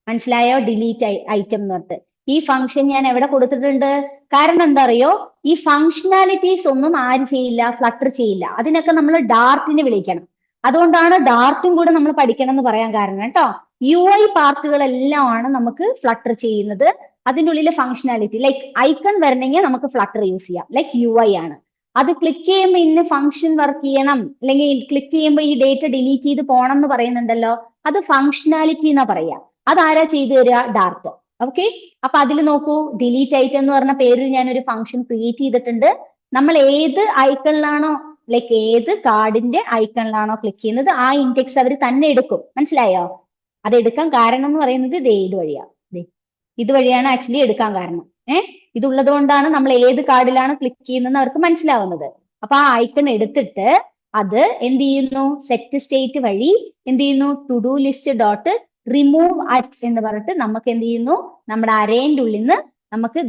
Speaker 1: മനസ്സിലായോ? ഡിലീറ്റ് ഐറ്റം എന്ന് പറഞ്ഞിട്ട് ഈ ഫംഗ്ഷൻ ഞാൻ എവിടെ കൊടുത്തിട്ടുണ്ട്? കാരണം എന്താ അറിയോ, ഈ ഫങ്ഷനാലിറ്റീസ് ഒന്നും ആര് ചെയ്യില്ല? ഫ്ലട്ടർ ചെയ്യില്ല. അതിനൊക്കെ നമ്മൾ ഡാർട്ടിനെ വിളിക്കണം. അതുകൊണ്ടാണ് ഡാർട്ടും കൂടെ നമ്മൾ പഠിക്കണം എന്ന് പറയാൻ കാരണം കേട്ടോ. UI പാർട്ടുകളെല്ലാമാണ് നമുക്ക് ഫ്ലട്ടർ ചെയ്യുന്നത്. അതിൻ്റെ ഉള്ളിലെ ഫങ്ഷനാലിറ്റി ലൈക്ക് ഐക്കൺ വരണമെങ്കിൽ നമുക്ക് ഫ്ലട്ടർ യൂസ് ചെയ്യാം, ലൈക്ക് UI ആണ്. അത് ക്ലിക്ക് ചെയ്യുമ്പോൾ ഇന്ന് ഫംഗ്ഷൻ വർക്ക് ചെയ്യണം, അല്ലെങ്കിൽ ക്ലിക്ക് ചെയ്യുമ്പോൾ ഈ ഡേറ്റ ഡിലീറ്റ് ചെയ്ത് പോകണം എന്ന് പറയുന്നുണ്ടല്ലോ, അത് ഫങ്ഷനാലിറ്റി എന്നാ പറയാ. അതാരാ ചെയ്തു തരിക? ഡാർട്ട്. ഓക്കെ, അപ്പൊ അതിൽ നോക്കൂ, ഡിലീറ്റ് ഐറ്റം എന്ന് പറഞ്ഞ പേരിൽ ഞാൻ ഒരു ഫംഗ്ഷൻ ക്രിയേറ്റ് ചെയ്തിട്ടുണ്ട്. നമ്മൾ ഏത് ഐക്കണിലാണോ ലൈക്ക് ഏത് കാർഡിന്റെ ഐക്കണിലാണോ ക്ലിക്ക് ചെയ്യുന്നത് ആ ഇൻഡെക്സ് അവർ തന്നെ എടുക്കും. മനസ്സിലായോ? അത് എടുക്കാൻ കാരണം എന്ന് പറയുന്നത് ഇതുവഴിയാണ് ആക്ച്വലി എടുക്കാൻ കാരണം. ഇതുള്ളത് കൊണ്ടാണ് നമ്മൾ ഏത് കാർഡിലാണ് ക്ലിക്ക് ചെയ്യുന്നതെന്ന് അവർക്ക് മനസ്സിലാവുന്നത്. അപ്പൊ ആ ഐക്കൺ എടുത്തിട്ട് അത് എന്ത് ചെയ്യുന്നു? സെറ്റ് സ്റ്റേറ്റ് വഴി എന്ത് ചെയ്യുന്നു? To do list dot remove at എന്ന് പറഞ്ഞിട്ട് നമുക്ക് എന്ത് ചെയ്യുന്നു? നമ്മുടെ അരേന്റെ ഉള്ളിൽ നിന്ന് നമുക്ക്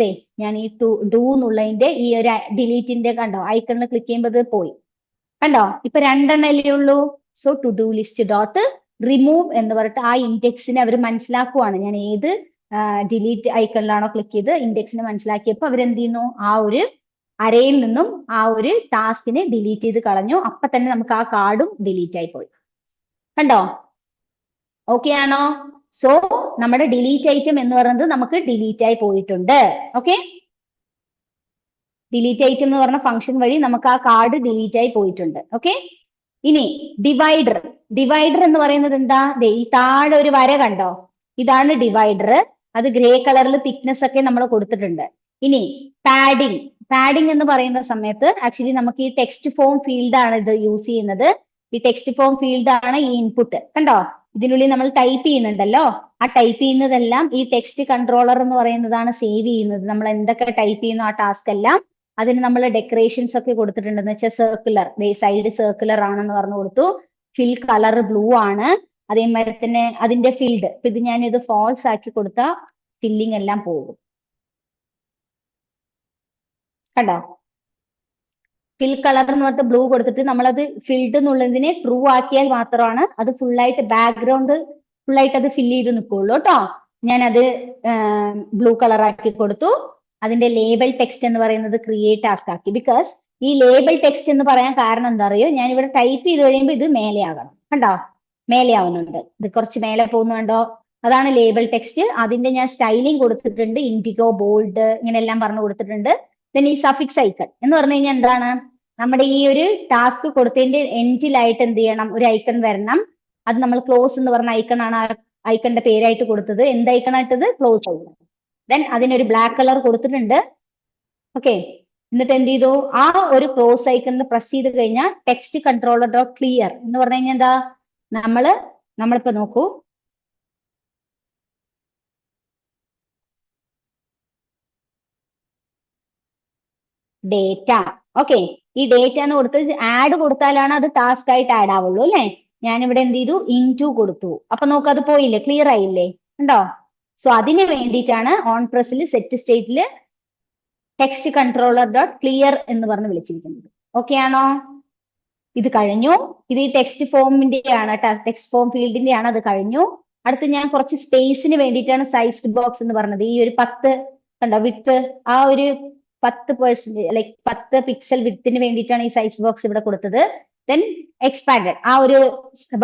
Speaker 1: ഞാൻ ഈ ഡു എന്നുള്ളതിന്റെ ഈ ഒരു ഡിലീറ്റിന്റെ കണ്ടോ ഐക്കണിൽ ക്ലിക്ക് ചെയ്യുമ്പോൾ ഇത് പോയി. കണ്ടോ, ഇപ്പൊ 2 എണ്ണല്ലേ ഉള്ളൂ. So to do list dot remove എന്ന് പറഞ്ഞിട്ട് ആ ഇൻഡെക്സിനെ അവർ മനസ്സിലാക്കുവാണ്. ഞാൻ ഏത് ഡിലീറ്റ് ഐക്കണിലാണോ ക്ലിക്ക് ചെയ്ത് ഇൻഡെക്സിനെ മനസ്സിലാക്കിയപ്പോൾ അവരെന്ത് ചെയ്യുന്നു? ആ ഒരു അരയിൽ നിന്നും ആ ഒരു ടാസ്കിനെ ഡിലീറ്റ് ചെയ്ത് കളഞ്ഞു. അപ്പൊ തന്നെ നമുക്ക് ആ കാർഡും ഡിലീറ്റ് ആയി പോയി. കണ്ടോ, ഓക്കെ ആണോ? സോ നമ്മുടെ ഡിലീറ്റ് ഐറ്റം എന്ന് പറയുന്നത് നമുക്ക് ഡിലീറ്റ് ആയി പോയിട്ടുണ്ട്. ഓക്കെ, ഡിലീറ്റ് ഐറ്റം എന്ന് പറഞ്ഞ ഫംഗ്ഷൻ വഴി നമുക്ക് ആ കാർഡ് ഡിലീറ്റ് ആയി പോയിട്ടുണ്ട്. ഓക്കെ, ഇനി ഡിവൈഡർ. ഡിവൈഡർ എന്ന് പറയുന്നത് എന്താ? ഈ താഴെ ഒരു വര കണ്ടോ, ഇതാണ് ഡിവൈഡർ. അത് ഗ്രേ കളറിൽ തിക്നെസ് ഒക്കെ നമ്മൾ കൊടുത്തിട്ടുണ്ട്. ഇനി പാഡിംഗ് എന്ന് പറയുന്ന സമയത്ത് ആക്ച്വലി നമുക്ക് ഈ ടെക്സ്റ്റ് ഫോം ഫീൽഡ് ആണ് ഇത് യൂസ് ചെയ്യുന്നത്. ഈ ടെക്സ്റ്റ് ഫോം ഫീൽഡ് ആണ് ഈ ഇൻപുട്ട്. കണ്ടോ, ഇതിനുള്ളിൽ നമ്മൾ ടൈപ്പ് ചെയ്യുന്നുണ്ടല്ലോ, ആ ടൈപ്പ് ചെയ്യുന്നതെല്ലാം ഈ ടെക്സ്റ്റ് കൺട്രോളർ എന്ന് പറയുന്നതാണ് സേവ് ചെയ്യുന്നത്. നമ്മൾ എന്തൊക്കെ ടൈപ്പ് ചെയ്യുന്നു ആ ടാസ്ക് എല്ലാം അതിന് നമ്മൾ ഡെക്കറേഷൻസ് ഒക്കെ കൊടുത്തിട്ടുണ്ടെന്ന് വെച്ചാൽ സർക്കുലർ, സൈഡ് സർക്കുലർ ആണെന്ന് പറഞ്ഞു കൊടുത്തു. ഫിൽ കളർ ബ്ലൂ ആണ്. അതേമാതിരി തന്നെ അതിന്റെ ഫീൽഡ്, ഇപ്പൊ ഇത് ഞാനിത് ഫോൾസ് ആക്കി കൊടുത്താൽ ഫില്ലിംഗ് എല്ലാം പോകും. കണ്ടോ, ഫിൽ കളർ എന്ന് പറഞ്ഞിട്ട് ബ്ലൂ കൊടുത്തിട്ട് നമ്മളത് ഫിൽഡ് എന്നുള്ളതിനെ ട്രൂ ആക്കിയാൽ മാത്രമാണ് അത് ഫുള്ളായിട്ട് ബാക്ക്ഗ്രൗണ്ട് ഫുള്ളായിട്ട് അത് ഫില്ല് ചെയ്ത് നിൽക്കുള്ളൂ കേട്ടോ. ഞാനത് ബ്ലൂ കളർ ആക്കി കൊടുത്തു. അതിന്റെ ലേബൽ ടെക്സ്റ്റ് എന്ന് പറയുന്നത് ക്രിയേറ്റ് ടാസ്ക് ആക്കി. ബിക്കോസ് ഈ ലേബൽ ടെക്സ്റ്റ് എന്ന് പറയാൻ കാരണം എന്താ അറിയോ, ഞാൻ ഇവിടെ ടൈപ്പ് ചെയ്ത് കഴിയുമ്പോൾ ഇത് മേലെ ആകണം. കണ്ടോ, മേലെ ആവുന്നുണ്ട്, ഇത് കുറച്ച് മേലെ പോകുന്നുണ്ടോ, അതാണ് ലേബൽ ടെക്സ്റ്റ്. അതിന്റെ ഞാൻ സ്റ്റൈലിംഗ് കൊടുത്തിട്ടുണ്ട്, ഇൻഡിഗോ, ബോൾഡ് ഇങ്ങനെ എല്ലാം പറഞ്ഞു കൊടുത്തിട്ടുണ്ട്. ദെൻ ഈ സഫിക്സ് ഐക്കൺ എന്ന് പറഞ്ഞു കഴിഞ്ഞാൽ എന്താണ്, നമ്മുടെ ഈ ഒരു ടാസ്ക് കൊടുത്തതിന്റെ എൻഡിലായിട്ട് എന്ത് ചെയ്യണം, ഒരു ഐക്കൺ വരണം. അത് നമ്മൾ ക്ലോസ് എന്ന് പറഞ്ഞ ഐക്കൺ ആണ് ആ ഐക്കണിന്റെ പേരായിട്ട് കൊടുത്തത്. എന്ത് ഐക്കണായിട്ടത്? Close icon. ദെൻ അതിനൊരു ബ്ലാക്ക് കളർ കൊടുത്തിട്ടുണ്ട്. ഓക്കെ, എന്നിട്ട് എന്ത് ചെയ്തു, ആ ഒരു ക്ലോസ് ഐക്കണിൽ പ്രസ് ചെയ്ത് കഴിഞ്ഞാൽ ടെക്സ്റ്റ് കൺട്രോളർ ഡോട്ട് ക്ലിയർ എന്ന് പറഞ്ഞു കഴിഞ്ഞാൽ എന്താ, നമ്മളിപ്പോ നോക്കൂ, ഡേറ്റ. ഓക്കെ, ഈ ഡേറ്റ എന്ന് കൊടുത്ത് ആഡ് കൊടുത്താലാണ് അത് ടാസ്ക് ആയിട്ട് ആഡ് ആവുള്ളൂ അല്ലെ. ഞാനിവിടെ എന്ത് ചെയ്തു, ഇൻടു കൊടുത്തു. അപ്പൊ നോക്ക് അത് പോയില്ലേ, ക്ലിയർ ആയില്ലേ, ഉണ്ടോ? സോ അതിന് വേണ്ടിയിട്ടാണ് ഓൺ പ്രസ്സിൽ സെറ്റ് സ്റ്റേറ്റിൽ ടെക്സ്റ്റ് കൺട്രോളർ ഡോട്ട് ക്ലിയർ എന്ന് പറഞ്ഞ് വിളിച്ചിരിക്കുന്നത്. ഓക്കെ ആണോ? ഇത് കഴിഞ്ഞു. ഇത് ഈ ടെക്സ്റ്റ് ഫോമിന്റെ ആണ്, ടെക്സ്റ്റ് ഫോം ഫീൽഡിന്റെ ആണ്, അത് കഴിഞ്ഞു. അടുത്ത് ഞാൻ കുറച്ച് സ്പേസിന് വേണ്ടിയിട്ടാണ് സൈസ്ഡ് ബോക്സ് എന്ന് പറഞ്ഞത്. ഈ ഒരു 10 കണ്ടോ വിഡ്ത്ത്, ആ ഒരു 10% ലൈക്ക് 10 പിക്സൽ വിഡ്ത്തിന് വേണ്ടിയിട്ടാണ് ഈ സൈസ് ബോക്സ് ഇവിടെ കൊടുത്തത്. ദെൻ എക്സ്പാൻഡഡ്, ആ ഒരു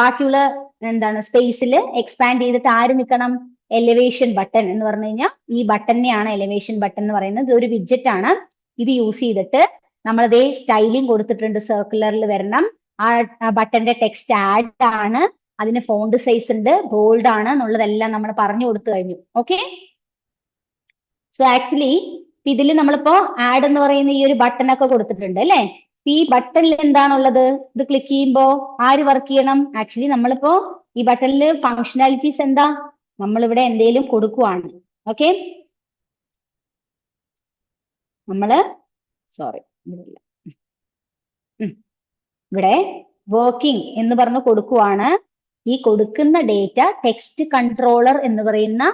Speaker 1: ബാക്കിയുള്ള എന്താണ് സ്പേസിൽ എക്സ്പാൻഡ് ചെയ്തിട്ട് ആര് നിൽക്കണം, എലിവേഷൻ ബട്ടൺ എന്ന് പറഞ്ഞു കഴിഞ്ഞാൽ ഈ ബട്ടണിനെയാണ് എലിവേഷൻ ബട്ടൺ എന്ന് പറയുന്നത്. ഇത് ഒരു വിഡ്ജറ്റ് ആണ്. ഇത് യൂസ് ചെയ്തിട്ട് നമ്മളതേ സ്റ്റൈലിംഗ് കൊടുത്തിട്ടുണ്ട്, സർക്കുലറിൽ വരണം. ആ ബട്ടന്റെ ടെക്സ്റ്റ് ആഡ് ആണ്, അതിന് ഫോണ്ട് സൈസ് ഉണ്ട്, ബോൾഡ് ആണ് എന്നുള്ളതെല്ലാം നമ്മൾ പറഞ്ഞു കൊടുത്തു കഴിഞ്ഞു. ഓക്കെ, സോ ആക്ച്വലി ഇതിൽ നമ്മളിപ്പോ ആഡ് എന്ന് പറയുന്ന ഈ ഒരു ബട്ടൺ ഒക്കെ കൊടുത്തിട്ടുണ്ട് അല്ലെ. ഈ ബട്ടണിൽ എന്താണുള്ളത്, ഇത് ക്ലിക്ക് ചെയ്യുമ്പോ ആര് വർക്ക് ചെയ്യണം, ആക്ച്വലി നമ്മളിപ്പോ ഈ ബട്ടണിൽ ഫങ്ഷനാലിറ്റീസ് എന്താ, നമ്മളിവിടെ എന്തെങ്കിലും കൊടുക്കുവാണ്. ഓക്കെ, നമ്മള് സോറി ഇവിടെ വർക്കിംഗ് എന്ന് പറഞ്ഞ് കൊടുക്കുവാണ്. ഈ കൊടുക്കുന്ന ഡേറ്റ ടെക്സ്റ്റ് കൺട്രോളർ എന്ന് പറയുന്ന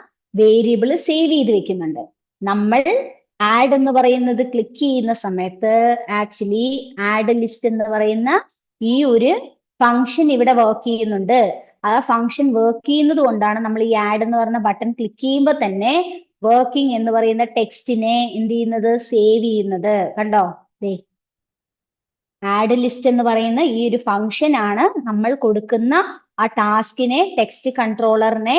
Speaker 1: വേരിയബിൾ സേവ് ചെയ്ത് വെക്കുന്നുണ്ട്. നമ്മൾ ആഡ് എന്ന് പറയുന്നത് ക്ലിക്ക് ചെയ്യുന്ന സമയത്ത് ആക്ച്വലി ആഡ് ലിസ്റ്റ് എന്ന് പറയുന്ന ഈ ഒരു ഫംഗ്ഷൻ ഇവിടെ വർക്ക് ചെയ്യുന്നുണ്ട്. ആ ഫംഗ്ഷൻ വർക്ക് ചെയ്യുന്നത് കൊണ്ടാണ് നമ്മൾ ഈ ആഡ് എന്ന് പറയുന്ന ബട്ടൺ ക്ലിക്ക് ചെയ്യുമ്പോൾ തന്നെ വർക്കിംഗ് എന്ന് പറയുന്ന ടെക്സ്റ്റിനെ എന്ത് ചെയ്യുന്നത്, സേവ് ചെയ്യുന്നത്. കണ്ടോ, ആഡ് ലിസ്റ്റ് എന്ന് പറയുന്ന ഈ ഒരു ഫംഗ്ഷൻ ആണ് നമ്മൾ കൊടുക്കുന്ന ആ ടാസ്കിനെ, ടെക്സ്റ്റ് കൺട്രോളറിനെ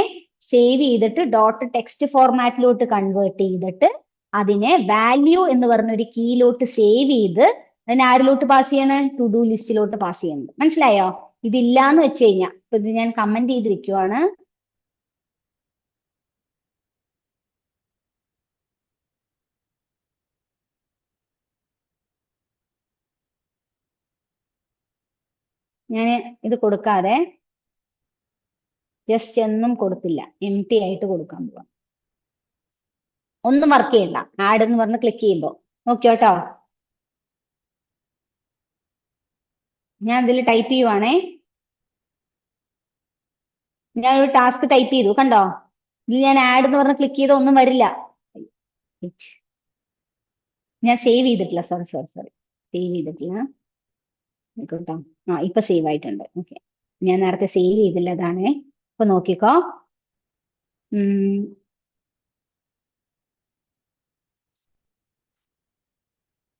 Speaker 1: സേവ് ചെയ്തിട്ട് ഡോട്ട് ടെക്സ്റ്റ് ഫോർമാറ്റിലോട്ട് കൺവേർട്ട് ചെയ്തിട്ട് അതിനെ വാല്യൂ എന്ന് പറഞ്ഞ ഒരു കീയിലോട്ട് സേവ് ചെയ്ത് അതിനെ ആരിലോട്ട് പാസ് ചെയ്യണം, ടു ഡു ലിസ്റ്റിലോട്ട് പാസ് ചെയ്യുന്നത്. മനസ്സിലായോ? ഇതില്ലാന്ന് വെച്ച് കഴിഞ്ഞാൽ, ഇപ്പൊ ഇത് ഞാൻ കമന്റ് ചെയ്തിരിക്കുവാണ്. ഞാൻ ഇത് കൊടുക്കാതെ ജസ്റ്റ് ഒന്നും കൊടുത്തില്ല, എം ടി ആയിട്ട് കൊടുക്കാൻ പോവാം. ഒന്നും വർക്ക് ചെയ്യണ്ട, ആഡ് എന്ന് പറഞ്ഞ് ക്ലിക്ക് ചെയ്യുമ്പോൾ. നോക്കിയോട്ടോ, ഞാൻ ഇതിൽ ടൈപ്പ് ചെയ്യുവാണേ. ഞാൻ ഒരു ടാസ്ക് ടൈപ്പ് ചെയ്തു, കണ്ടോ? ഇതിൽ ഞാൻ ആഡ് എന്ന് പറഞ്ഞ് ക്ലിക്ക് ചെയ്ത ഒന്നും വരില്ല. ഞാൻ സേവ് ചെയ്തിട്ടില്ല, സോറി സോറി സോറി, സേവ് ചെയ്തിട്ടില്ല. കേട്ടോ, ഇപ്പൊ സേവ് ആയിട്ടുണ്ട്. ഓക്കെ, ഞാൻ നേരത്തെ സേവ് ചെയ്തില്ല, അതാണേ. ഇപ്പൊ നോക്കിക്കോ.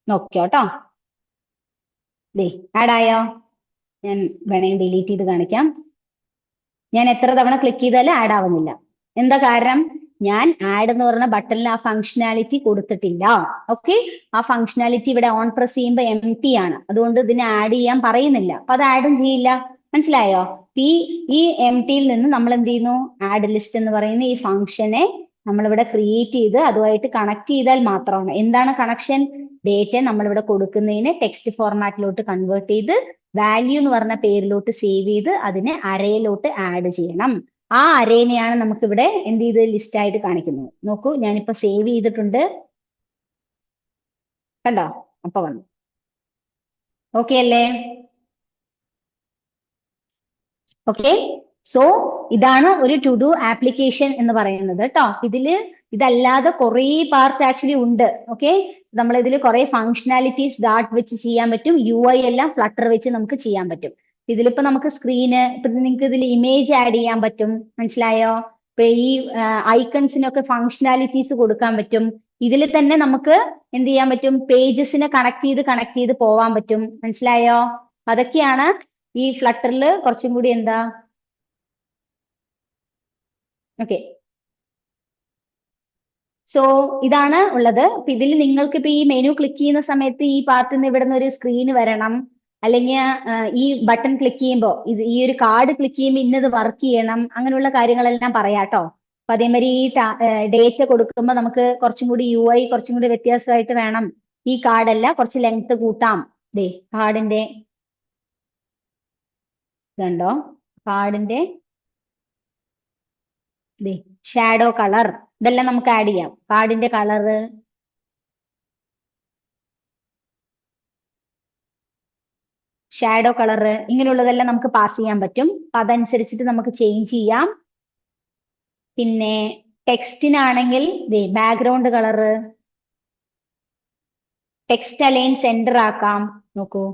Speaker 1: നോക്കിയോട്ടോ, ആഡ് ആയോ? ഞാൻ വേണമെങ്കിൽ ഡിലീറ്റ് ചെയ്ത് കാണിക്കാം. ഞാൻ എത്ര തവണ ക്ലിക്ക് ചെയ്താലും ആഡ് ആവുന്നില്ല. എന്താ കാരണം? ഞാൻ ആഡ് എന്ന് പറഞ്ഞ ബട്ടണിൽ ആ ഫങ്ഷനാലിറ്റി കൊടുത്തിട്ടില്ല. ഓക്കെ, ആ ഫങ്ഷനാലിറ്റി ഇവിടെ ഓൺ പ്രസ് ചെയ്യുമ്പോൾ എം ടി ആണ്, അതുകൊണ്ട് ഇതിനെ ആഡ് ചെയ്യാൻ പറയുന്നില്ല. അപ്പൊ അത് ആഡും ചെയ്യില്ല. മനസ്സിലായോ? ഈ എം ടിയിൽ നിന്ന് നമ്മൾ എന്ത് ചെയ്യുന്നു, ആഡ് ലിസ്റ്റ് എന്ന് പറയുന്ന ഈ ഫംഗ്ഷനെ നമ്മളിവിടെ ക്രിയേറ്റ് ചെയ്ത് അതുമായിട്ട് കണക്ട് ചെയ്താൽ മാത്രമാണ്. എന്താണ് കണക്ഷൻ? ഡേറ്റ നമ്മളിവിടെ കൊടുക്കുന്നതിനെ ടെക്സ്റ്റ് ഫോർമാറ്റിലോട്ട് കൺവേർട്ട് ചെയ്ത് വാല്യൂ എന്ന് പറഞ്ഞ പേരിലോട്ട് സേവ് ചെയ്ത് അതിനെ അറേയിലോട്ട് ആഡ് ചെയ്യണം. ആ അറേനെയാണ് നമുക്ക് ഇവിടെ എന്ത് ചെയ്ത് ലിസ്റ്റ് ആയിട്ട് കാണിക്കുന്നത്. നോക്കൂ, ഞാനിപ്പോ സേവ് ചെയ്തിട്ടുണ്ട്, കണ്ടോ? അപ്പൊ വന്നു. ഓക്കെ അല്ലേ? ഓക്കെ, സോ ഇതാണ് ഒരു ടു ഡു ആപ്ലിക്കേഷൻ എന്ന് പറയുന്നത് കേട്ടോ. ഇതല്ലാതെ കുറെ പാർട്സ് ആക്ച്വലി ഉണ്ട്. ഓക്കെ, നമ്മൾ ഇതിൽ കുറെ ഫങ്ഷനാലിറ്റീസ് ഡാർട്ട് വെച്ച് ചെയ്യാൻ പറ്റും, UI എല്ലാം ഫ്ലട്ടർ വെച്ച് നമുക്ക് ചെയ്യാൻ പറ്റും. ഇതിലിപ്പോ നമുക്ക് സ്ക്രീന്, ഇപ്പൊ നിങ്ങൾക്ക് ഇതിൽ ഇമേജ് ആഡ് ചെയ്യാൻ പറ്റും. മനസ്സിലായോ? ഇപ്പൊ ഈ ഐക്കൺസിനൊക്കെ ഫങ്ഷനാലിറ്റീസ് കൊടുക്കാൻ പറ്റും. ഇതിൽ തന്നെ നമുക്ക് എന്ത് ചെയ്യാൻ പറ്റും, പേജസിനെ കണക്ട് ചെയ്ത് പോവാൻ പറ്റും. മനസ്സിലായോ? അതൊക്കെയാണ് ഈ ഫ്ലട്ടറിൽ കുറച്ചും കൂടി എന്താ. ഓക്കെ, സോ ഇതാണ് ഉള്ളത്. അപ്പൊ ഇതിൽ നിങ്ങൾക്ക് ഇപ്പൊ ഈ മെനു ക്ലിക്ക് ചെയ്യുന്ന സമയത്ത് ഈ പാർട്ടിൽ നിന്ന് ഇവിടെ നിന്ന് ഒരു സ്ക്രീൻ വരണം, അല്ലെങ്കിൽ ഈ ബട്ടൺ ക്ലിക്ക് ചെയ്യുമ്പോൾ ഈ ഒരു കാർഡ് ക്ലിക്ക് ചെയ്യുമ്പോൾ ഇന്നത് വർക്ക് ചെയ്യണം, അങ്ങനെയുള്ള കാര്യങ്ങളെല്ലാം പറയാട്ടോ. അപ്പൊ അതേമാതിരി ഈ ഡേറ്റ കൊടുക്കുമ്പോൾ നമുക്ക് കുറച്ചും കൂടി UI കുറച്ചും കൂടി വ്യത്യാസമായിട്ട് വേണം. ഈ കാർഡല്ല, കുറച്ച് ലെങ്ത് കൂട്ടാം. കാർഡിന്റെ ഇതുണ്ടോ, കാർഡിന്റെ ഷാഡോ കളർ, ഇതെല്ലാം നമുക്ക് ആഡ് ചെയ്യാം. കാർഡിന്റെ കളറ് ഷാഡോ കളർ, ഇങ്ങനെയുള്ളതെല്ലാം നമുക്ക് പാസ് ചെയ്യാൻ പറ്റും. അപ്പൊ അതനുസരിച്ചിട്ട് നമുക്ക് ചേഞ്ച് ചെയ്യാം. പിന്നെ ടെക്സ്റ്റിനാണെങ്കിൽ background colour, text align centre ആക്കാം. നോക്കൂ,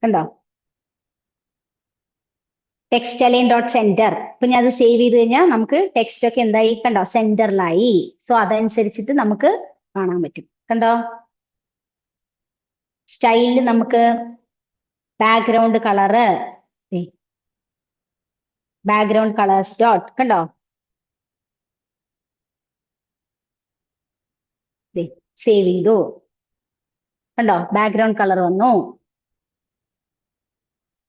Speaker 1: കണ്ടോ? Text align dot centre. ഇപ്പൊ ഞാൻ അത് സേവ് ചെയ്ത് കഴിഞ്ഞാൽ നമുക്ക് ടെക്സ്റ്റ് ഒക്കെ എന്തായി കണ്ടോ, സെന്ററിലായി. സോ അതനുസരിച്ചിട്ട് നമുക്ക് കാണാൻ പറ്റും. കണ്ടോ? സ്റ്റൈലിൽ നമുക്ക് background colour, background colours dot, കണ്ടോ? സേവ് ചെയ്തു, കണ്ടോ? ബാക്ക്ഗ്രൗണ്ട് കളർ വന്നു.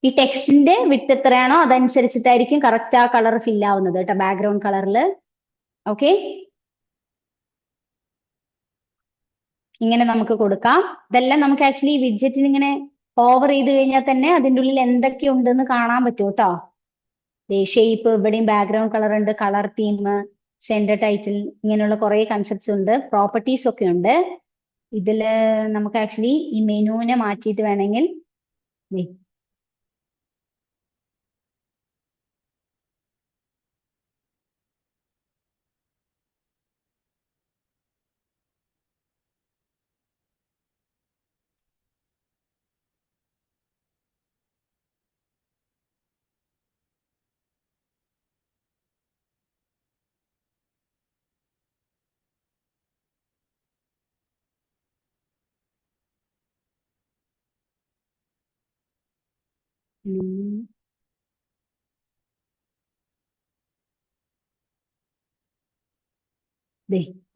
Speaker 1: ഈ ടെക്സ്റ്റിന്റെ വിട്ട് എത്രയാണോ അതനുസരിച്ചിട്ടായിരിക്കും കറക്റ്റ് ആ കളർ ഫിൽ ആവുന്നത് കേട്ടോ, ബാക്ക്ഗ്രൗണ്ട് കളറിൽ. ഓക്കെ, ഇങ്ങനെ നമുക്ക് കൊടുക്കാം. ഇതെല്ലാം നമുക്ക് ആക്ച്വലി വിഡ്ജറ്റിന് ഇങ്ങനെ ഓവർ ചെയ്ത് കഴിഞ്ഞാൽ തന്നെ അതിൻ്റെ ഉള്ളിൽ എന്തൊക്കെ ഉണ്ടെന്ന് കാണാൻ പറ്റും കേട്ടോ. ഷേപ്പ്, ഇവിടെയും ബാക്ക്ഗ്രൗണ്ട് കളർ ഉണ്ട്, കളർ തീം, സെന്റർ ടൈറ്റിൽ, ഇങ്ങനെയുള്ള കുറെ കൺസെപ്റ്റ്സ് ഉണ്ട്, പ്രോപ്പർട്ടീസ് ഒക്കെ ഉണ്ട്. ഇതില് നമുക്ക് ആക്ച്വലി ഈ മെനുവിനെ മാറ്റിയിട്ട് വേണമെങ്കിൽ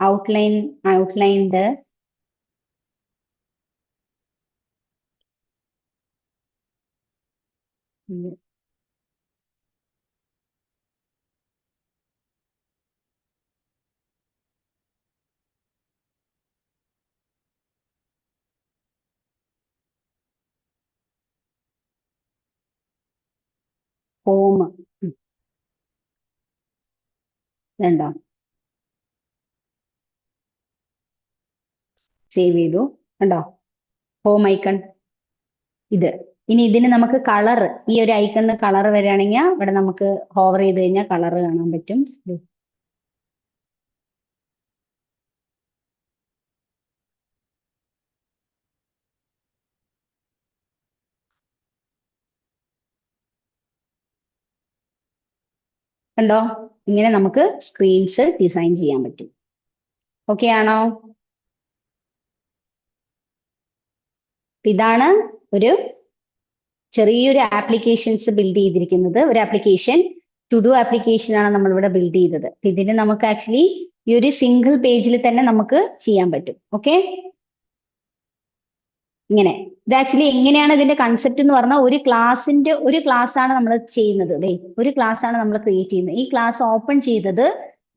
Speaker 1: ഔട്ട്ലൈൻഡ് ഹോം, വേണ്ട, സേവ് ചെയ്തു, കണ്ടോ? ഹോം ഐക്കൺ ഇത്. ഇനി ഇതിന് നമുക്ക് കളർ, ഈ ഒരു ഐക്കണിന് കളർ വരികയാണെങ്കിൽ ഇവിടെ നമുക്ക് ഹോവർ ചെയ്ത് കഴിഞ്ഞാൽ കളർ കാണാൻ പറ്റും. കണ്ടോ? ഇങ്ങനെ നമുക്ക് സ്ക്രീൻസ് ഡിസൈൻ ചെയ്യാൻ പറ്റും. ഓക്കെ ആണോ? ഇതാണ് ഒരു ചെറിയൊരു ആപ്ലിക്കേഷൻസ് ബിൽഡ് ചെയ്തിരിക്കുന്നത്. ഒരു ആപ്ലിക്കേഷൻ, ടു ഡു ആപ്ലിക്കേഷൻ ആണ് നമ്മൾ ഇവിടെ ബിൽഡ് ചെയ്തത്. ഇതിന് നമുക്ക് ആക്ച്വലി ഈ ഒരു സിംഗിൾ പേജിൽ തന്നെ നമുക്ക് ചെയ്യാൻ പറ്റും. ഓക്കെ, ഇങ്ങനെ. ഇത് ആക്ച്വലി എങ്ങനെയാണ് ഇതിന്റെ കൺസെപ്റ്റ് എന്ന് പറഞ്ഞാൽ, ഒരു ക്ലാസ്സിന്റെ ഒരു ക്ലാസ് ആണ് നമ്മൾ ചെയ്യുന്നത്. ഒരു ക്ലാസ് ആണ് നമ്മൾ ക്രിയേറ്റ് ചെയ്യുന്നത്. ഈ ക്ലാസ് ഓപ്പൺ ചെയ്തത്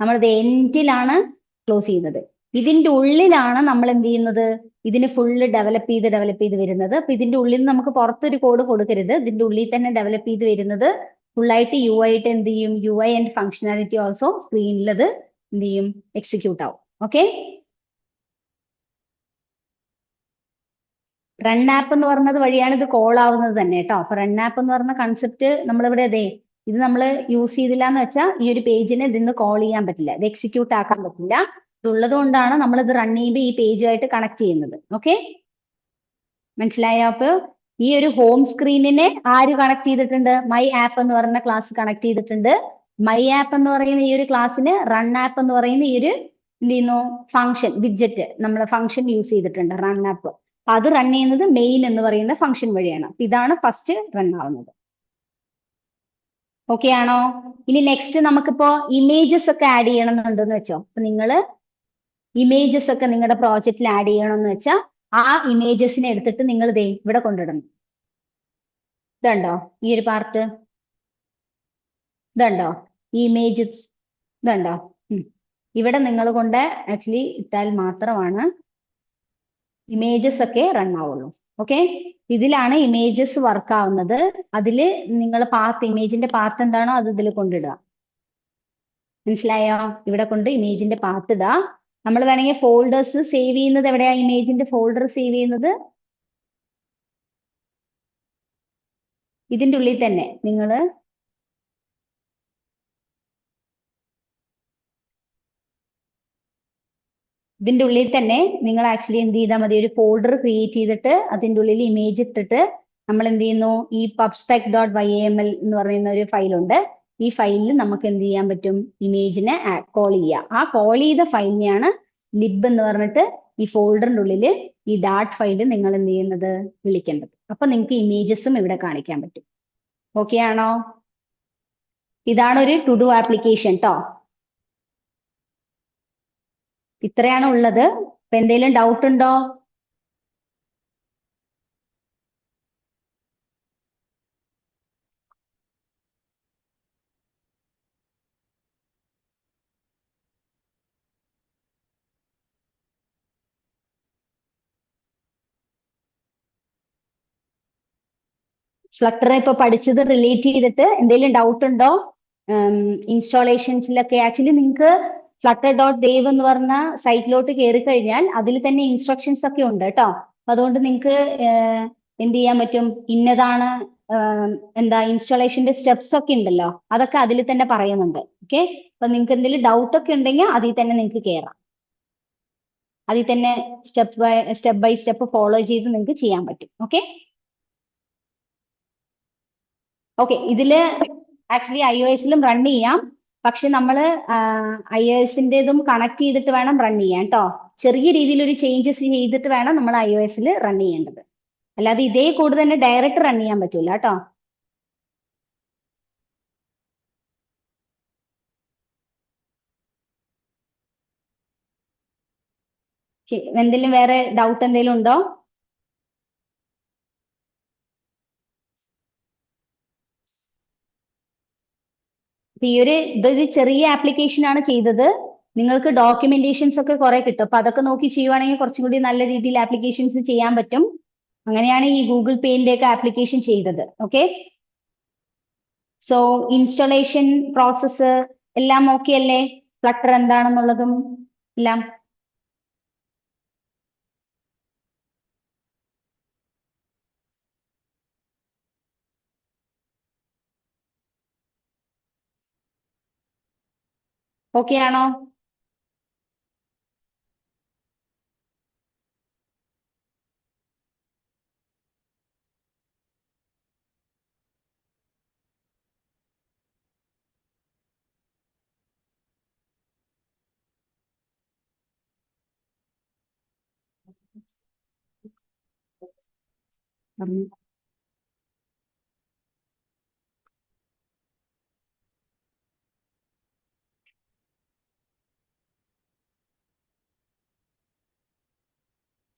Speaker 1: നമ്മൾ എൻഡിലാണ് ക്ലോസ് ചെയ്യുന്നത്. ഇതിന്റെ ഉള്ളിലാണ് നമ്മൾ എന്ത് ചെയ്യുന്നത്, ഇതിന് ഫുള്ള് ഡെവലപ്പ് ചെയ്ത് വരുന്നത്. അപ്പൊ ഇതിന്റെ ഉള്ളിൽ നിന്ന് നമുക്ക് പുറത്തൊരു കോഡ് കൊടുക്കരുത്. ഇതിന്റെ ഉള്ളിൽ തന്നെ ഡെവലപ്പ് ചെയ്ത് വരുന്നത് ഫുള്ളായിട്ട് യു ആയിട്ട് എന്ത് ചെയ്യും, U I and functionality also സ്ക്രീനിൽ അത് എന്ത് ചെയ്യും, എക്സിക്യൂട്ട് ആവും. ഓക്കെ, റൺ ആപ്പ് എന്ന് പറഞ്ഞത് വഴിയാണ് ഇത് കോൾ ആവുന്നത് തന്നെ കേട്ടോ. അപ്പൊ റൺ ആപ്പ് എന്ന് പറഞ്ഞ കൺസെപ്റ്റ് നമ്മളിവിടെ ഇത് നമ്മൾ യൂസ് ചെയ്തില്ല എന്ന് വെച്ചാൽ ഈ ഒരു പേജിനെ ഇതിന്ന് കോൾ ചെയ്യാൻ പറ്റില്ല, ഇത് എക്സിക്യൂട്ട് ആക്കാൻ പറ്റില്ല. ഇതുള്ളത് കൊണ്ടാണ് നമ്മൾ ഇത് റൺ ചെയ്യുമ്പോൾ ഈ പേജുമായിട്ട് കണക്ട് ചെയ്യുന്നത്. ഓക്കെ, മനസ്സിലായോ? അപ്പൊ ഈ ഒരു ഹോം സ്ക്രീനിനെ ആര് കണക്ട് ചെയ്തിട്ടുണ്ട്? മൈ ആപ്പ് എന്ന് പറയുന്ന ക്ലാസ് കണക്ട് ചെയ്തിട്ടുണ്ട്. മൈ ആപ്പ് എന്ന് പറയുന്ന ഈ ഒരു ക്ലാസ്സിന് റൺ ആപ്പ് എന്ന് പറയുന്ന ഈ ഒരു എന്ത് ചെയ്യുന്നു, ഫംഗ്ഷൻ വിഡ്ജറ്റ് നമ്മൾ ഫംഗ്ഷൻ യൂസ് ചെയ്തിട്ടുണ്ട്, റൺ ആപ്പ്. അത് റൺ ചെയ്യുന്നത് മെയിൻ എന്ന് പറയുന്ന ഫംഗ്ഷൻ വഴിയാണ്. ഇതാണ് ഫസ്റ്റ് റൺ ആവുന്നത്. ഓക്കെ ആണോ? ഇനി നെക്സ്റ്റ് നമുക്കിപ്പോ ഇമേജസ് ഒക്കെ ആഡ് ചെയ്യണമെന്നുണ്ടെന്ന് വെച്ചോ. അപ്പൊ നിങ്ങള് ഇമേജസ് ഒക്കെ നിങ്ങളുടെ പ്രോജക്റ്റിൽ ആഡ് ചെയ്യണമെന്ന് വെച്ചാൽ ആ ഇമേജസിനെ എടുത്തിട്ട് നിങ്ങൾ ദേ ഇവിടെ കൊണ്ടിടണം. ഇതുണ്ടോ ഈ ഒരു പാർട്ട്? ഇതുണ്ടോ ഈ ഇമേജസ്? ഇതുണ്ടോ? ഇവിടെ നിങ്ങൾ കൊണ്ട് ആക്ച്വലി ഇട്ടാൽ മാത്രമാണ് ഇമേജസ് ഒക്കെ റൺ ആവുള്ളൂ. ഓക്കെ, ഇതിലാണ് ഇമേജസ് വർക്ക് ആവുന്നത്. അതില് നിങ്ങൾ പാത്ത്, ഇമേജിന്റെ പാത്ത് എന്താണോ അത് ഇതിൽ കൊണ്ടിടുക. മനസ്സിലായോ? ഇവിടെ കൊണ്ട് ഇമേജിന്റെ പാത്ത് ഇടുക. നമ്മൾ വേണമെങ്കിൽ ഫോൾഡേഴ്സ് സേവ് ചെയ്യുന്നത് എവിടെയാ? ഇമേജിന്റെ ഫോൾഡർ സേവ് ചെയ്യുന്നത് ഇതിന്റെ ഉള്ളിൽ തന്നെ. നിങ്ങൾ ഇതിന്റെ ഉള്ളിൽ തന്നെ നിങ്ങൾ ആക്ച്വലി എന്ത് ചെയ്താൽ മതി, ഒരു ഫോൾഡർ ക്രിയേറ്റ് ചെയ്തിട്ട് അതിന്റെ ഉള്ളിൽ ഇമേജ് ഇട്ടിട്ട് നമ്മൾ എന്ത് ചെയ്യുന്നു, ഈ pubspec.yml എന്ന് പറയുന്ന ഒരു ഫയലുണ്ട്. ഈ ഫയലിൽ നമുക്ക് എന്ത് ചെയ്യാൻ പറ്റും, ഇമേജിനെ കോൾ ചെയ്യാം. ആ കോൾ ചെയ്ത ഫയലിനെയാണ് ലിബ് എന്ന് പറഞ്ഞിട്ട് ഈ ഫോൾഡറിന്റെ ഉള്ളിൽ ഈ ഡാറ്റ് ഫയൽ നിങ്ങൾ എന്ത് ചെയ്യുന്നത്, വിളിക്കേണ്ടത്. അപ്പൊ നിങ്ങൾക്ക് ഇമേജസും ഇവിടെ കാണിക്കാൻ പറ്റും. ഓക്കെ ആണോ? ഇതാണ് ഒരു ടു ഡു ആപ്ലിക്കേഷൻ ട്ടോ. ഇത്രയാണ് ഉള്ളത്. ഇപ്പൊ എന്തെങ്കിലും ഡൗട്ട് ഉണ്ടോ? ഫ്ലട്ടർ ഇപ്പൊ പഠിച്ചത് റിലേറ്റ് ചെയ്തിട്ട് എന്തെങ്കിലും ഡൗട്ട് ഉണ്ടോ? ഇൻസ്റ്റാളേഷൻസിലൊക്കെ ആക്ച്വലി നിങ്ങൾക്ക് flutter.dev എന്ന് പറഞ്ഞ സൈറ്റിലോട്ട് കയറി കഴിഞ്ഞാൽ അതിൽ തന്നെ ഇൻസ്ട്രക്ഷൻസ് ഒക്കെ ഉണ്ട് കേട്ടോ. അതുകൊണ്ട് നിങ്ങൾക്ക് എന്ത് ചെയ്യാൻ പറ്റും, ഇന്നതാണ് എന്താ ഇൻസ്റ്റാളേഷന്റെ സ്റ്റെപ്സ് ഒക്കെ ഉണ്ടല്ലോ, അതൊക്കെ അതിൽ തന്നെ പറയുന്നുണ്ട്. ഓക്കെ, അപ്പൊ നിങ്ങൾക്ക് എന്തെങ്കിലും ഡൗട്ട് ഒക്കെ ഉണ്ടെങ്കിൽ അതിൽ തന്നെ നിങ്ങൾക്ക് കയറാം. അതിൽ തന്നെ സ്റ്റെപ്പ് ബൈ സ്റ്റെപ്പ് ഫോളോ ചെയ്ത് നിങ്ങൾക്ക് ചെയ്യാൻ പറ്റും. ഓക്കെ ഓക്കെ, ഇതില് ആക്ച്വലി iOS-ലും റൺ ചെയ്യാം. പക്ഷെ നമ്മൾ iOS-ന്റേതും കണക്ട് ചെയ്തിട്ട് വേണം റൺ ചെയ്യാൻ കേട്ടോ. ചെറിയ രീതിയിൽ ഒരു ചേഞ്ചസ് ചെയ്തിട്ട് വേണം നമ്മൾ iOS-ൽ റൺ ചെയ്യേണ്ടത്. അല്ലാതെ ഇതേ കോഡ് തന്നെ ഡയറക്റ്റ് റൺ ചെയ്യാൻ പറ്റൂല കേട്ടോ. എന്തെങ്കിലും വേറെ ഡൗട്ട് എന്തെങ്കിലും ഉണ്ടോ? ഈ ഒരു ഇതൊരു ചെറിയ ആപ്ലിക്കേഷൻ ആണ് ചെയ്തത്. നിങ്ങൾക്ക് ഡോക്യുമെന്റേഷൻസ് ഒക്കെ കുറെ കിട്ടും. അപ്പൊ അതൊക്കെ നോക്കി ചെയ്യുവാണെങ്കിൽ കുറച്ചും കൂടി നല്ല രീതിയിൽ ആപ്ലിക്കേഷൻസ് ചെയ്യാൻ പറ്റും. അങ്ങനെയാണ് ഈ ഗൂഗിൾ പേന്റെ ഒക്കെ ആപ്ലിക്കേഷൻ ചെയ്തത്. ഓക്കെ, സോ ഇൻസ്റ്റലേഷൻ പ്രോസസ്സ് എല്ലാം ഓക്കെ അല്ലേ? ഫ്ലട്ടർ എന്താണെന്നുള്ളതും എല്ലാം ഓക്കെ ആണോ?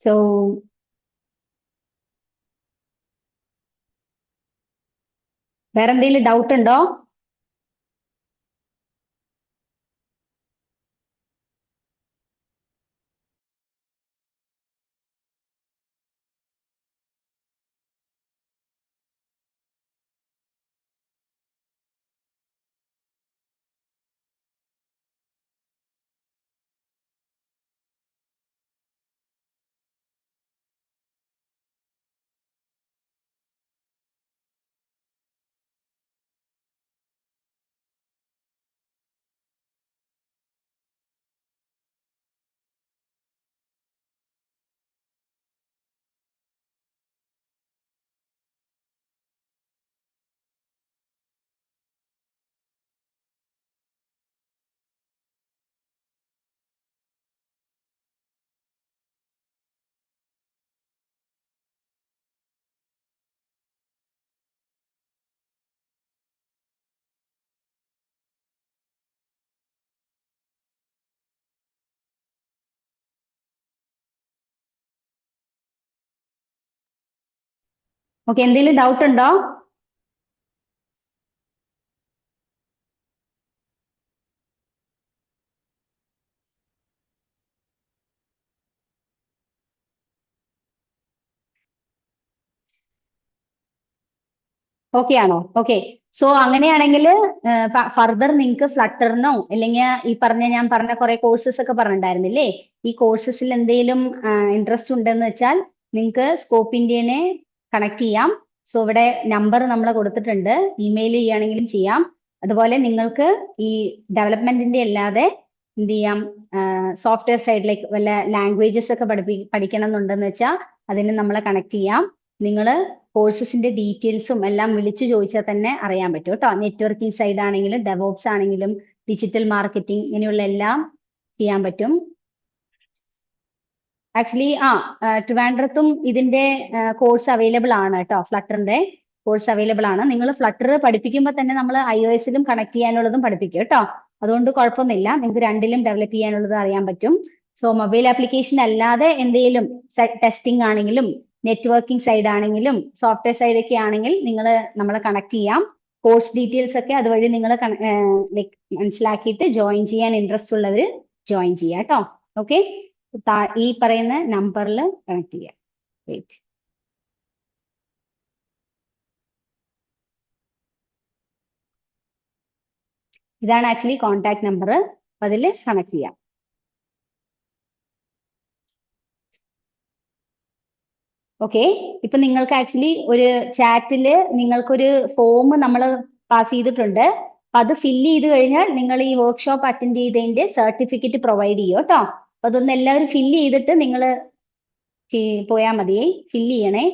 Speaker 1: സോ വേറെ എന്തെങ്കിലും ഡൗട്ട് ഉണ്ടോ? ഓക്കെ, എന്തെങ്കിലും ഡൗട്ട് ഉണ്ടോ? ഓക്കെ ആണോ? ഓക്കെ. സോ അങ്ങനെയാണെങ്കിൽ ഫർദർ നിങ്ങൾക്ക് ഫ്ലട്ടറിനോ അല്ലെങ്കിൽ ഈ ഞാൻ പറഞ്ഞ കുറെ കോഴ്സസ് ഒക്കെ പറഞ്ഞിട്ടുണ്ടായിരുന്നില്ലേ, ഈ കോഴ്സസിൽ എന്തെങ്കിലും ഇൻട്രസ്റ്റ് ഉണ്ടെന്ന് വെച്ചാൽ നിങ്ങൾക്ക് സ്കോപ്പ് ഇന്ത്യനെ കണക്ട് ചെയ്യാം. സോ ഇവിടെ നമ്പർ നമ്മൾ കൊടുത്തിട്ടുണ്ട്, ഇമെയിൽ ചെയ്യുകയാണെങ്കിലും ചെയ്യാം. അതുപോലെ നിങ്ങൾക്ക് ഈ ഡെവലപ്മെന്റിന്റെ അല്ലാതെ എന്ത് ചെയ്യാം, സോഫ്റ്റ്വെയർ സൈഡിലേക്ക് വല്ല ലാംഗ്വേജസ് ഒക്കെ പഠിക്കണം എന്നുണ്ടെന്ന് വെച്ചാൽ അതിന് നമ്മളെ കണക്ട് ചെയ്യാം. നിങ്ങൾ കോഴ്സസിന്റെ ഡീറ്റെയിൽസും എല്ലാം വിളിച്ചു ചോദിച്ചാൽ തന്നെ അറിയാൻ പറ്റും കേട്ടോ. നെറ്റ്വർക്കിംഗ് സൈഡ് ആണെങ്കിലും ഡെവോപ്സ് ആണെങ്കിലും ഡിജിറ്റൽ മാർക്കറ്റിംഗ് ഇങ്ങനെയുള്ള എല്ലാം ചെയ്യാൻ പറ്റും. ആക്ച്വലി ട്രിവാൻഡ്രത്തും ഇതിന്റെ കോഴ്സ് അവൈലബിൾ ആണ് കേട്ടോ. ഫ്ലട്ടറിന്റെ കോഴ്സ് അവൈലബിൾ ആണ്. നിങ്ങൾ ഫ്ലട്ടർ പഠിപ്പിക്കുമ്പോൾ തന്നെ നമ്മൾ iOS-ലും കണക്ട് ചെയ്യാനുള്ളതും പഠിപ്പിക്കും കേട്ടോ. അതുകൊണ്ട് കുഴപ്പമൊന്നുമില്ല, നിങ്ങൾക്ക് രണ്ടിലും ഡെവലപ്പ് ചെയ്യാനുള്ളത് അറിയാൻ പറ്റും. സോ മൊബൈൽ ആപ്ലിക്കേഷൻ അല്ലാതെ എന്തെങ്കിലും ടെസ്റ്റിംഗ് ആണെങ്കിലും നെറ്റ്വർക്കിംഗ് സൈഡ് ആണെങ്കിലും സോഫ്റ്റ്വെയർ സൈഡ് ഒക്കെ ആണെങ്കിൽ നിങ്ങൾ നമ്മളെ കണക്ട് ചെയ്യാം. കോഴ്സ് ഡീറ്റെയിൽസ് ഒക്കെ അതുവഴി നിങ്ങൾ മനസ്സിലാക്കിയിട്ട് ജോയിൻ ചെയ്യാൻ ഇൻട്രസ്റ്റ് ഉള്ളവർ ജോയിൻ ചെയ്യാം കേട്ടോ. ഓക്കെ, ഈ പറയുന്ന നമ്പറിൽ കണക്ട് ചെയ്യാം. വെയിറ്റ്, ഇതാണ് ആക്ച്വലി കോൺടാക്ട് നമ്പർ, അതിൽ കണക്ട് ചെയ്യാം. ഓക്കെ, ഇപ്പൊ നിങ്ങൾക്ക് ആക്ച്വലി ഒരു ചാറ്റില് നിങ്ങൾക്കൊരു ഫോം നമ്മൾ പാസ് ചെയ്തിട്ടുണ്ട്. അപ്പൊ അത് ഫില്ല് ചെയ്ത് കഴിഞ്ഞാൽ നിങ്ങൾ ഈ വർക്ക്ഷോപ്പ് അറ്റൻഡ് ചെയ്തതിന്റെ സർട്ടിഫിക്കറ്റ് പ്രൊവൈഡ് ചെയ്യും കേട്ടോ. അപ്പൊ അതൊന്ന് എല്ലാവരും ഫില്ല് ചെയ്തിട്ട് നിങ്ങൾ പോയാൽ മതിയേ, ഫില്ല് ചെയ്യണേ.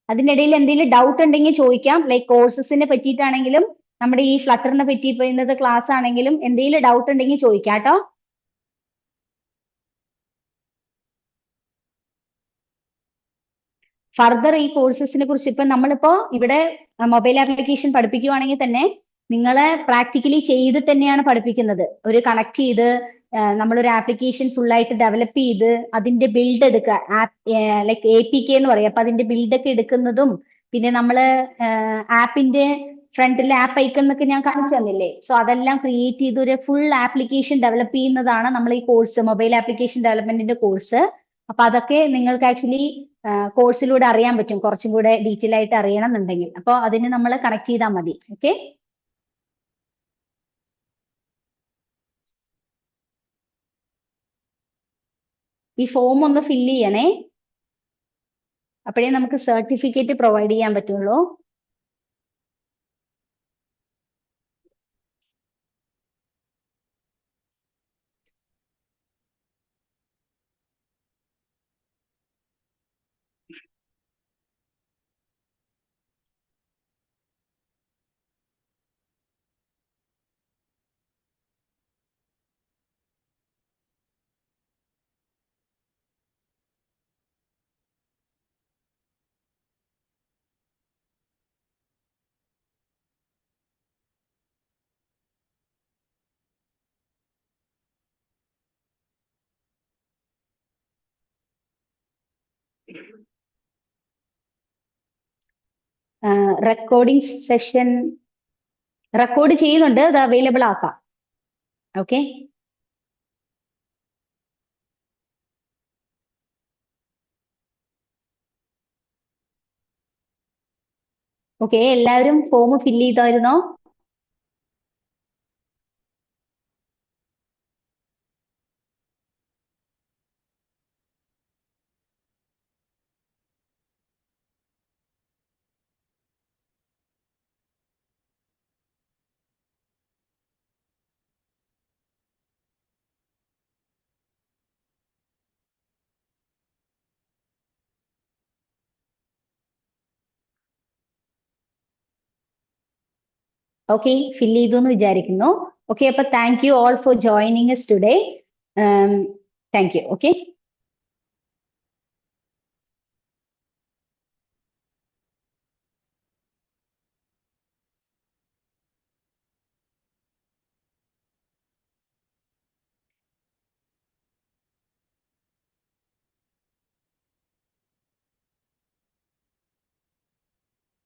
Speaker 1: അതിന്റെ ഇടയിൽ എന്തെങ്കിലും ഡൗട്ട് ഉണ്ടെങ്കിൽ ചോദിക്കാം, ലൈക്ക് കോഴ്സസിനെ പറ്റിയിട്ടാണെങ്കിലും നമ്മുടെ ഈ ഫ്ലട്ടറിനെ പറ്റി ഇപ്പൊ ഇന്നത്തെ ക്ലാസ് ആണെങ്കിലും എന്തെങ്കിലും ഡൗട്ട് ഉണ്ടെങ്കിൽ ചോദിക്കാം കേട്ടോ. ഫർദർ ഈ കോഴ്സസിനെ കുറിച്ച് ഇപ്പൊ നമ്മളിപ്പോ ഇവിടെ മൊബൈൽ ആപ്ലിക്കേഷൻ പഠിപ്പിക്കുവാണെങ്കിൽ തന്നെ നിങ്ങളെ പ്രാക്ടിക്കലി ചെയ്ത് തന്നെയാണ് പഠിപ്പിക്കുന്നത്. ഒരു കണക്ട് ചെയ്ത് നമ്മളൊരു ആപ്ലിക്കേഷൻ ഫുൾ ആയിട്ട് ഡെവലപ്പ് ചെയ്ത് അതിന്റെ ബിൽഡ് എടുക്കുക, ലൈക്ക് APK എന്ന് പറയും. അപ്പൊ അതിന്റെ ബിൽഡ് ഒക്കെ എടുക്കുന്നതും പിന്നെ നമ്മള് ആപ്പിന്റെ ഫ്രണ്ടിൽ ആപ്പ് ഐക്കൺ എന്നൊക്കെ ഞാൻ കാണിച്ചു തന്നില്ലേ, സോ അതെല്ലാം ക്രിയേറ്റ് ചെയ്ത് ഒരു ഫുൾ ആപ്ലിക്കേഷൻ ഡെവലപ്പ് ചെയ്യുന്നതാണ് നമ്മൾ ഈ കോഴ്സ്, മൊബൈൽ ആപ്ലിക്കേഷൻ ഡെവലപ്മെന്റിന്റെ കോഴ്സ്. അപ്പൊ അതൊക്കെ നിങ്ങൾക്ക് ആക്ച്വലി കോഴ്സിലൂടെ അറിയാൻ പറ്റും, കുറച്ചും കൂടെ ഡീറ്റെയിൽ ആയിട്ട് അറിയണം എന്നുണ്ടെങ്കിൽ. അപ്പോൾ അതിന് നമ്മൾ കണക്ട് ചെയ്താൽ മതി. ഓക്കെ, ഈ ഫോം ഒന്ന് ഫില്ല് ചെയ്യണേ, അപ്പോഴേ നമുക്ക് സർട്ടിഫിക്കറ്റ് പ്രൊവൈഡ് ചെയ്യാൻ പറ്റുള്ളൂ. റെക്കോർഡിംഗ് സെഷൻ റെക്കോർഡ് ചെയ്യുന്നുണ്ട്, അത് അവൈലബിൾ ആക്കാം. ഓക്കെ, ഓക്കെ, എല്ലാവരും ഫോം ഫില്ല് ചെയ്തായിരുന്നോ? ഓക്കെ, ഫില്ല് ചെയ്തു എന്ന് വിചാരിക്കുന്നു. ഓക്കെ, അപ്പൊ thank you all for joining us today. Thank you. Okay.